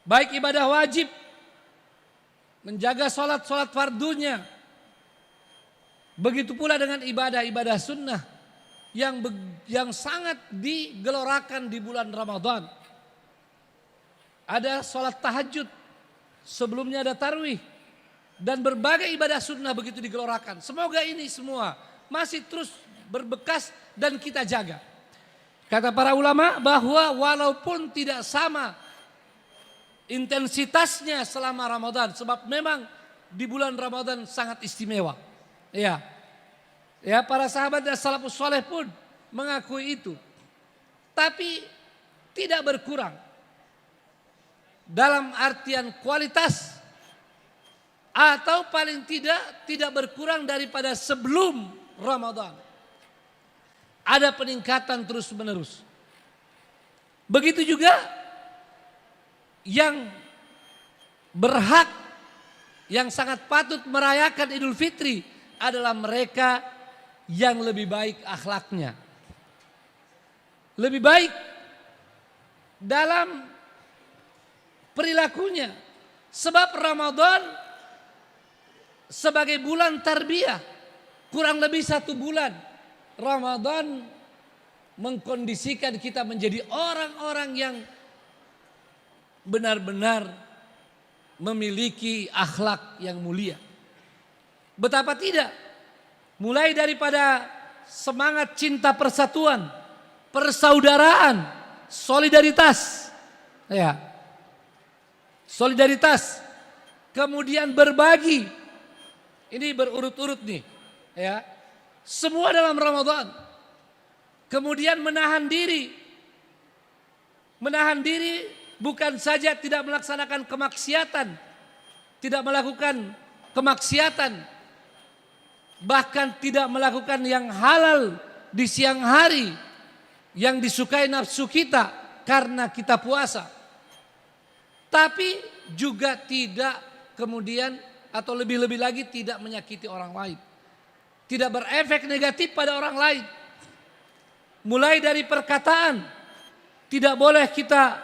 Baik ibadah wajib, menjaga sholat-sholat fardunya. Begitu pula dengan ibadah-ibadah sunnah yang sangat digelorakan di bulan Ramadan. Ada sholat tahajud, sebelumnya ada tarawih, dan berbagai ibadah sunnah begitu digelorakan. Semoga ini semua masih terus berbekas dan kita jaga. Kata para ulama bahwa walaupun tidak sama intensitasnya selama Ramadan, sebab memang di bulan Ramadan sangat istimewa. Ya, para sahabat dan salafus soleh pun mengakui itu. Tapi tidak berkurang dalam artian kualitas, atau paling tidak berkurang daripada sebelum Ramadan. Ada peningkatan terus menerus. Begitu juga yang berhak, yang sangat patut merayakan Idul Fitri adalah mereka yang lebih baik akhlaknya. Lebih baik dalam perilakunya. Sebab Ramadan sebagai bulan tarbiyah, kurang lebih 1 bulan, Ramadan mengkondisikan kita menjadi orang-orang yang benar-benar memiliki akhlak yang mulia. Betapa tidak, mulai daripada semangat cinta persatuan, persaudaraan, solidaritas, ya, solidaritas, kemudian berbagi, ini berurut-urut nih, ya, semua dalam Ramadan. Kemudian menahan diri bukan saja tidak melaksanakan kemaksiatan, tidak melakukan kemaksiatan, bahkan tidak melakukan yang halal di siang hari yang disukai nafsu kita karena kita puasa. Tapi juga tidak kemudian atau lebih-lebih lagi tidak menyakiti orang lain. Tidak berefek negatif pada orang lain. Mulai dari perkataan, tidak boleh kita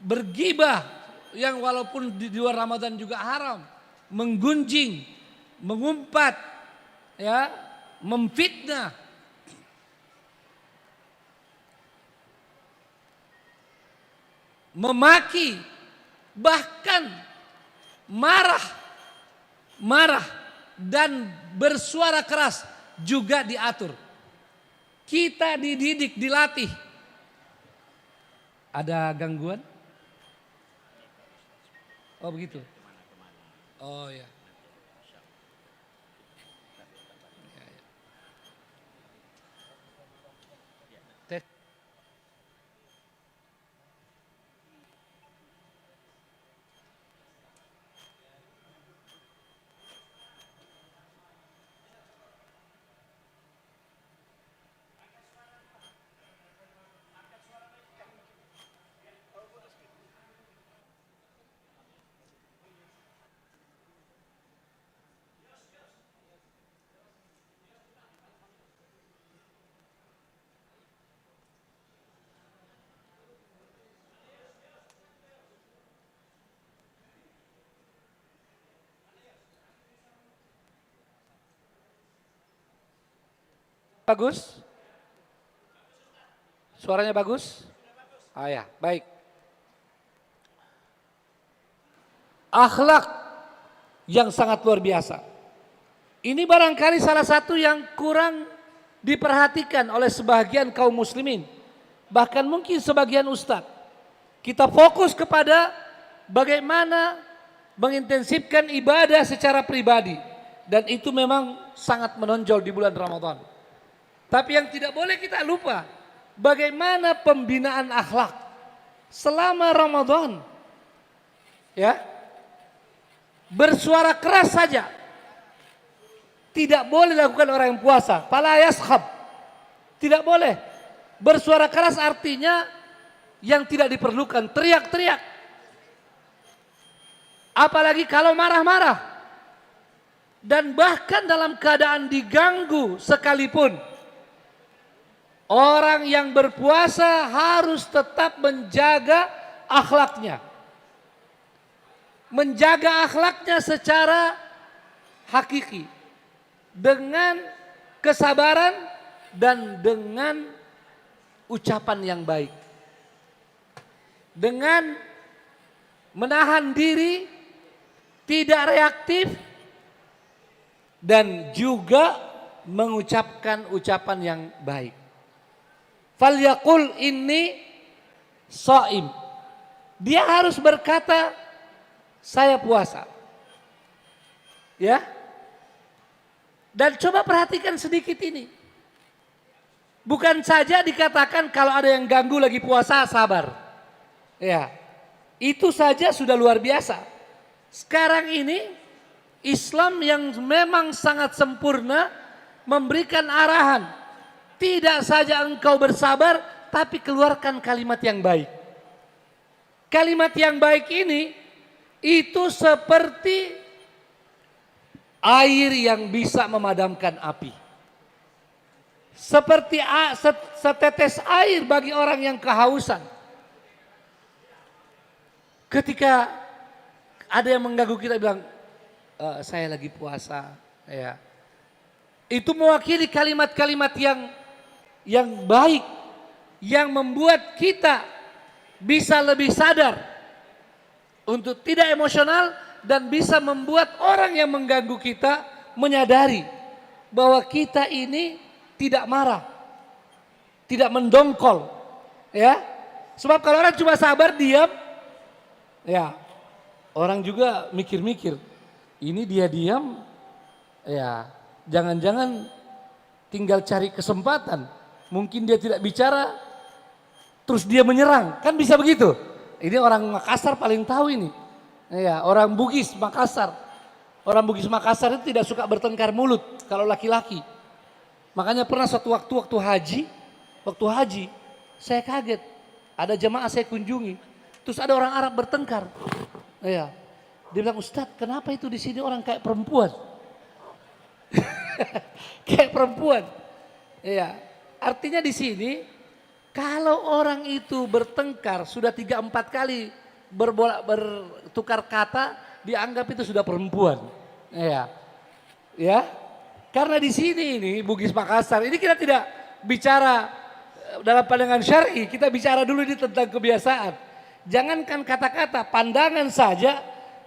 bergibah yang walaupun di luar Ramadan juga haram, menggunjing, mengumpat, ya, memfitnah, memaki, bahkan marah dan bersuara keras juga diatur. Kita dididik, dilatih. Ada gangguan? Oh begitu. Oh ya. Bagus? Suaranya bagus? Ah ya, baik. Akhlak yang sangat luar biasa. Ini barangkali salah satu yang kurang diperhatikan oleh sebagian kaum muslimin. Bahkan mungkin sebagian ustadz. Kita fokus kepada bagaimana mengintensifkan ibadah secara pribadi. Dan itu memang sangat menonjol di bulan Ramadan. Tapi yang tidak boleh kita lupa, bagaimana pembinaan akhlak selama Ramadan. Ya, bersuara keras saja tidak boleh dilakukan orang yang puasa. Fala yaskhab, tidak boleh. Bersuara keras artinya yang tidak diperlukan, teriak-teriak. Apalagi kalau marah-marah. Dan bahkan dalam keadaan diganggu sekalipun, orang yang berpuasa harus tetap menjaga akhlaknya. Menjaga akhlaknya secara hakiki. Dengan kesabaran dan dengan ucapan yang baik. Dengan menahan diri, tidak reaktif, dan juga mengucapkan ucapan yang baik. Falyaqul inni shaim. Dia harus berkata, saya puasa. Ya. Dan coba perhatikan sedikit ini. Bukan saja dikatakan kalau ada yang ganggu lagi puasa, sabar. Ya. Itu saja sudah luar biasa. Sekarang ini Islam yang memang sangat sempurna memberikan arahan. Tidak saja engkau bersabar, tapi keluarkan kalimat yang baik. Kalimat yang baik ini itu seperti air yang bisa memadamkan api. Seperti setetes air bagi orang yang kehausan. Ketika ada yang mengganggu kita bilang, saya lagi puasa. Ya. Itu mewakili kalimat-kalimat yang baik. Yang membuat kita bisa lebih sadar. Untuk tidak emosional. Dan bisa membuat orang yang mengganggu kita menyadari. Bahwa kita ini tidak marah. Tidak mendongkol. Ya. Sebab kalau orang cuma sabar, diam. Ya. Orang juga mikir-mikir. Ini dia diam, ya jangan-jangan tinggal cari kesempatan. Mungkin dia tidak bicara, terus dia menyerang. Kan bisa begitu. Ini orang Makassar paling tahu ini. Ya, orang Bugis Makassar. Orang Bugis Makassar itu tidak suka bertengkar mulut kalau laki-laki. Makanya pernah suatu waktu haji, saya kaget. Ada jemaah saya kunjungi. Terus ada orang Arab bertengkar. Ya. Dia bilang, Ustadz, kenapa itu di sini orang kayak perempuan? Kayak perempuan. Ya, artinya di sini kalau orang itu bertengkar sudah 3-4 kali bertukar kata, dianggap itu sudah perempuan. Ya. Ya. Karena di sini ini Bugis Makassar, ini kita tidak bicara dalam pandangan syar'i, kita bicara dulu ini tentang kebiasaan. Jangankan kata-kata, pandangan saja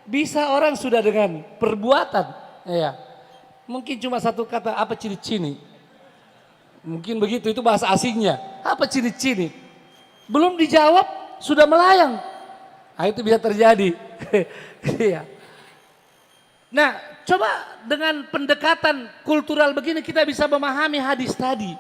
bisa orang sudah dengan perbuatan. Ya. Mungkin cuma satu kata, apa cini-cini. Mungkin begitu, itu bahasa asingnya. Apa cini-cini. Belum dijawab, sudah melayang. Nah, itu bisa terjadi. Nah, coba dengan pendekatan kultural begini kita bisa memahami hadis tadi.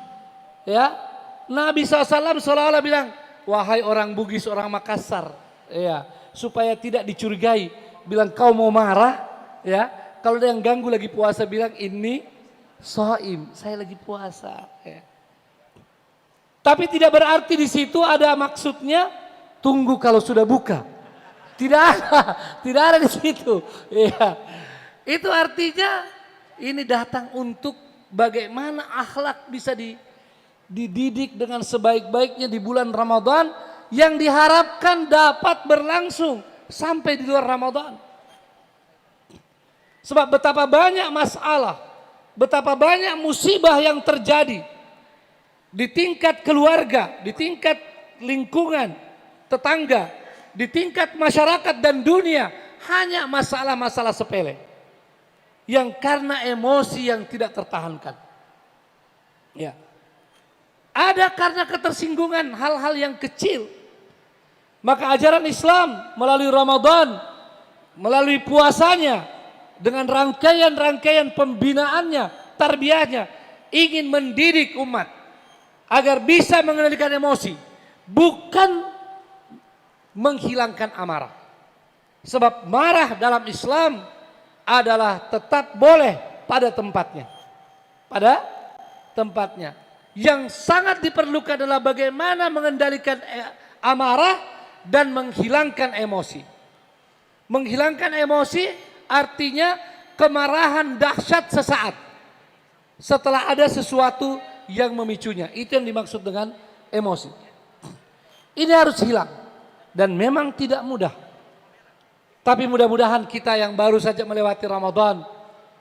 Ya, Nabi SAW seolah-olah bilang, wahai orang Bugis, orang Makassar. Ya, supaya tidak dicurigai. Bilang kau mau marah, ya. Kalau ada yang ganggu lagi puasa bilang ini shaim, saya lagi puasa. Ya. Tapi tidak berarti di situ ada maksudnya tunggu kalau sudah buka. Tidak ada di situ. Ya. Itu artinya ini datang untuk bagaimana akhlak bisa dididik dengan sebaik-baiknya di bulan Ramadan yang diharapkan dapat berlangsung sampai di luar Ramadan. Sebab betapa banyak masalah, betapa banyak musibah yang terjadi di tingkat keluarga, di tingkat lingkungan, tetangga, di tingkat masyarakat dan dunia, hanya masalah-masalah sepele yang karena emosi yang tidak tertahankan. Ya. Ada karena ketersinggungan hal-hal yang kecil. Maka ajaran Islam melalui Ramadan, melalui puasanya, dengan rangkaian-rangkaian pembinaannya, tarbiyahnya, ingin mendidik umat agar bisa mengendalikan emosi, bukan menghilangkan amarah. Sebab marah dalam Islam adalah tetap boleh pada tempatnya. Pada tempatnya. Yang sangat diperlukan adalah bagaimana mengendalikan amarah dan menghilangkan emosi. Menghilangkan emosi artinya kemarahan dahsyat sesaat setelah ada sesuatu yang memicunya. Itu yang dimaksud dengan emosi. Ini harus hilang dan memang tidak mudah. Tapi mudah-mudahan kita yang baru saja melewati Ramadan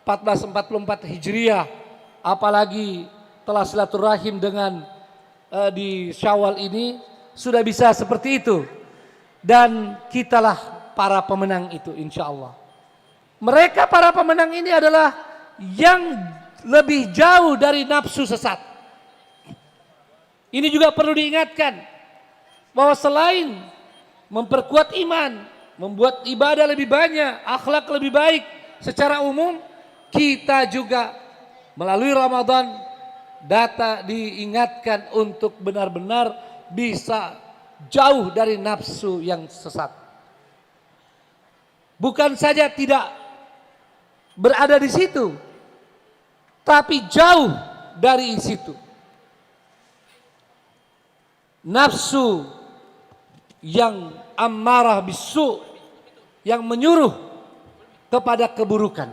1444 Hijriah, apalagi telah silaturahim dengan di Syawal ini, sudah bisa seperti itu. Dan kitalah para pemenang itu insya Allah. Mereka para pemenang ini adalah yang lebih jauh dari nafsu sesat. Ini juga perlu diingatkan bahwa selain memperkuat iman, membuat ibadah lebih banyak, akhlak lebih baik secara umum, kita juga melalui Ramadan diingatkan untuk benar-benar bisa jauh dari nafsu yang sesat. Bukan saja tidak berada di situ, tapi jauh dari situ. Nafsu yang ammarah bisu, yang menyuruh kepada keburukan.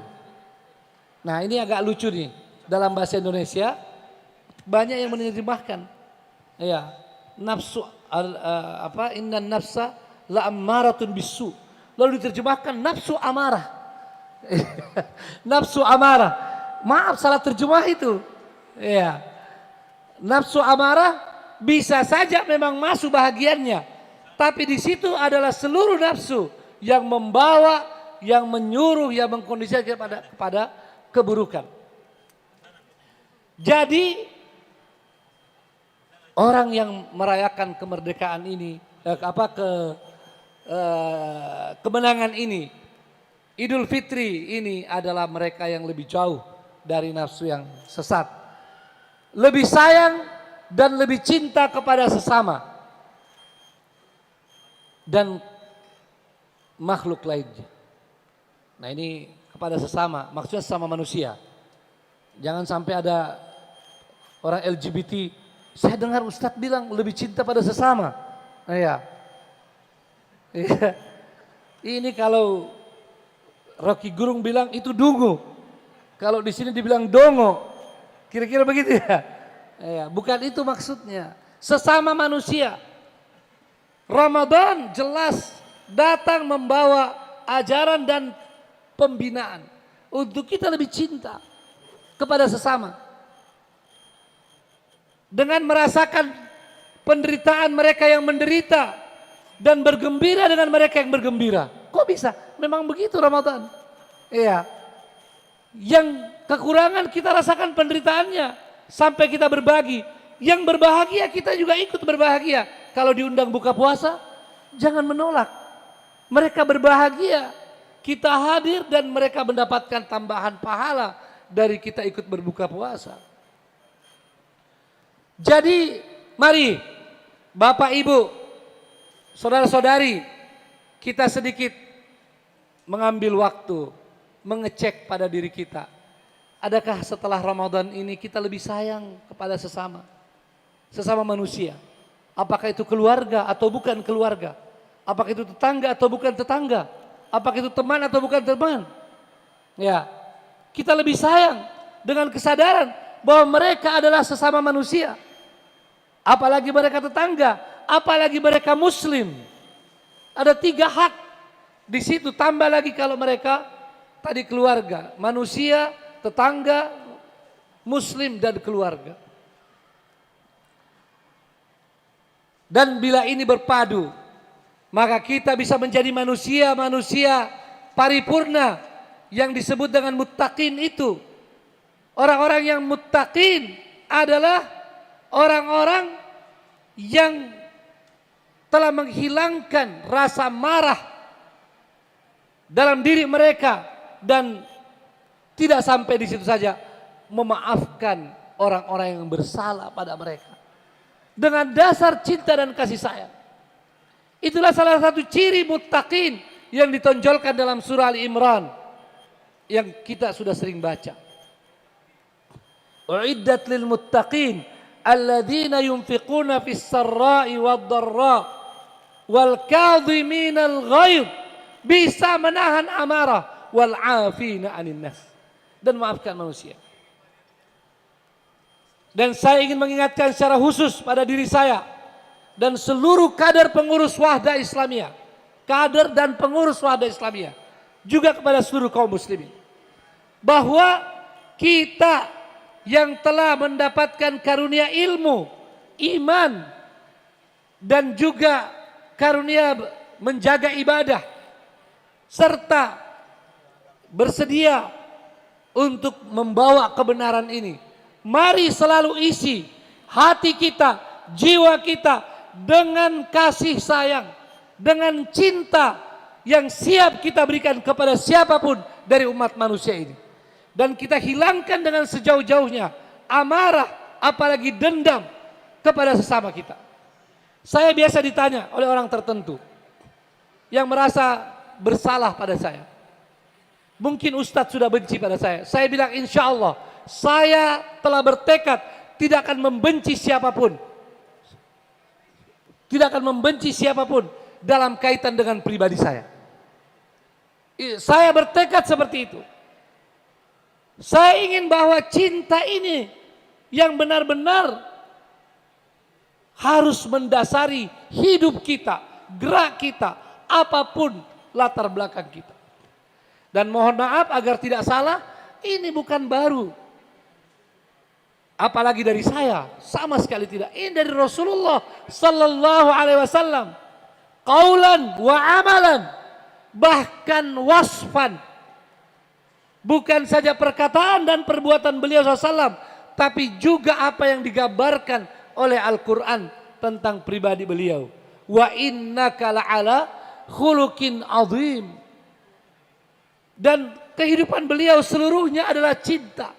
Nah, ini agak lucu nih dalam bahasa Indonesia, banyak yang menerjemahkan. Ya, nafsu inna nafsa la ammaratun bisu. Lalu diterjemahkan nafsu amarah. Nafsu amarah. Maaf, salah terjemah itu. Ya. Nafsu amarah bisa saja memang masuk bahagiannya, tapi di situ adalah seluruh nafsu yang membawa, yang menyuruh, yang mengkondisikan kepada keburukan. Jadi orang yang merayakan kemerdekaan ini, kemenangan ini, Idul Fitri ini adalah mereka yang lebih jauh dari nafsu yang sesat, lebih sayang dan lebih cinta kepada sesama dan makhluk lainnya. Nah, ini kepada sesama, maksudnya sesama manusia. Jangan sampai ada orang LGBT, saya dengar Ustadz bilang lebih cinta pada sesama. Nah, ya. Ini kalau Rocky Gerung bilang itu dungu, kalau di sini dibilang dongo, kira-kira begitu ya. Ya, bukan itu maksudnya. Sesama manusia. Ramadan jelas datang membawa ajaran dan pembinaan untuk kita lebih cinta kepada sesama. Dengan merasakan penderitaan mereka yang menderita dan bergembira dengan mereka yang bergembira. Kok bisa? Memang begitu Ramadan. Iya. Yang kekurangan kita rasakan penderitaannya sampai kita berbagi. Yang berbahagia kita juga ikut berbahagia. Kalau diundang buka puasa, jangan menolak. Mereka berbahagia, kita hadir dan mereka mendapatkan tambahan pahala dari kita ikut berbuka puasa. Jadi mari Bapak Ibu, saudara-saudari, kita sedikit mengambil waktu mengecek pada diri kita. Adakah setelah Ramadan ini kita lebih sayang kepada sesama manusia? Apakah itu keluarga atau bukan keluarga? Apakah itu tetangga atau bukan tetangga? Apakah itu teman atau bukan teman? Ya, kita lebih sayang dengan kesadaran bahwa mereka adalah sesama manusia. Apalagi mereka tetangga, apalagi mereka muslim. Ada 3 hak di situ, tambah lagi kalau mereka tadi keluarga, manusia, tetangga, muslim dan keluarga. Dan bila ini berpadu, maka kita bisa menjadi manusia-manusia paripurna yang disebut dengan muttaqin itu. Orang-orang yang muttaqin adalah orang-orang yang telah menghilangkan rasa marah dalam diri mereka dan tidak sampai di situ saja, memaafkan orang-orang yang bersalah pada mereka dengan dasar cinta dan kasih sayang. Itulah salah satu ciri muttaqin yang ditonjolkan dalam surah Ali Imran yang kita sudah sering baca. Uiddat lil muttaqin alladzina yunfiquna fis sarra'i wad dharra wal kadhiminal ghaidh, bisa menahan amarah wal 'afina 'anil nas, dan maafkan manusia. Dan saya ingin mengingatkan secara khusus pada diri saya dan seluruh kader pengurus Wahda Islamiyah, kader dan pengurus Wahda Islamiyah, juga kepada seluruh kaum muslimin, bahwa kita yang telah mendapatkan karunia ilmu, iman, dan juga karunia menjaga ibadah, serta bersedia untuk membawa kebenaran ini, mari selalu isi hati kita, jiwa kita dengan kasih sayang, dengan cinta yang siap kita berikan kepada siapapun dari umat manusia ini. Dan kita hilangkan dengan sejauh-jauhnya amarah, apalagi dendam kepada sesama kita. Saya biasa ditanya oleh orang tertentu yang merasa bersalah pada saya. Mungkin Ustadz sudah benci pada saya. Saya bilang insya Allah saya telah bertekad tidak akan membenci siapapun. Tidak akan membenci siapapun dalam kaitan dengan pribadi saya. Saya bertekad seperti itu. Saya ingin bahwa cinta ini yang benar-benar harus mendasari hidup kita, gerak kita, apapun latar belakang kita. Dan mohon maaf agar tidak salah, ini bukan baru. Apalagi dari saya, sama sekali tidak. Ini dari Rasulullah sallallahu alaihi wasallam. Qaulan wa amalan, bahkan wasfan. Bukan saja perkataan dan perbuatan beliau SAW, tapi juga apa yang digambarkan oleh Al-Quran tentang pribadi beliau. Wa innaka la'ala khuluqin azim. Dan kehidupan beliau seluruhnya adalah cinta.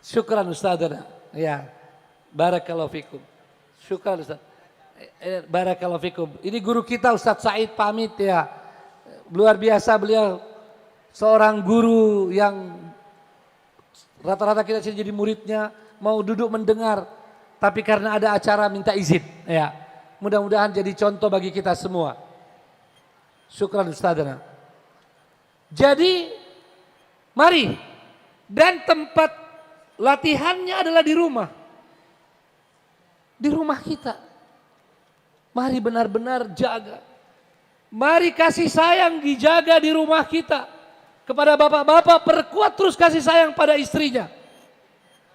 Syukran Ustazana. Ya, barakallahu fikum. Syukran Ustaz. Barakallahu fikum. Ini guru kita Ustaz Said pamit ya. Luar biasa beliau, seorang guru yang rata-rata kita sini jadi muridnya, mau duduk mendengar, tapi karena ada acara minta izin. Ya, mudah-mudahan jadi contoh bagi kita semua. Syukran Ustazana. Jadi, mari, dan tempat latihannya adalah di rumah. Di rumah kita. Mari benar-benar jaga. Mari kasih sayang dijaga di rumah kita. Kepada bapak-bapak, perkuat terus kasih sayang pada istrinya.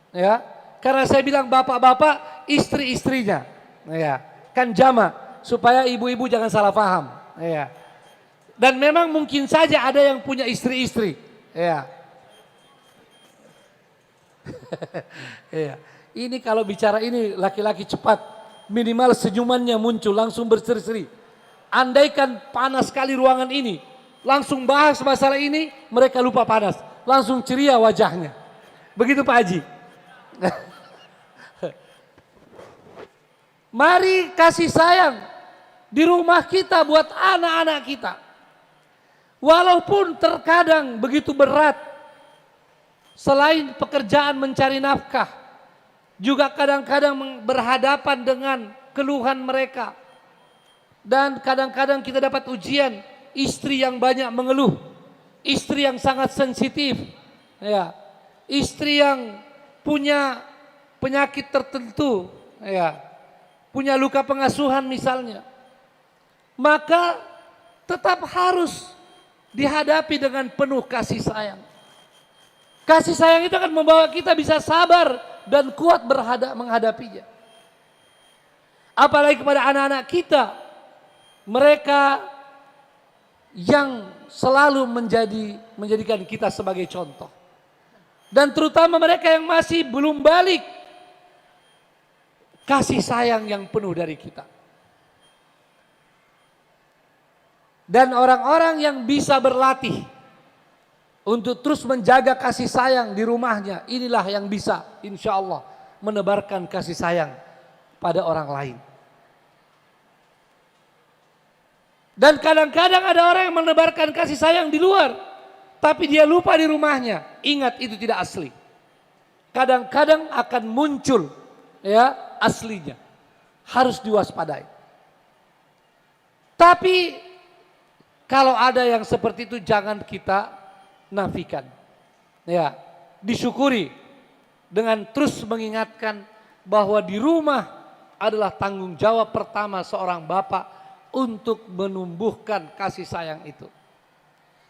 Ya, karena saya bilang bapak-bapak, istri-istrinya. Ya, kan jamak supaya ibu-ibu jangan salah paham. Ya. Dan memang mungkin saja ada yang punya istri-istri. Ya. Ya. Ini kalau bicara ini laki-laki cepat, minimal senyumannya muncul langsung berseri-seri. Andaikan panas sekali ruangan ini, langsung bahas masalah ini, mereka lupa panas, langsung ceria wajahnya. Begitu Pak Haji. Mari kasih sayang di rumah kita buat anak-anak kita. Walaupun terkadang begitu berat, selain pekerjaan mencari nafkah, juga kadang-kadang berhadapan dengan keluhan mereka. Dan kadang-kadang kita dapat ujian, istri yang banyak mengeluh, istri yang sangat sensitif, ya, istri yang punya penyakit tertentu, ya, punya luka pengasuhan misalnya, maka tetap harus dihadapi dengan penuh kasih sayang. Kasih sayang itu akan membawa kita bisa sabar dan kuat menghadapinya. Apalagi kepada anak-anak kita, mereka yang selalu menjadikan kita sebagai contoh. Dan terutama mereka yang masih belum balik, kasih sayang yang penuh dari kita. Dan orang-orang yang bisa berlatih untuk terus menjaga kasih sayang di rumahnya, inilah yang bisa insya Allah menebarkan kasih sayang pada orang lain. Dan kadang-kadang ada orang yang menebarkan kasih sayang di luar, tapi dia lupa di rumahnya. Ingat, itu tidak asli. Kadang-kadang akan muncul ya aslinya. Harus diwaspadai. Tapi kalau ada yang seperti itu jangan kita nafikan. Ya, disyukuri dengan terus mengingatkan bahwa di rumah adalah tanggung jawab pertama seorang bapak untuk menumbuhkan kasih sayang itu.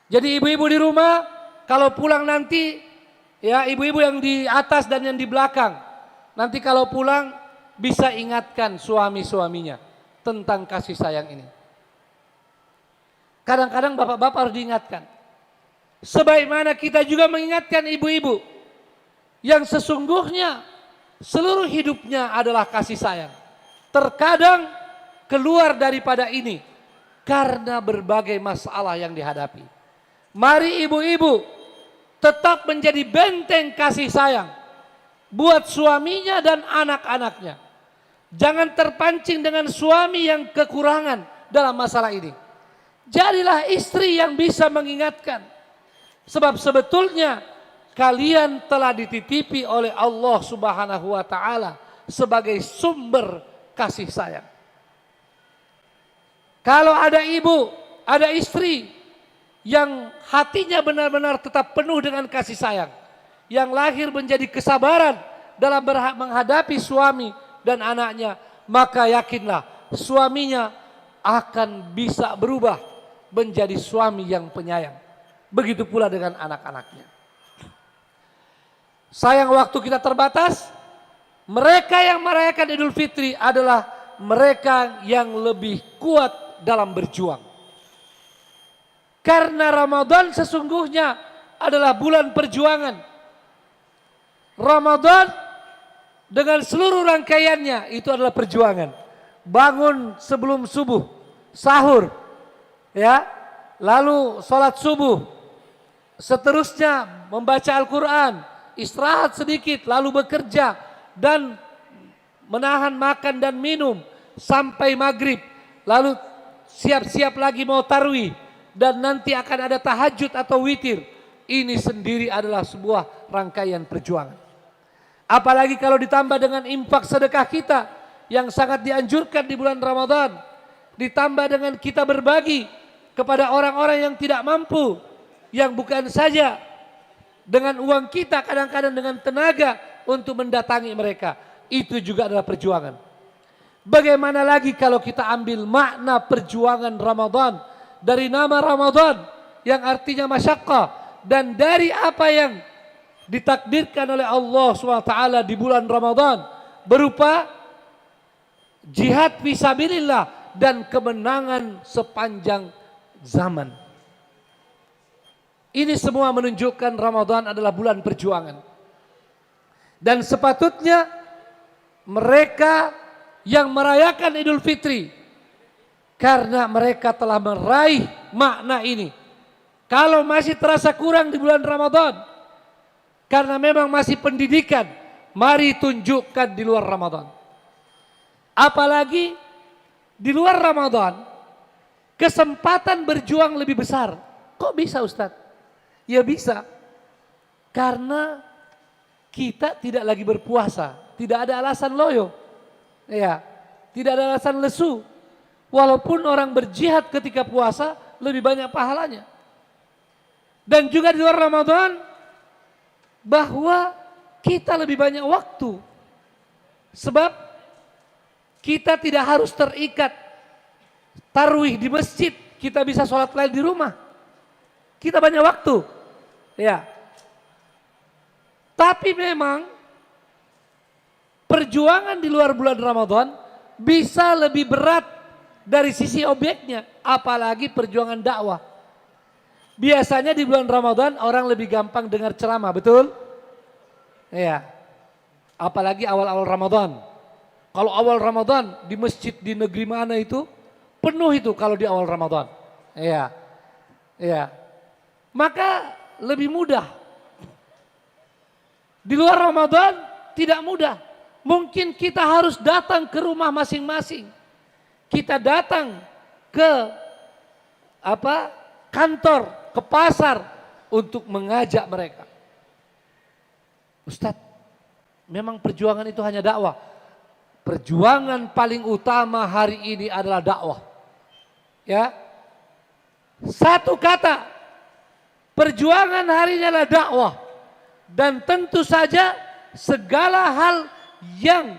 Jadi ibu-ibu di rumah kalau pulang nanti, ya ibu-ibu yang di atas dan yang di belakang, nanti kalau pulang bisa ingatkan suami-suaminya tentang kasih sayang ini. Kadang-kadang bapak-bapak harus diingatkan. Sebagaimana kita juga mengingatkan ibu-ibu yang sesungguhnya seluruh hidupnya adalah kasih sayang. Terkadang keluar daripada ini karena berbagai masalah yang dihadapi. Mari ibu-ibu tetap menjadi benteng kasih sayang buat suaminya dan anak-anaknya. Jangan terpancing dengan suami yang kekurangan dalam masalah ini. Jadilah istri yang bisa mengingatkan. Sebab sebetulnya kalian telah dititipi oleh Allah Subhanahu wa taala sebagai sumber kasih sayang. Kalau ada ibu, ada istri yang hatinya benar-benar tetap penuh dengan kasih sayang, yang lahir menjadi kesabaran dalam menghadapi suami dan anaknya, maka yakinlah suaminya akan bisa berubah menjadi suami yang penyayang. Begitu pula dengan anak-anaknya. Sayang waktu kita terbatas, mereka yang merayakan Idul Fitri adalah mereka yang lebih kuat dalam berjuang. Karena Ramadan sesungguhnya adalah bulan perjuangan. Ramadan dengan seluruh rangkaiannya itu adalah perjuangan. Bangun sebelum subuh, sahur, ya, lalu sholat subuh, seterusnya membaca Al-Quran, istirahat sedikit, lalu bekerja dan menahan makan dan minum sampai maghrib, lalu siap-siap lagi mau tarawih dan nanti akan ada tahajud atau witir. Ini sendiri adalah sebuah rangkaian perjuangan. Apalagi kalau ditambah dengan infak sedekah kita yang sangat dianjurkan di bulan Ramadan, ditambah dengan kita berbagi kepada orang-orang yang tidak mampu, yang bukan saja dengan uang kita, kadang-kadang dengan tenaga untuk mendatangi mereka. Itu juga adalah perjuangan. Bagaimana lagi kalau kita ambil makna perjuangan Ramadan dari nama Ramadan yang artinya masyaqqah dan dari apa yang ditakdirkan oleh Allah SWT di bulan Ramadan berupa jihad fisabilillah dan kemenangan sepanjang zaman. Ini semua menunjukkan Ramadan adalah bulan perjuangan. Dan sepatutnya mereka yang merayakan Idul Fitri karena mereka telah meraih makna ini. Kalau masih terasa kurang di bulan Ramadan karena memang masih pendidikan, mari tunjukkan di luar Ramadan. Apalagi di luar Ramadan kesempatan berjuang lebih besar. Kok bisa Ustadz? Ya bisa. Karena kita tidak lagi berpuasa, tidak ada alasan loyo. Ya, tidak ada alasan lesu. Walaupun orang berjihad ketika puasa lebih banyak pahalanya. Dan juga di luar Ramadan bahwa kita lebih banyak waktu. Sebab kita tidak harus terikat tarawih di masjid, kita bisa sholat lain di rumah. Kita banyak waktu. Ya. Tapi memang perjuangan di luar bulan Ramadan bisa lebih berat dari sisi objeknya, apalagi perjuangan dakwah. Biasanya di bulan Ramadan orang lebih gampang dengar ceramah, betul? Iya. Apalagi awal-awal Ramadan. Kalau awal Ramadan di masjid di negeri mana itu penuh itu kalau di awal Ramadan. Iya. Iya. Maka lebih mudah. Di luar Ramadan tidak mudah. Mungkin kita harus datang ke rumah masing-masing. Kita datang ke kantor, ke pasar untuk mengajak mereka. Ustadz, memang perjuangan itu hanya dakwah. Perjuangan paling utama hari ini adalah dakwah. Ya. Satu kata, perjuangan hari ini adalah dakwah. Dan tentu saja segala hal yang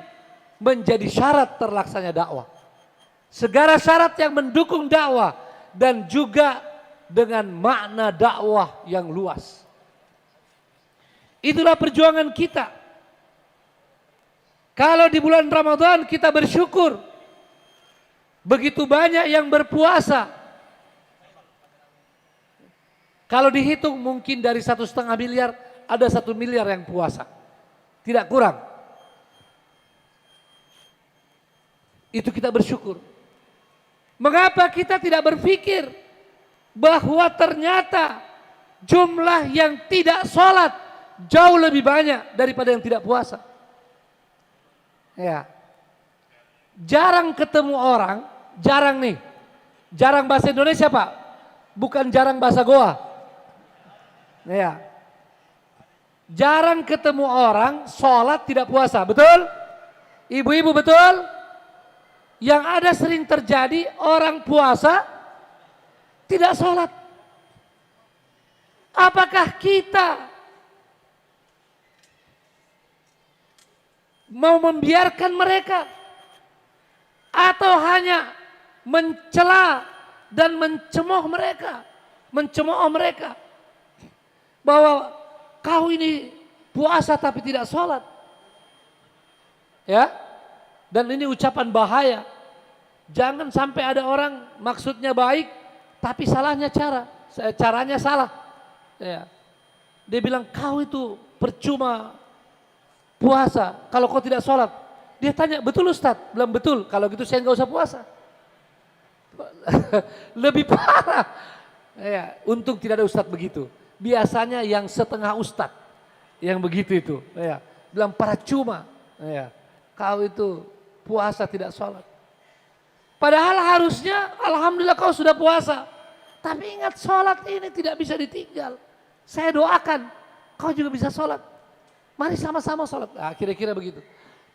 menjadi syarat terlaksananya dakwah. Segala syarat yang mendukung dakwah dan juga dengan makna dakwah yang luas. Itulah perjuangan kita. Kalau di bulan Ramadan kita bersyukur, begitu banyak yang berpuasa. Kalau dihitung mungkin dari 1,5 miliar ada 1 miliar yang puasa. Tidak kurang. Itu kita bersyukur. Mengapa kita tidak berpikir bahwa ternyata jumlah yang tidak sholat jauh lebih banyak daripada yang tidak puasa? Ya. Jarang ketemu orang, jarang nih. Jarang bahasa Indonesia, Pak. Bukan jarang bahasa Goa. Ya. Jarang ketemu orang sholat tidak puasa, betul? Ibu-ibu betul? Yang ada sering terjadi orang puasa tidak sholat. Apakah kita mau membiarkan mereka atau hanya mencela dan mencemooh mereka bahwa kau ini puasa tapi tidak sholat, ya? Dan ini ucapan bahaya. Jangan sampai ada orang maksudnya baik tapi salahnya caranya salah. Ya. Dia bilang kau itu percuma puasa kalau kau tidak sholat. Dia tanya, betul Ustadz? Bilang betul, kalau gitu saya nggak usah puasa. Lebih parah. Ya, untung tidak ada Ustadz begitu. Biasanya yang setengah Ustadz yang begitu itu. Ya. Bilang percuma. Ya. Kau itu puasa tidak sholat. Padahal harusnya alhamdulillah kau sudah puasa. Tapi ingat sholat ini tidak bisa ditinggal. Saya doakan kau juga bisa sholat. Mari sama-sama sholat. Nah, kira-kira begitu.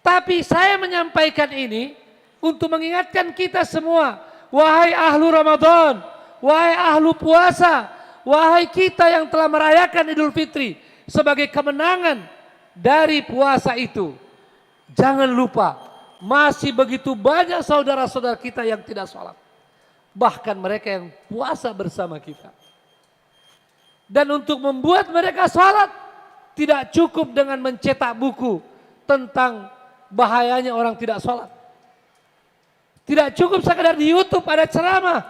Tapi saya menyampaikan ini untuk mengingatkan kita semua. Wahai ahlu Ramadan, wahai ahlu puasa, wahai kita yang telah merayakan Idul Fitri sebagai kemenangan dari puasa itu. Jangan lupa, masih begitu banyak saudara-saudara kita yang tidak sholat. Bahkan mereka yang puasa bersama kita. Dan untuk membuat mereka sholat, tidak cukup dengan mencetak buku tentang bahayanya orang tidak sholat. Tidak cukup sekadar di YouTube ada ceramah.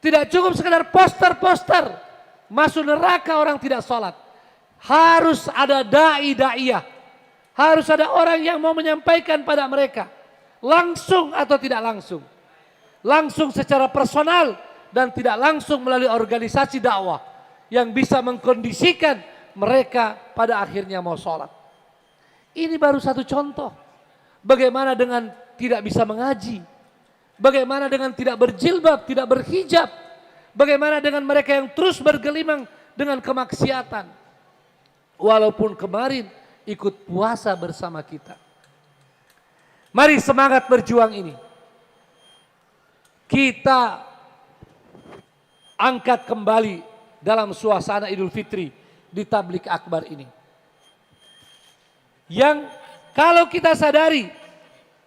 Tidak cukup sekadar poster-poster masuk neraka orang tidak sholat. Harus ada dai-daiyah. Harus ada orang yang mau menyampaikan pada mereka. Langsung atau tidak langsung. Langsung secara personal dan tidak langsung melalui organisasi dakwah. Yang bisa mengkondisikan mereka pada akhirnya mau sholat. Ini baru satu contoh. Bagaimana dengan tidak bisa mengaji. Bagaimana dengan tidak berjilbab, tidak berhijab. Bagaimana dengan mereka yang terus bergelimang dengan kemaksiatan. Walaupun kemarin ikut puasa bersama kita. Mari semangat berjuang ini. Kita angkat kembali dalam suasana Idul Fitri di Tablik Akbar ini. Yang kalau kita sadari,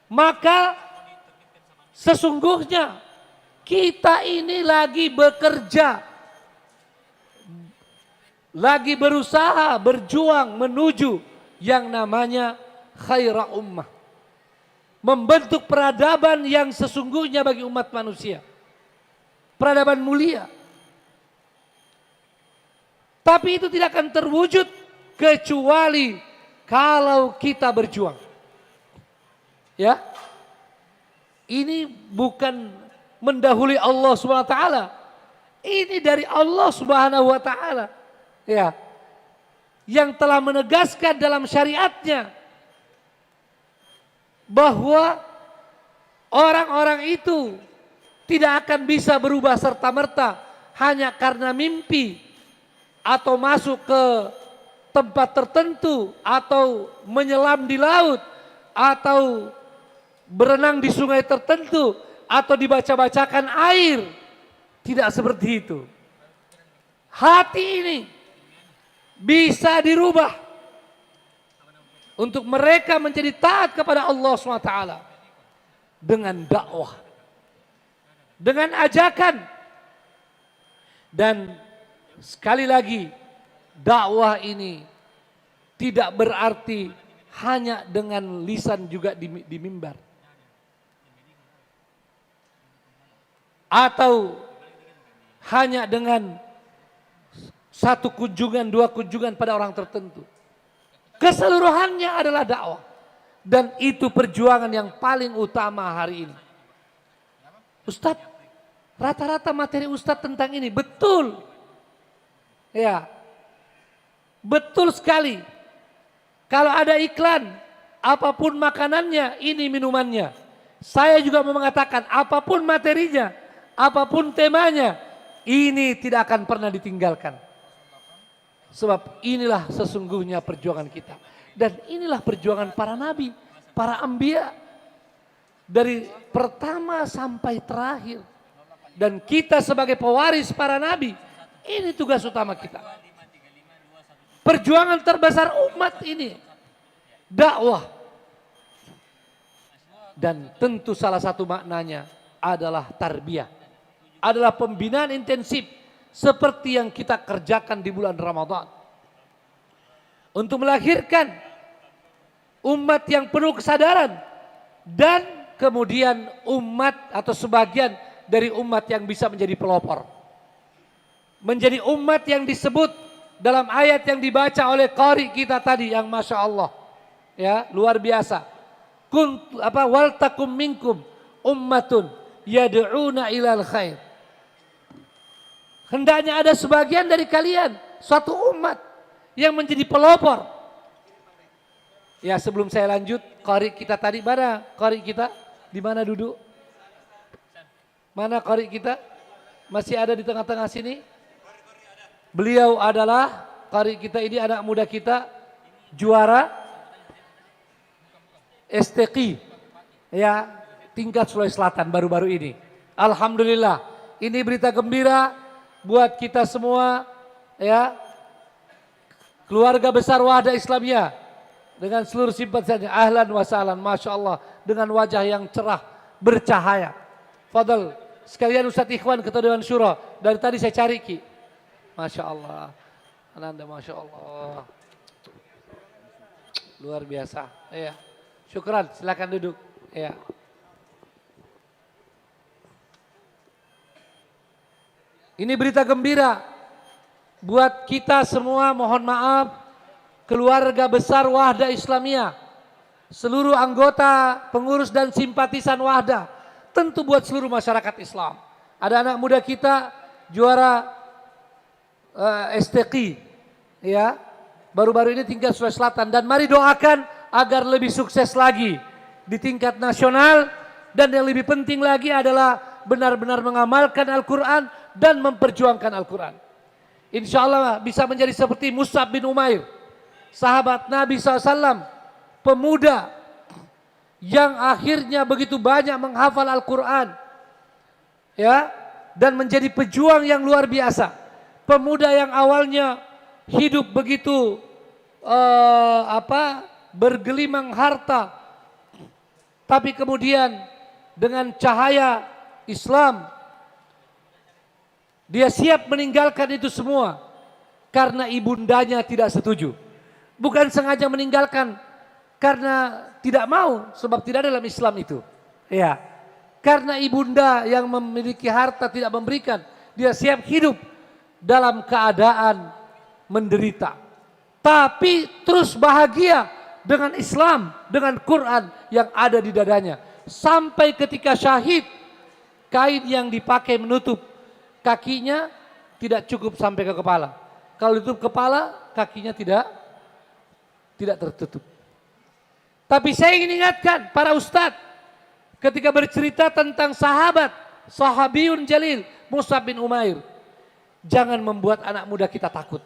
maka sesungguhnya kita ini lagi bekerja lagi berusaha berjuang menuju yang namanya khaira ummah. Membentuk peradaban yang sesungguhnya bagi umat manusia. Peradaban mulia. Tapi itu tidak akan terwujud kecuali kalau kita berjuang. Ya. Ini bukan mendahului Allah Subhanahu wa taala. Ini dari Allah Subhanahu wa taala. Ya. Yang telah menegaskan dalam syariatnya bahwa orang-orang itu tidak akan bisa berubah serta-merta hanya karena mimpi atau masuk ke tempat tertentu atau menyelam di laut atau berenang di sungai tertentu atau dibaca-bacakan air. Tidak seperti itu. Hati ini bisa dirubah untuk mereka menjadi taat kepada Allah SWT dengan dakwah, dengan ajakan. Dan sekali lagi, dakwah ini tidak berarti hanya dengan lisan juga di mimbar atau hanya dengan satu kunjungan, dua kunjungan pada orang tertentu. Keseluruhannya adalah dakwah. Dan itu perjuangan yang paling utama hari ini. Ustadz, rata-rata materi Ustadz tentang ini. Betul. Ya. Betul sekali. Kalau ada iklan, apapun makanannya, ini minumannya. Saya juga mau mengatakan, apapun materinya, apapun temanya, ini tidak akan pernah ditinggalkan. Sebab inilah sesungguhnya perjuangan kita. Dan inilah perjuangan para nabi, para anbiya. Dari pertama sampai terakhir. Dan kita sebagai pewaris para nabi, ini tugas utama kita. Perjuangan terbesar umat ini, dakwah. Dan tentu salah satu maknanya adalah tarbiyah. Adalah pembinaan intensif. Seperti yang kita kerjakan di bulan Ramadan. Untuk melahirkan umat yang penuh kesadaran. Dan kemudian umat atau sebagian dari umat yang bisa menjadi pelopor. Menjadi umat yang disebut dalam ayat yang dibaca oleh qari kita tadi yang Masya Allah. Ya, luar biasa. Wal takum minkum ummatun yad'una ilal khair. Hendaknya ada sebagian dari kalian, suatu umat yang menjadi pelopor. Ya, sebelum saya lanjut, qari kita tadi, mana qari kita? Di mana duduk? Mana qari kita? Masih ada di tengah-tengah sini? Beliau adalah qari kita ini, anak muda kita, juara STQ. Ya, tingkat Sulawesi Selatan baru-baru ini. Alhamdulillah, ini berita gembira buat kita semua, ya, keluarga besar Wahda Islamiyah dengan seluruh simpatisannya. Ahlan wa sahlan, Masya Allah, dengan wajah yang cerah, bercahaya. Fadal, sekalian Ustadz Ikhwan Ketua Dewan Syuro, dari tadi saya cari Ki. Masya Allah, Ananda, Masya Allah, luar biasa. Ya, syukran, silakan duduk. Ya. Ini berita gembira buat kita semua, mohon maaf, keluarga besar Wahda Islamiyah, seluruh anggota, pengurus dan simpatisan Wahda, tentu buat seluruh masyarakat Islam. Ada anak muda kita juara STQ, ya, baru-baru ini tingkat Sulawesi Selatan, dan mari doakan agar lebih sukses lagi di tingkat nasional, dan yang lebih penting lagi adalah benar-benar mengamalkan Al-Quran dan memperjuangkan Al-Quran. Insya Allah bisa menjadi seperti Mus'ab bin Umair, sahabat Nabi SAW, pemuda yang akhirnya begitu banyak menghafal Al-Quran, ya, dan menjadi pejuang yang luar biasa. Pemuda yang awalnya hidup begitu bergelimang harta, tapi kemudian dengan cahaya Islam dia siap meninggalkan itu semua karena ibundanya tidak setuju. Bukan sengaja meninggalkan karena tidak mau, sebab tidak ada dalam Islam itu. Ya. Karena ibunda yang memiliki harta tidak memberikan, dia siap hidup dalam keadaan menderita. Tapi terus bahagia dengan Islam, dengan Quran yang ada di dadanya. Sampai ketika syahid, kain yang dipakai menutup kakinya tidak cukup sampai ke kepala. Kalau ditutup kepala, kakinya tidak tertutup. Tapi saya ingin ingatkan para ustadz ketika bercerita tentang sahabiyun jalil Mus'ab bin Umair, jangan membuat anak muda kita takut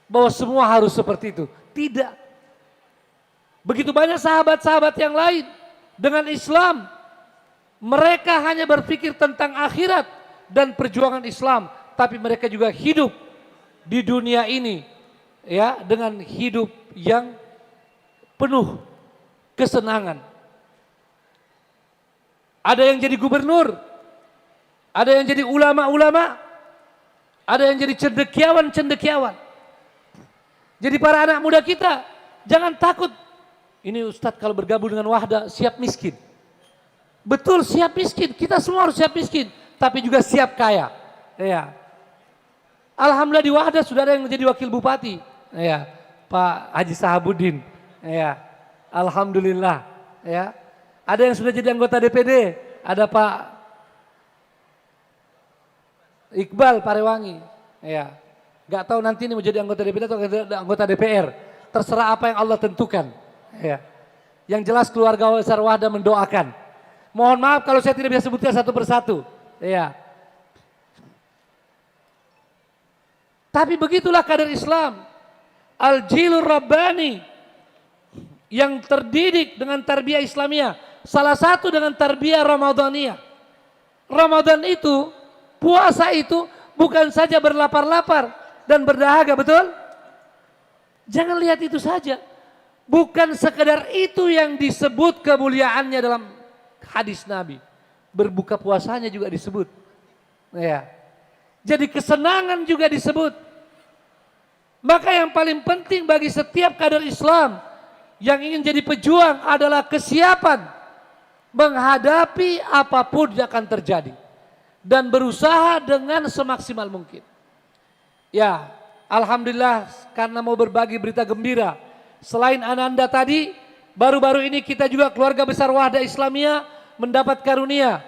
bahwa semua harus seperti itu. Tidak. Begitu banyak sahabat-sahabat yang lain dengan Islam, mereka hanya berpikir tentang akhirat dan perjuangan Islam, tapi mereka juga hidup di dunia ini ya dengan hidup yang penuh kesenangan. Ada yang jadi gubernur, ada yang jadi ulama-ulama, ada yang jadi cendekiawan. Jadi para anak muda kita jangan takut. Ini Ustadz kalau bergabung dengan Wahda siap miskin. Betul, siap miskin. Kita semua harus siap miskin, tapi juga siap kaya. Ya. Alhamdulillah di Wahda sudah ada yang menjadi wakil bupati. Ya. Pak Haji Sahabuddin. Ya. Alhamdulillah. Ya. Ada yang sudah jadi anggota DPD. Ada Pak Iqbal Parewangi. Ya. Gak tahu nanti ini mau jadi anggota DPD atau anggota DPR. Terserah apa yang Allah tentukan. Ya. Yang jelas keluarga besar Wahda mendoakan. Mohon maaf kalau saya tidak bisa sebutkan satu persatu. Ya. Tapi begitulah kader Islam. Al-Jilur Rabbani. Yang terdidik dengan tarbiyah Islamiyah. Salah satu dengan tarbiyah Ramadaniyah. Ramadan itu, puasa itu bukan saja berlapar-lapar dan berdahaga, betul? Jangan lihat itu saja. Bukan sekedar itu yang disebut kemuliaannya dalam hadis Nabi. Berbuka puasanya juga disebut. Ya. Jadi kesenangan juga disebut. Maka yang paling penting bagi setiap kader Islam yang ingin jadi pejuang adalah kesiapan menghadapi apapun yang akan terjadi dan berusaha dengan semaksimal mungkin. Ya, alhamdulillah karena mau berbagi berita gembira. Selain Ananda tadi, baru-baru ini kita juga keluarga besar Wahda Islamiyah mendapat karunia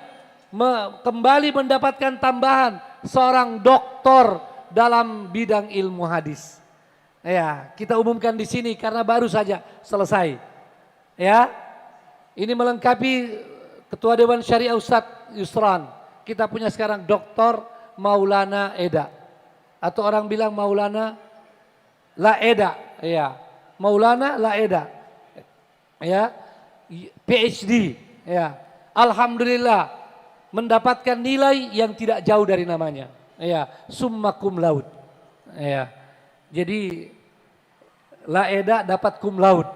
kembali mendapatkan tambahan seorang doktor dalam bidang ilmu hadis. Ya, kita umumkan di sini karena baru saja selesai. Ya, ini melengkapi Ketua Dewan Syariah Ustadz Yusran. Kita punya sekarang Dr. Maulana Eda. Atau orang bilang Maulana Laeda. Ya, Maulana Laeda. Ya, PhD. Ya, alhamdulillah mendapatkan nilai yang tidak jauh dari namanya. Ya, summa cum laude. Ya. Jadi Laeda dapat cum laude.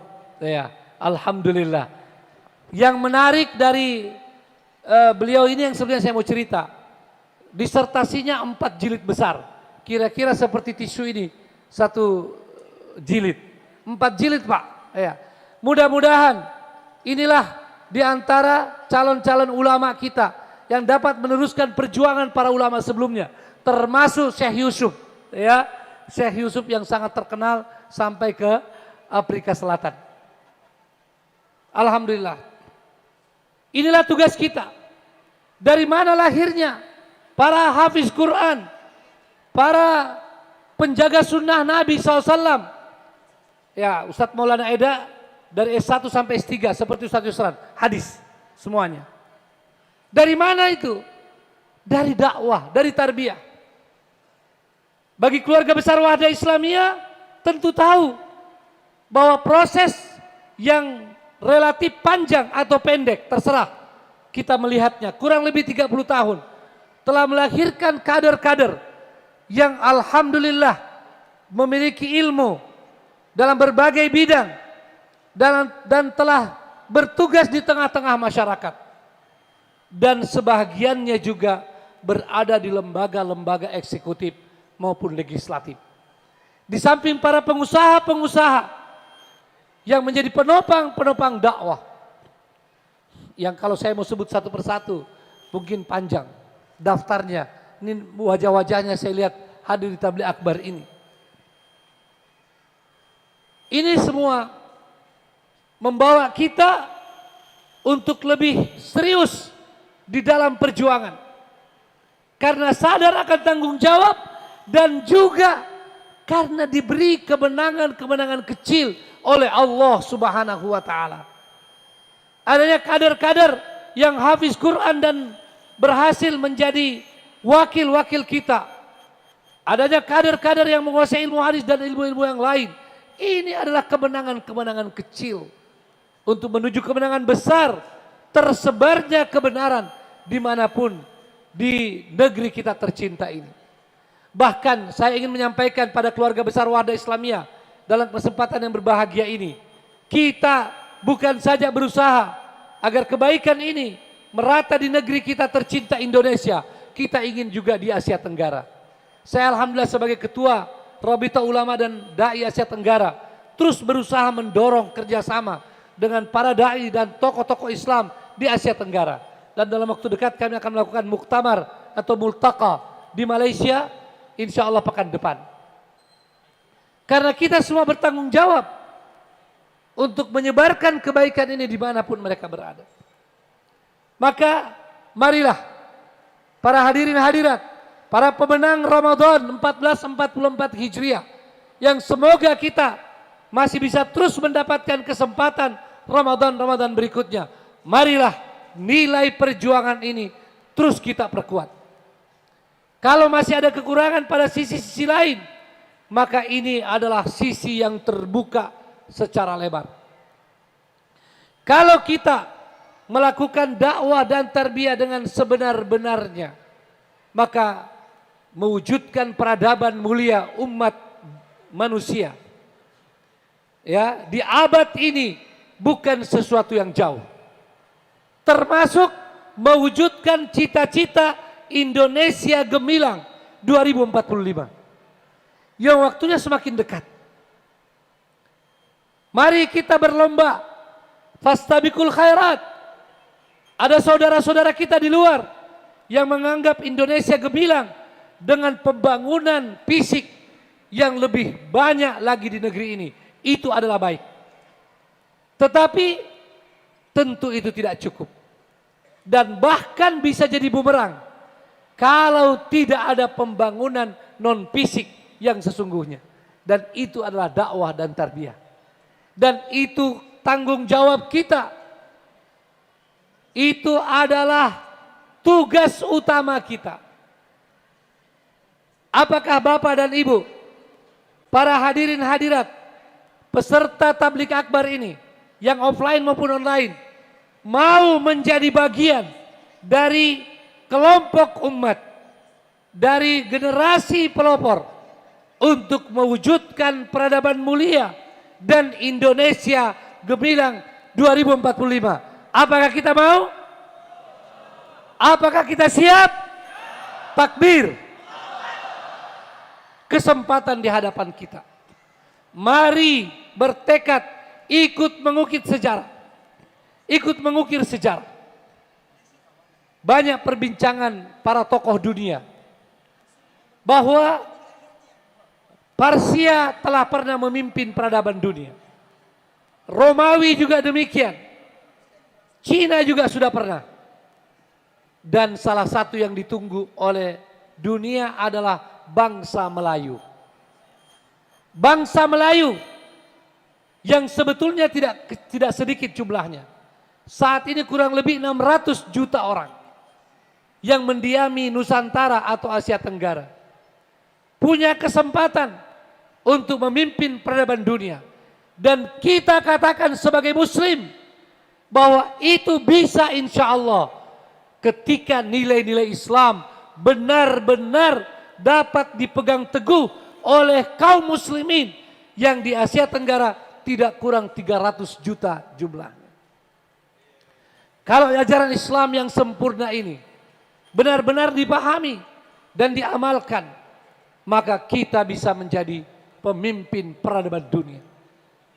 Ya, alhamdulillah. Yang menarik dari beliau ini yang sebenarnya saya mau cerita. Disertasinya 4 jilid besar. Kira-kira seperti tisu ini. 1 jilid. 4 jilid Pak. Ya. Mudah-mudahan inilah di antara calon-calon ulama kita yang dapat meneruskan perjuangan para ulama sebelumnya. Termasuk Syekh Yusuf. Ya. Syekh Yusuf yang sangat terkenal sampai ke Afrika Selatan. Alhamdulillah. Inilah tugas kita. Dari mana lahirnya para hafiz Quran, para penjaga sunnah Nabi SAW. Ya, Ustadz Maulana Eda dari S1 sampai S3 seperti Ustadz Yusran, hadis semuanya. Dari mana itu? Dari dakwah, dari tarbiyah. Bagi keluarga besar Wahda Islamiyah tentu tahu bahwa proses yang relatif panjang atau pendek, terserah kita melihatnya, kurang lebih 30 tahun telah melahirkan kader-kader yang alhamdulillah memiliki ilmu dalam berbagai bidang dan telah bertugas di tengah-tengah masyarakat dan sebahagiannya juga berada di lembaga-lembaga eksekutif maupun legislatif. Di samping para pengusaha-pengusaha yang menjadi penopang dakwah. Yang kalau saya mau sebut satu persatu mungkin panjang daftarnya. Ini wajah-wajahnya saya lihat hadir di tabligh akbar ini. Ini semua membawa kita untuk lebih serius di dalam perjuangan. Karena sadar akan tanggung jawab dan juga karena diberi kemenangan-kemenangan kecil oleh Allah Subhanahu wa taala. Adanya kader-kader yang hafiz Quran dan berhasil menjadi wakil-wakil kita. Adanya kader-kader yang menguasai ilmu hadis dan ilmu-ilmu yang lain. Ini adalah kemenangan-kemenangan kecil untuk menuju kemenangan besar, tersebarnya kebenaran dimanapun di negeri kita tercinta ini. Bahkan saya ingin menyampaikan pada keluarga besar Wahdah Islamiyah dalam kesempatan yang berbahagia ini, kita bukan saja berusaha agar kebaikan ini merata di negeri kita tercinta Indonesia, kita ingin juga di Asia Tenggara. Saya alhamdulillah sebagai ketua Rabita Ulama dan Dai Asia Tenggara terus berusaha mendorong kerjasama dengan para dai dan tokoh-tokoh Islam di Asia Tenggara. Dan dalam waktu dekat kami akan melakukan muktamar atau multaqa di Malaysia, insya Allah pekan depan. Karena kita semua bertanggung jawab untuk menyebarkan kebaikan ini dimanapun mereka berada. Maka marilah para hadirin hadirat, para pemenang Ramadan 1444 Hijriah, yang semoga kita masih bisa terus mendapatkan kesempatan Ramadan berikutnya. Marilah nilai perjuangan ini terus kita perkuat. Kalau masih ada kekurangan pada sisi-sisi lain, maka ini adalah sisi yang terbuka secara lebar. Kalau kita melakukan dakwah dan tarbiyah dengan sebenar-benarnya, maka mewujudkan peradaban mulia umat manusia ya di abad ini bukan sesuatu yang jauh. Termasuk mewujudkan cita-cita Indonesia gemilang 2045 yang waktunya semakin dekat. Mari kita berlomba, fastabiqul khairat. Ada saudara-saudara kita di luar yang menganggap Indonesia gemilang dengan pembangunan fisik yang lebih banyak lagi di negeri ini. Itu adalah baik. Tetapi tentu itu tidak cukup. Dan bahkan bisa jadi bumerang kalau tidak ada pembangunan non fisik yang sesungguhnya. Dan itu adalah dakwah dan tarbiyah. Dan itu tanggung jawab kita. Itu adalah tugas utama kita. Apakah Bapak dan Ibu, para hadirin hadirat, peserta tabligh akbar ini, yang offline maupun online, mau menjadi bagian dari kelompok umat, dari generasi pelopor untuk mewujudkan peradaban mulia dan Indonesia gemilang 2045. Apakah kita mau? Apakah kita siap? Takbir. Kesempatan di hadapan kita. Mari bertekad ikut mengukir sejarah. Ikut mengukir sejarah. Banyak perbincangan para tokoh dunia bahwa Persia telah pernah memimpin peradaban dunia. Romawi juga demikian. Cina juga sudah pernah. Dan salah satu yang ditunggu oleh dunia adalah bangsa Melayu. Bangsa Melayu yang sebetulnya tidak sedikit jumlahnya. Saat ini kurang lebih 600 juta orang yang mendiami Nusantara atau Asia Tenggara. Punya kesempatan untuk memimpin peradaban dunia. Dan kita katakan sebagai muslim bahwa itu bisa insya Allah ketika nilai-nilai Islam benar-benar dapat dipegang teguh oleh kaum muslimin yang di Asia Tenggara tidak kurang 300 juta jumlahnya. Kalau ajaran Islam yang sempurna ini benar-benar dipahami dan diamalkan, maka kita bisa menjadi pemimpin peradaban dunia.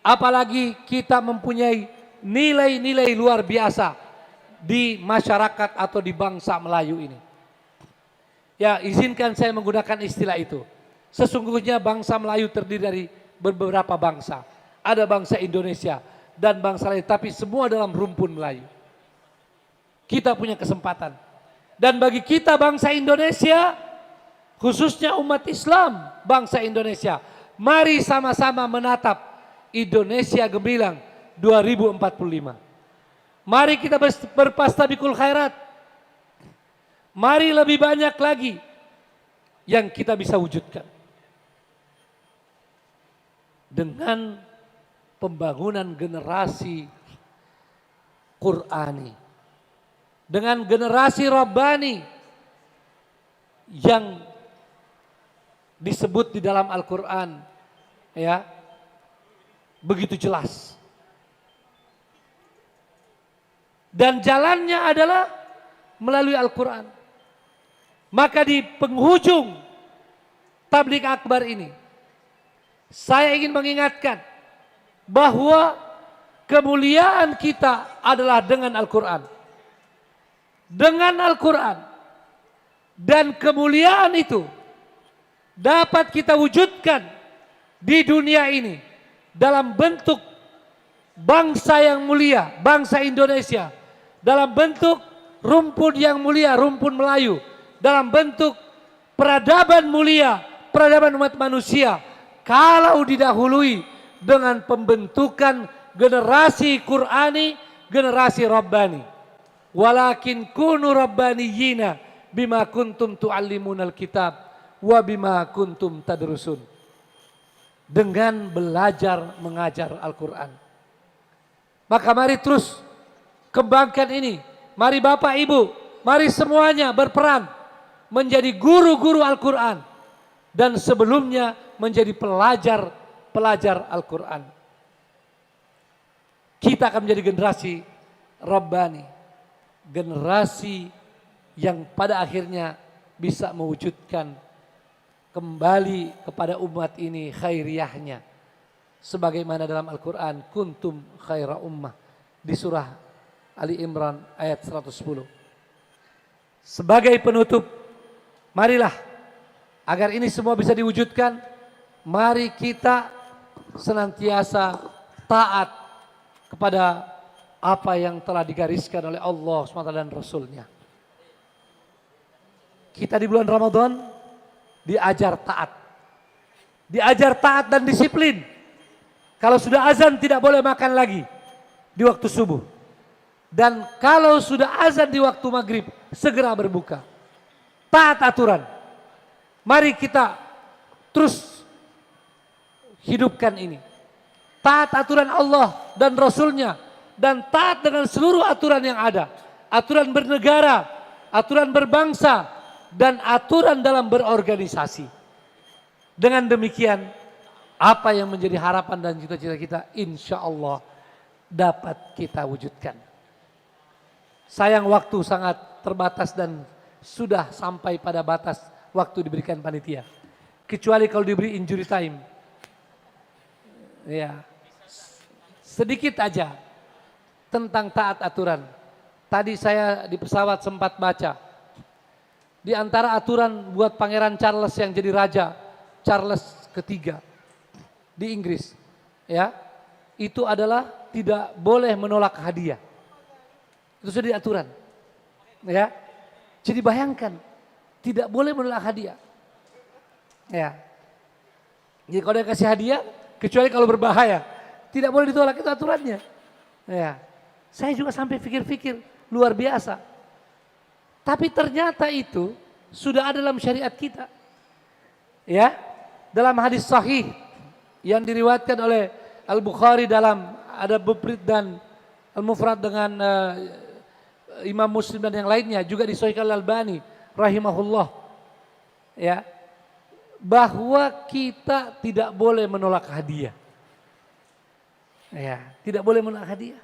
Apalagi kita mempunyai nilai-nilai luar biasa di masyarakat atau di bangsa Melayu ini. Ya, izinkan saya menggunakan istilah itu. Sesungguhnya bangsa Melayu terdiri dari beberapa bangsa. Ada bangsa Indonesia dan bangsa lain, tapi semua dalam rumpun Melayu. Kita punya kesempatan. Dan bagi kita bangsa Indonesia, khususnya umat Islam bangsa Indonesia, mari sama-sama menatap Indonesia gemilang 2045. Mari kita berpastabikul khairat. Mari lebih banyak lagi yang kita bisa wujudkan. Dengan pembangunan generasi Qur'ani. Dengan generasi Rabbani yang disebut di dalam Al-Quran, ya, begitu jelas. Dan jalannya adalah melalui Al-Quran. Maka di penghujung tabligh akbar ini, saya ingin mengingatkan bahwa kemuliaan kita adalah dengan Al-Quran. Dengan Al-Quran. Dan kemuliaan itu dapat kita wujudkan di dunia ini dalam bentuk bangsa yang mulia, bangsa Indonesia, dalam bentuk rumpun yang mulia, rumpun Melayu, dalam bentuk peradaban mulia, peradaban umat manusia, kalau didahului dengan pembentukan generasi Qur'ani, generasi Rabbani. Walakin kunu rabbaniyina bima kuntum tu'allimunal kitab wa bima kuntum tadrusun. Dengan belajar mengajar Al-Quran. Maka mari terus kembangkan ini. Mari Bapak Ibu, mari semuanya berperan menjadi guru-guru Al-Quran. Dan sebelumnya menjadi pelajar Al-Quran. Kita akan menjadi generasi Rabbani. Generasi yang pada akhirnya bisa mewujudkan kembali kepada umat ini khairiyahnya. Sebagaimana dalam Al-Quran, kuntum khaira ummah. Di surah Ali Imran ayat 110. Sebagai penutup, marilah agar ini semua bisa diwujudkan, mari kita senantiasa taat kepada apa yang telah digariskan oleh Allah SWT dan Rasulnya. Kita di bulan Ramadan diajar taat. Diajar taat dan disiplin. Kalau sudah azan tidak boleh makan lagi di waktu subuh. Dan kalau sudah azan di waktu maghrib, segera berbuka. Taat aturan. Mari kita terus hidupkan ini. Taat aturan Allah dan Rasulnya. Dan taat dengan seluruh aturan yang ada. Aturan bernegara, aturan berbangsa, dan aturan dalam berorganisasi. Dengan demikian, apa yang menjadi harapan dan cita-cita kita, insya Allah dapat kita wujudkan. Sayang waktu sangat terbatas dan sudah sampai pada batas waktu diberikan panitia. Kecuali kalau diberi injury time. Ya, sedikit aja. Tentang taat aturan. Tadi saya di pesawat sempat baca. Di antara aturan buat Pangeran Charles yang jadi raja, Charles III di Inggris, ya, itu adalah tidak boleh menolak hadiah. Itu sudah diaturan, ya. Jadi bayangkan, tidak boleh menolak hadiah, ya. Jadi kalau dia kasih hadiah, kecuali kalau berbahaya, tidak boleh ditolak, itu aturannya, ya. Saya juga sampai pikir-pikir, luar biasa. Tapi ternyata itu sudah ada dalam syariat kita. Ya, dalam hadis sahih yang diriwayatkan oleh Al-Bukhari dalam Adab Mufrad dan Al-Mufrad dengan Imam Muslim dan yang lainnya, juga disahihkan Al-Albani rahimahullah. Ya, bahwa kita tidak boleh menolak hadiah. Ya, tidak boleh menolak hadiah.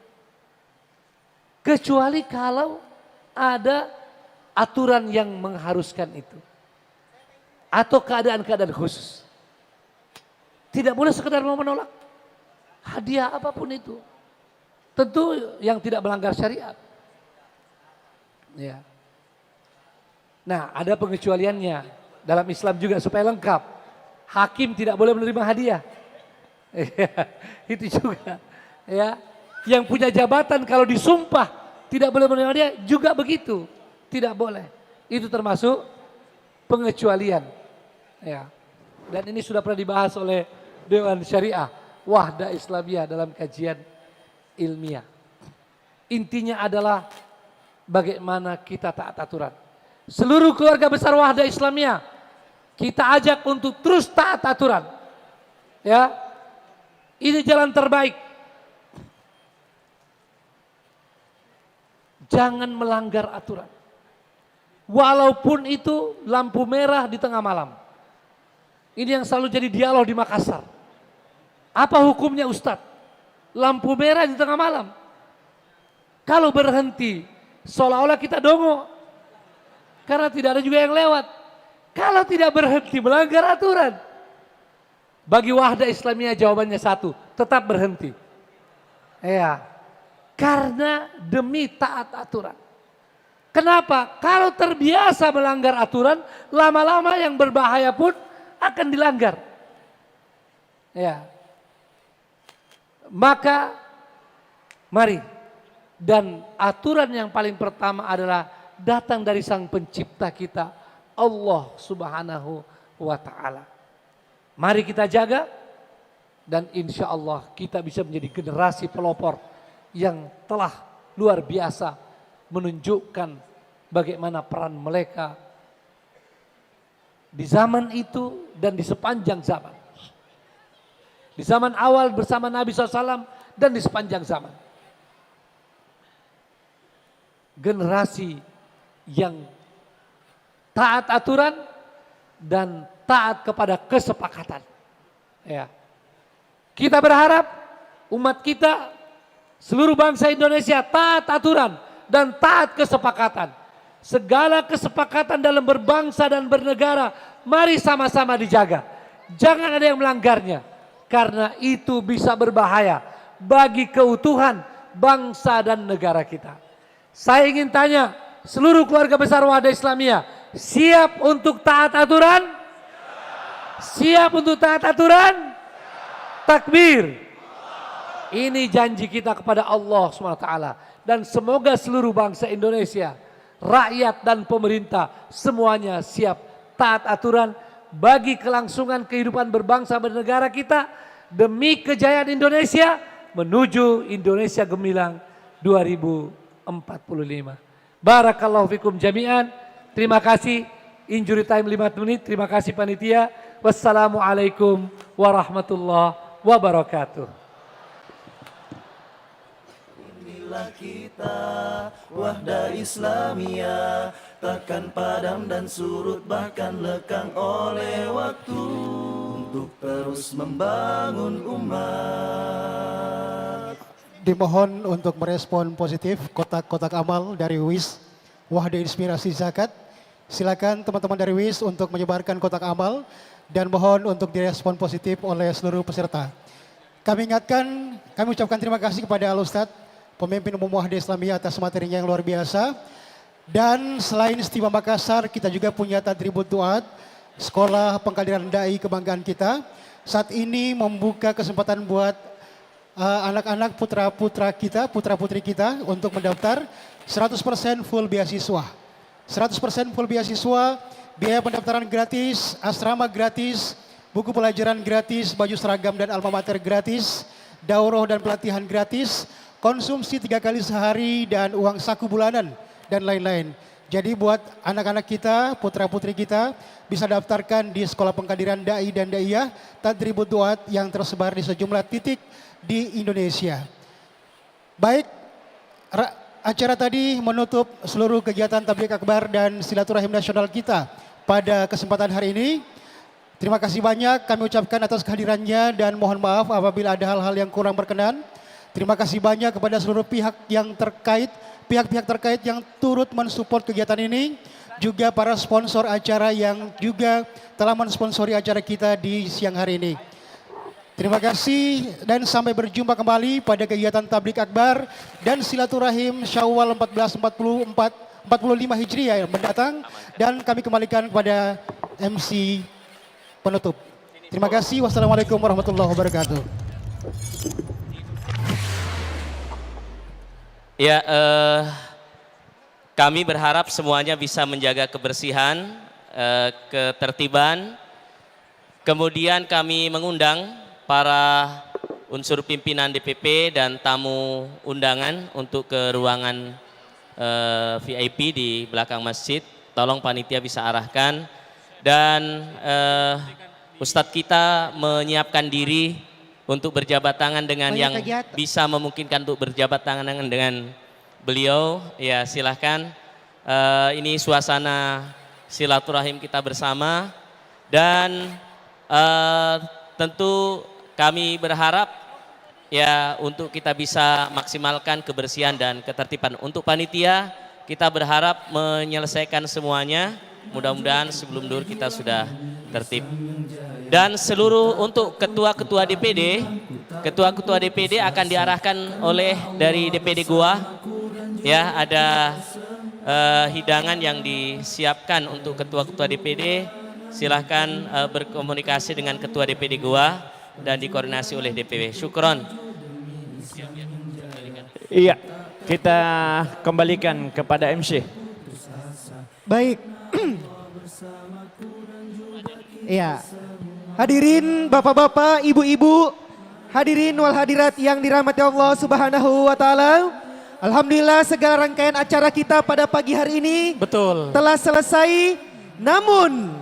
Kecuali kalau ada aturan yang mengharuskan itu. Atau keadaan-keadaan khusus. Tidak boleh sekedar mau menolak hadiah apapun itu. Tentu yang tidak melanggar syariat. Ya. Nah, ada pengecualiannya dalam Islam juga supaya lengkap. Hakim tidak boleh menerima hadiah. Itu juga. Ya. Yang punya jabatan kalau disumpah tidak boleh menerima hadiah juga begitu. Tidak boleh. Itu termasuk pengecualian. Ya. Dan ini sudah pernah dibahas oleh Dewan Syariah Wahda Islamiyah dalam kajian ilmiah. Intinya adalah bagaimana kita taat aturan. Seluruh keluarga besar Wahda Islamiyah kita ajak untuk terus taat aturan. Ya. Ini jalan terbaik. Jangan melanggar aturan. Walaupun itu lampu merah di tengah malam. Ini yang selalu jadi dialog di Makassar. Apa hukumnya Ustadz? Lampu merah di tengah malam. Kalau berhenti, seolah-olah kita dongo. Karena tidak ada juga yang lewat. Kalau tidak berhenti, melanggar aturan. Bagi Wahda Islamiyah jawabannya satu, tetap berhenti. Ya, karena demi taat aturan. Kenapa? Kalau terbiasa melanggar aturan, lama-lama yang berbahaya pun akan dilanggar. Ya. Maka mari, dan aturan yang paling pertama adalah datang dari Sang Pencipta kita, Allah Subhanahu wa Ta'ala. Mari kita jaga, dan insya Allah kita bisa menjadi generasi pelopor yang telah luar biasa menunjukkan bagaimana peran mereka di zaman itu dan di sepanjang zaman. Di zaman awal bersama Nabi SAW dan di sepanjang zaman. Generasi yang taat aturan dan taat kepada kesepakatan. Ya. Kita berharap umat kita, seluruh bangsa Indonesia taat aturan dan taat kesepakatan. Segala kesepakatan dalam berbangsa dan bernegara, mari sama-sama dijaga. Jangan ada yang melanggarnya. Karena itu bisa berbahaya bagi keutuhan bangsa dan negara kita. Saya ingin tanya, seluruh keluarga besar Wahda Islamiyah, siap untuk taat aturan? Siap untuk taat aturan? Takbir. Ini janji kita kepada Allah SWT. Dan semoga seluruh bangsa Indonesia, rakyat dan pemerintah, semuanya siap taat aturan bagi kelangsungan kehidupan berbangsa bernegara kita demi kejayaan Indonesia menuju Indonesia Gemilang 2045. Barakallahu fikum jami'an. Terima kasih. Injury time 5 menit. Terima kasih panitia. Wassalamualaikum warahmatullahi wabarakatuh. Inilah kita Wahda Islamiyah, takkan padam dan surut bahkan lekang oleh waktu, untuk terus membangun umat. Dimohon untuk merespon positif kotak-kotak amal dari WIS Wahda Inspirasi Zakat. Silakan teman-teman dari WIS untuk menyebarkan kotak amal dan mohon untuk direspon positif oleh seluruh peserta. Kami ingatkan, kami ucapkan terima kasih kepada Al-Ustadz, pemimpin umum Wahda Islamiyah atas materinya yang luar biasa. Dan selain Setiba Makassar, kita juga punya Tadribut Duat, Sekolah Pengkaderan Dai kebanggaan kita. Saat ini membuka kesempatan buat anak-anak putra-putra kita, putra-putri kita untuk mendaftar 100% full beasiswa. 100% full beasiswa, biaya pendaftaran gratis, asrama gratis, buku pelajaran gratis, baju seragam dan alma mater gratis, daurah dan pelatihan gratis, konsumsi 3 kali sehari dan uang saku bulanan dan lain-lain. Jadi buat anak-anak kita, putra-putri kita bisa daftarkan di Sekolah Pengkaderan Dai dan Daiyah Tadribut Duat yang tersebar di sejumlah titik di Indonesia. Baik, acara tadi menutup seluruh kegiatan Tabligh Akbar dan Silaturahim Nasional kita pada kesempatan hari ini. Terima kasih banyak kami ucapkan atas kehadirannya dan mohon maaf apabila ada hal-hal yang kurang berkenan. Terima kasih banyak kepada seluruh pihak yang terkait, pihak-pihak terkait yang turut mensupport kegiatan ini, juga para sponsor acara yang juga telah mensponsori acara kita di siang hari ini. Terima kasih dan sampai berjumpa kembali pada kegiatan Tablik Akbar dan Silaturahim Syawal 1445 Hijriah yang mendatang. Dan kami kembalikan kepada MC penutup. Terima kasih. Wassalamualaikum warahmatullahi wabarakatuh. Ya, kami berharap semuanya bisa menjaga kebersihan, ketertiban. Kemudian kami mengundang para unsur pimpinan DPP dan tamu undangan untuk ke ruangan VIP di belakang masjid. Tolong panitia bisa arahkan. Dan Ustadz kita menyiapkan diri untuk berjabat tangan dengan yang bisa memungkinkan untuk berjabat tangan dengan beliau. Ya, silahkan. Ini suasana silaturahim kita bersama. Dan tentu kami berharap ya untuk kita bisa maksimalkan kebersihan dan ketertiban. Untuk panitia kita berharap menyelesaikan semuanya. Mudah-mudahan sebelum duhur kita sudah tertib. Dan seluruh untuk ketua-ketua DPD akan diarahkan oleh dari DPD Goa. Ya, ada hidangan yang disiapkan untuk ketua-ketua DPD. Silahkan berkomunikasi dengan ketua DPD Goa dan dikoordinasi oleh DPW. Syukron. Iya, kita kembalikan kepada MC. Baik. Iya. Hadirin bapak-bapak, ibu-ibu, hadirin wal hadirat yang dirahmati Allah Subhanahu wa taala. Alhamdulillah segala rangkaian acara kita pada pagi hari ini telah selesai. Namun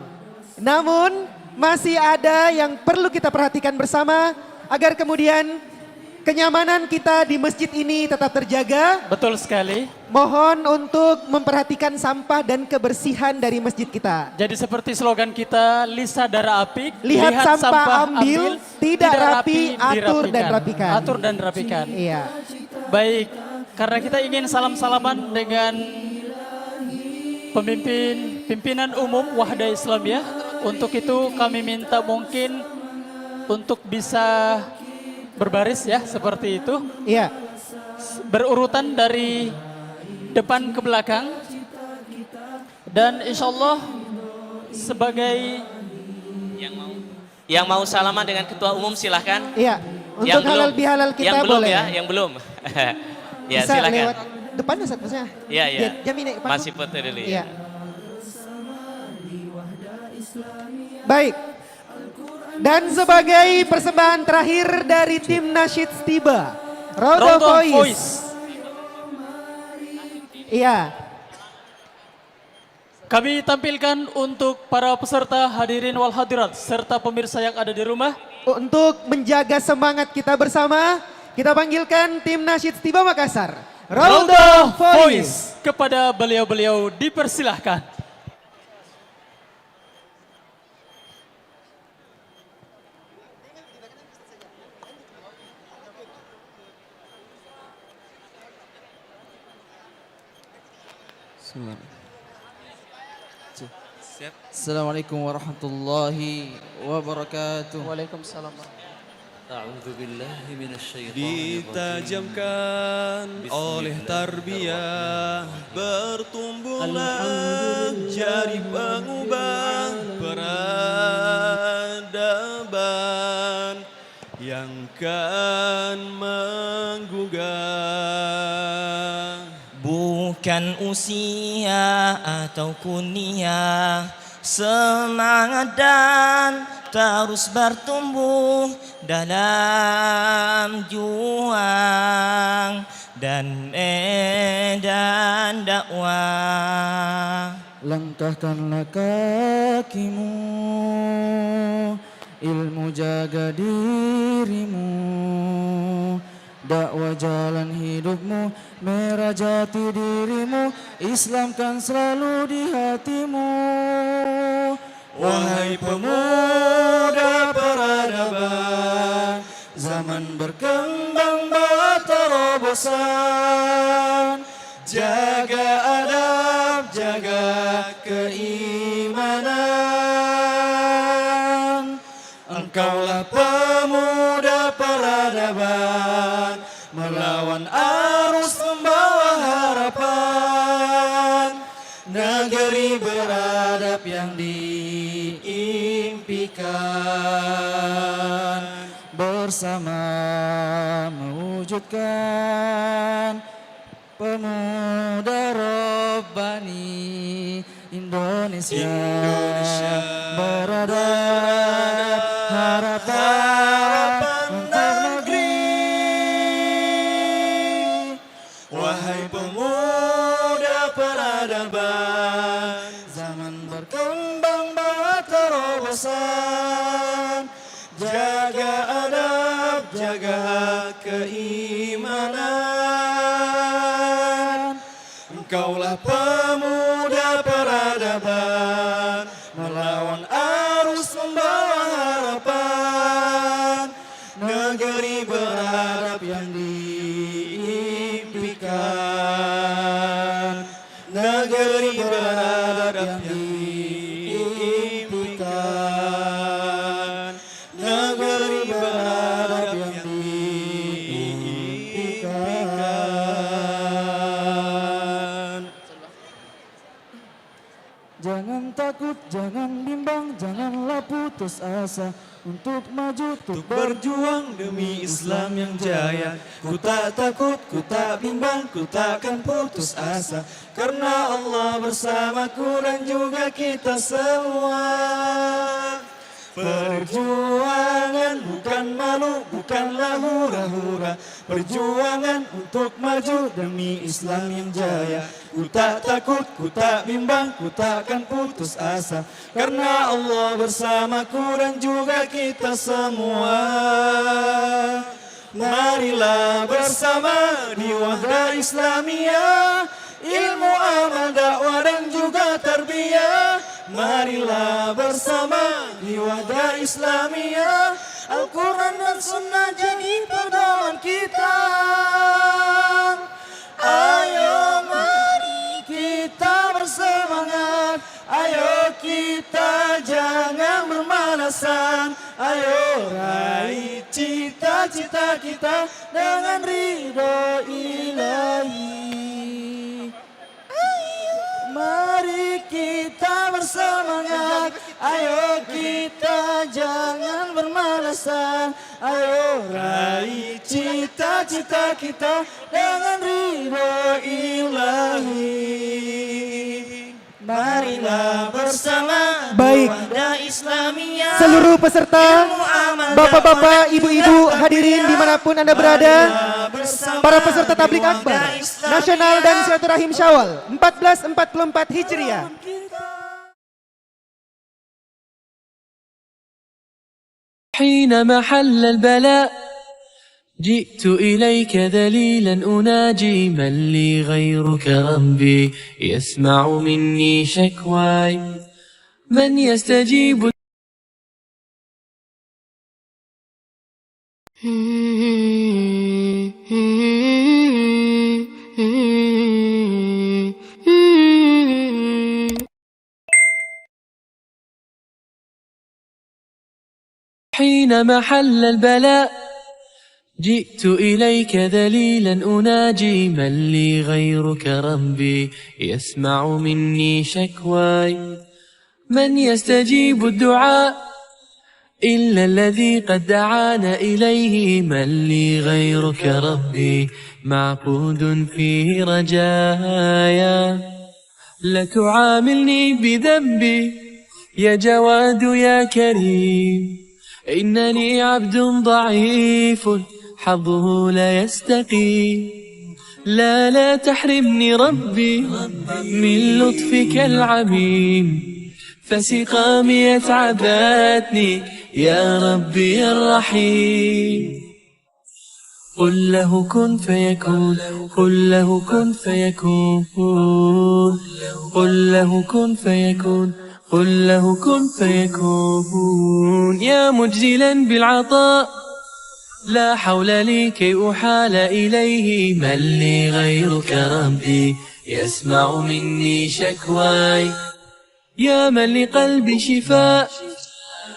masih ada yang perlu kita perhatikan bersama agar kemudian kenyamanan kita di masjid ini tetap terjaga. Betul sekali. Mohon untuk memperhatikan sampah dan kebersihan dari masjid kita. Jadi seperti slogan kita, Lisa Dara Apik, lihat sampah ambil, tidak rapi, atur dan rapikan. Atur dan rapikan. Iya. Baik, karena kita ingin salam-salaman dengan pimpinan umum Wahda Islamiyah. Untuk itu kami minta mungkin untuk bisa berbaris ya seperti itu. Iya. Berurutan dari depan ke belakang. Dan insya Allah sebagai yang mau salaman dengan ketua umum silahkan. Iya. Untuk halal bihalal kita yang belum boleh. Ya, yang belum. Ya, bisa silakan. lewat depan Ustaz maksudnya. Iya, iya. Jamin Masih foto dulu ya. Iya. Baik. Dan sebagai persembahan terakhir dari tim Nasyid Tiba, Rodo Voice. Iya. Kami tampilkan untuk para peserta hadirin wal hadirat serta pemirsa yang ada di rumah. Untuk menjaga semangat kita bersama, kita panggilkan tim Nasyid Tiba Makassar, Rodo Voice. Kepada beliau-beliau dipersilahkan. Assalamualaikum warahmatullahi wabarakatuh. Waalaikumsalam. Ditajamkan oleh tarbiyah, bertumbuhlah jadi pengubah peradaban yang kan menggugah. Bukan usia atau kunia, semangat dan terus bertumbuh dalam juang dan medan dakwah. Langkahkanlah kakimu, ilmu jaga dirimu, dakwah jalan hidupmu, merah jati dirimu, Islamkan selalu di hatimu. Wahai pemuda peradaban, zaman berkembang terobosan, jaga adab, jaga keimanan. Engkaulah pemuda negeri beradab yang diimpikan, bersama mewujudkan pemuda Rabbani Indonesia, beradab harapan untuk negeri. Wahai pemuda peradaban, zaman berkembang bawa terobosan, jaga adab, jaga keimanan. Engkaulah pemuda peradaban, melawan arus membawa harapan, negeri beradab yang diimpikan, negeri beradab yang diimpikan, negeri beradab yang diimpikan. jangan takut, jangan bimbang, janganlah putus asa untuk maju, untuk Berjuang demi Islam yang jaya. Ku tak takut, ku tak bimbang, ku takkan putus asa, karena Allah bersamaku dan juga kita semua. Perjuangan bukan malu, bukanlah hura-hura. Perjuangan untuk maju demi Islam yang jaya. Ku tak takut, ku tak bimbang, ku takkan putus asa, karena Allah bersamaku dan juga kita semua. Marilah bersama di Wahda Islamiyah, ilmu amal dakwah dan juga tarbiyah. Marilah bersama di Wahda Islamiyah, Al-Quran dan Sunnah jadi pedoman kita. Ayo mari kita bersemangat, ayo kita jangan bermalasan, ayo raih cita-cita kita dengan ridho ilahi. Mari kita bersemangat, ayo kita jangan bermalasan, ayo raih cita-cita kita dengan ridho ilahi. Marilah bersama Baik. Wahda Islamiyah, Seluruh peserta, bapak-bapak, ibu-ibu, hadirin dimanapun Anda berada, para peserta tablik akbar nasional dan silaturahim Syawal 1444 Hijriah. حين محل البلاء جئت إليك ذليلا أناجي من لي غيرك ربي يسمع مني شكواي من يستجيب حين محل البلاء جئت إليك ذليلا أناجي من لي غيرك ربي يسمع مني شكواي من يستجيب الدعاء إلا الذي قد دعانا إليه من لي غيرك ربي معبود فيه رجايا لا تعاملني بذنبي يا جواد يا كريم إنني عبد ضعيف حظه لا يستقيم لا تحرمني ربي من لطفك العميم فسقامي أتعبتني يا ربي الرحيم قل له كن فيكون قل له كن فيكون قل له كن فيكون قل له كن فيكون يا مجزلا بالعطاء لا حول لي كي أحال إليه من لي غيرك ربي يسمع مني شكواي يا من لقلبي شفاء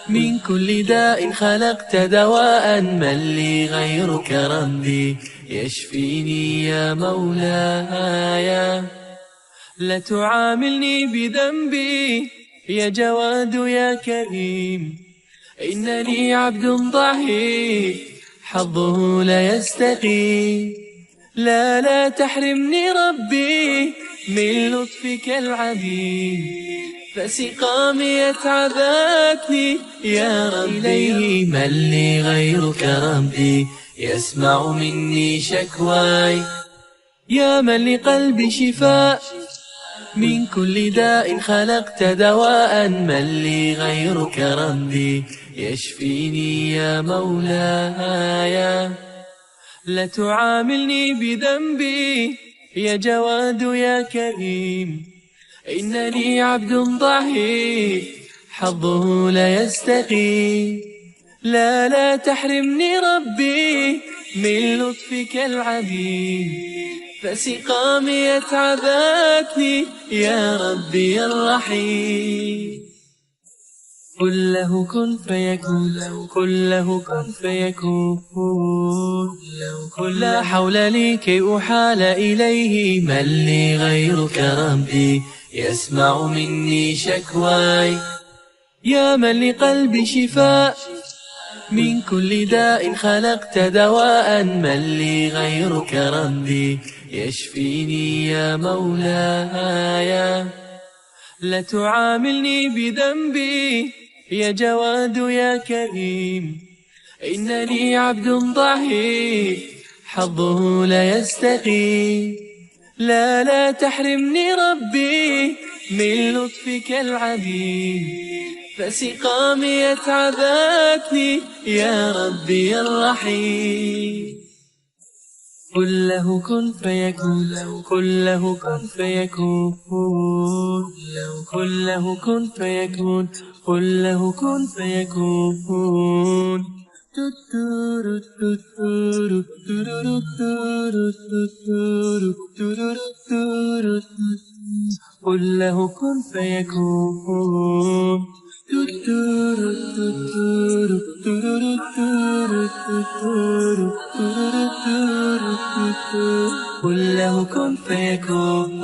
من كل داء خلقت دواء من لي غيرك ربي يشفيني يا مولاي لا تعاملني بذنبي يا جواد يا كريم إنني عبد ضعيف حظه لا يستقيم لا تحرمني ربي من لطفك العظيم فسقامي أتعبتني يا ربي من لي غيرك ربي يسمع مني شكواي يا من لقلبي شفاء من كل داء خلقت دواء من لي غيرك ربي يشفيني يا مولاي لا تعاملني بذنبي يا جواد يا كريم إنني عبد ضعيف حظه لا يستقيم لا تحرمني ربي من لطفك العظيم فسقامي أتعبتني يا ربي الرحيم قل له كن فيكون قل له كن فيكون قل لا حول لي كي أحال إليه من لي غيرك ربي يسمع مني شكواي يا من لقلبي شفاء من كل داء خلقت دواء من لي غيرك ربي يشفيني يا مولاي لا تعاملني بذنبي يا جواد يا كريم إنني عبد ضعيف حظه لا يستقيم لا تحرمني ربي من لطفك العظيم فسقامي أتعبتني يا ربي الرحيم قل له كن فيكون قل له كن فيكون قل له كن فيكون قل له كن فيكون قل له كن فيكون قل له كن فيكون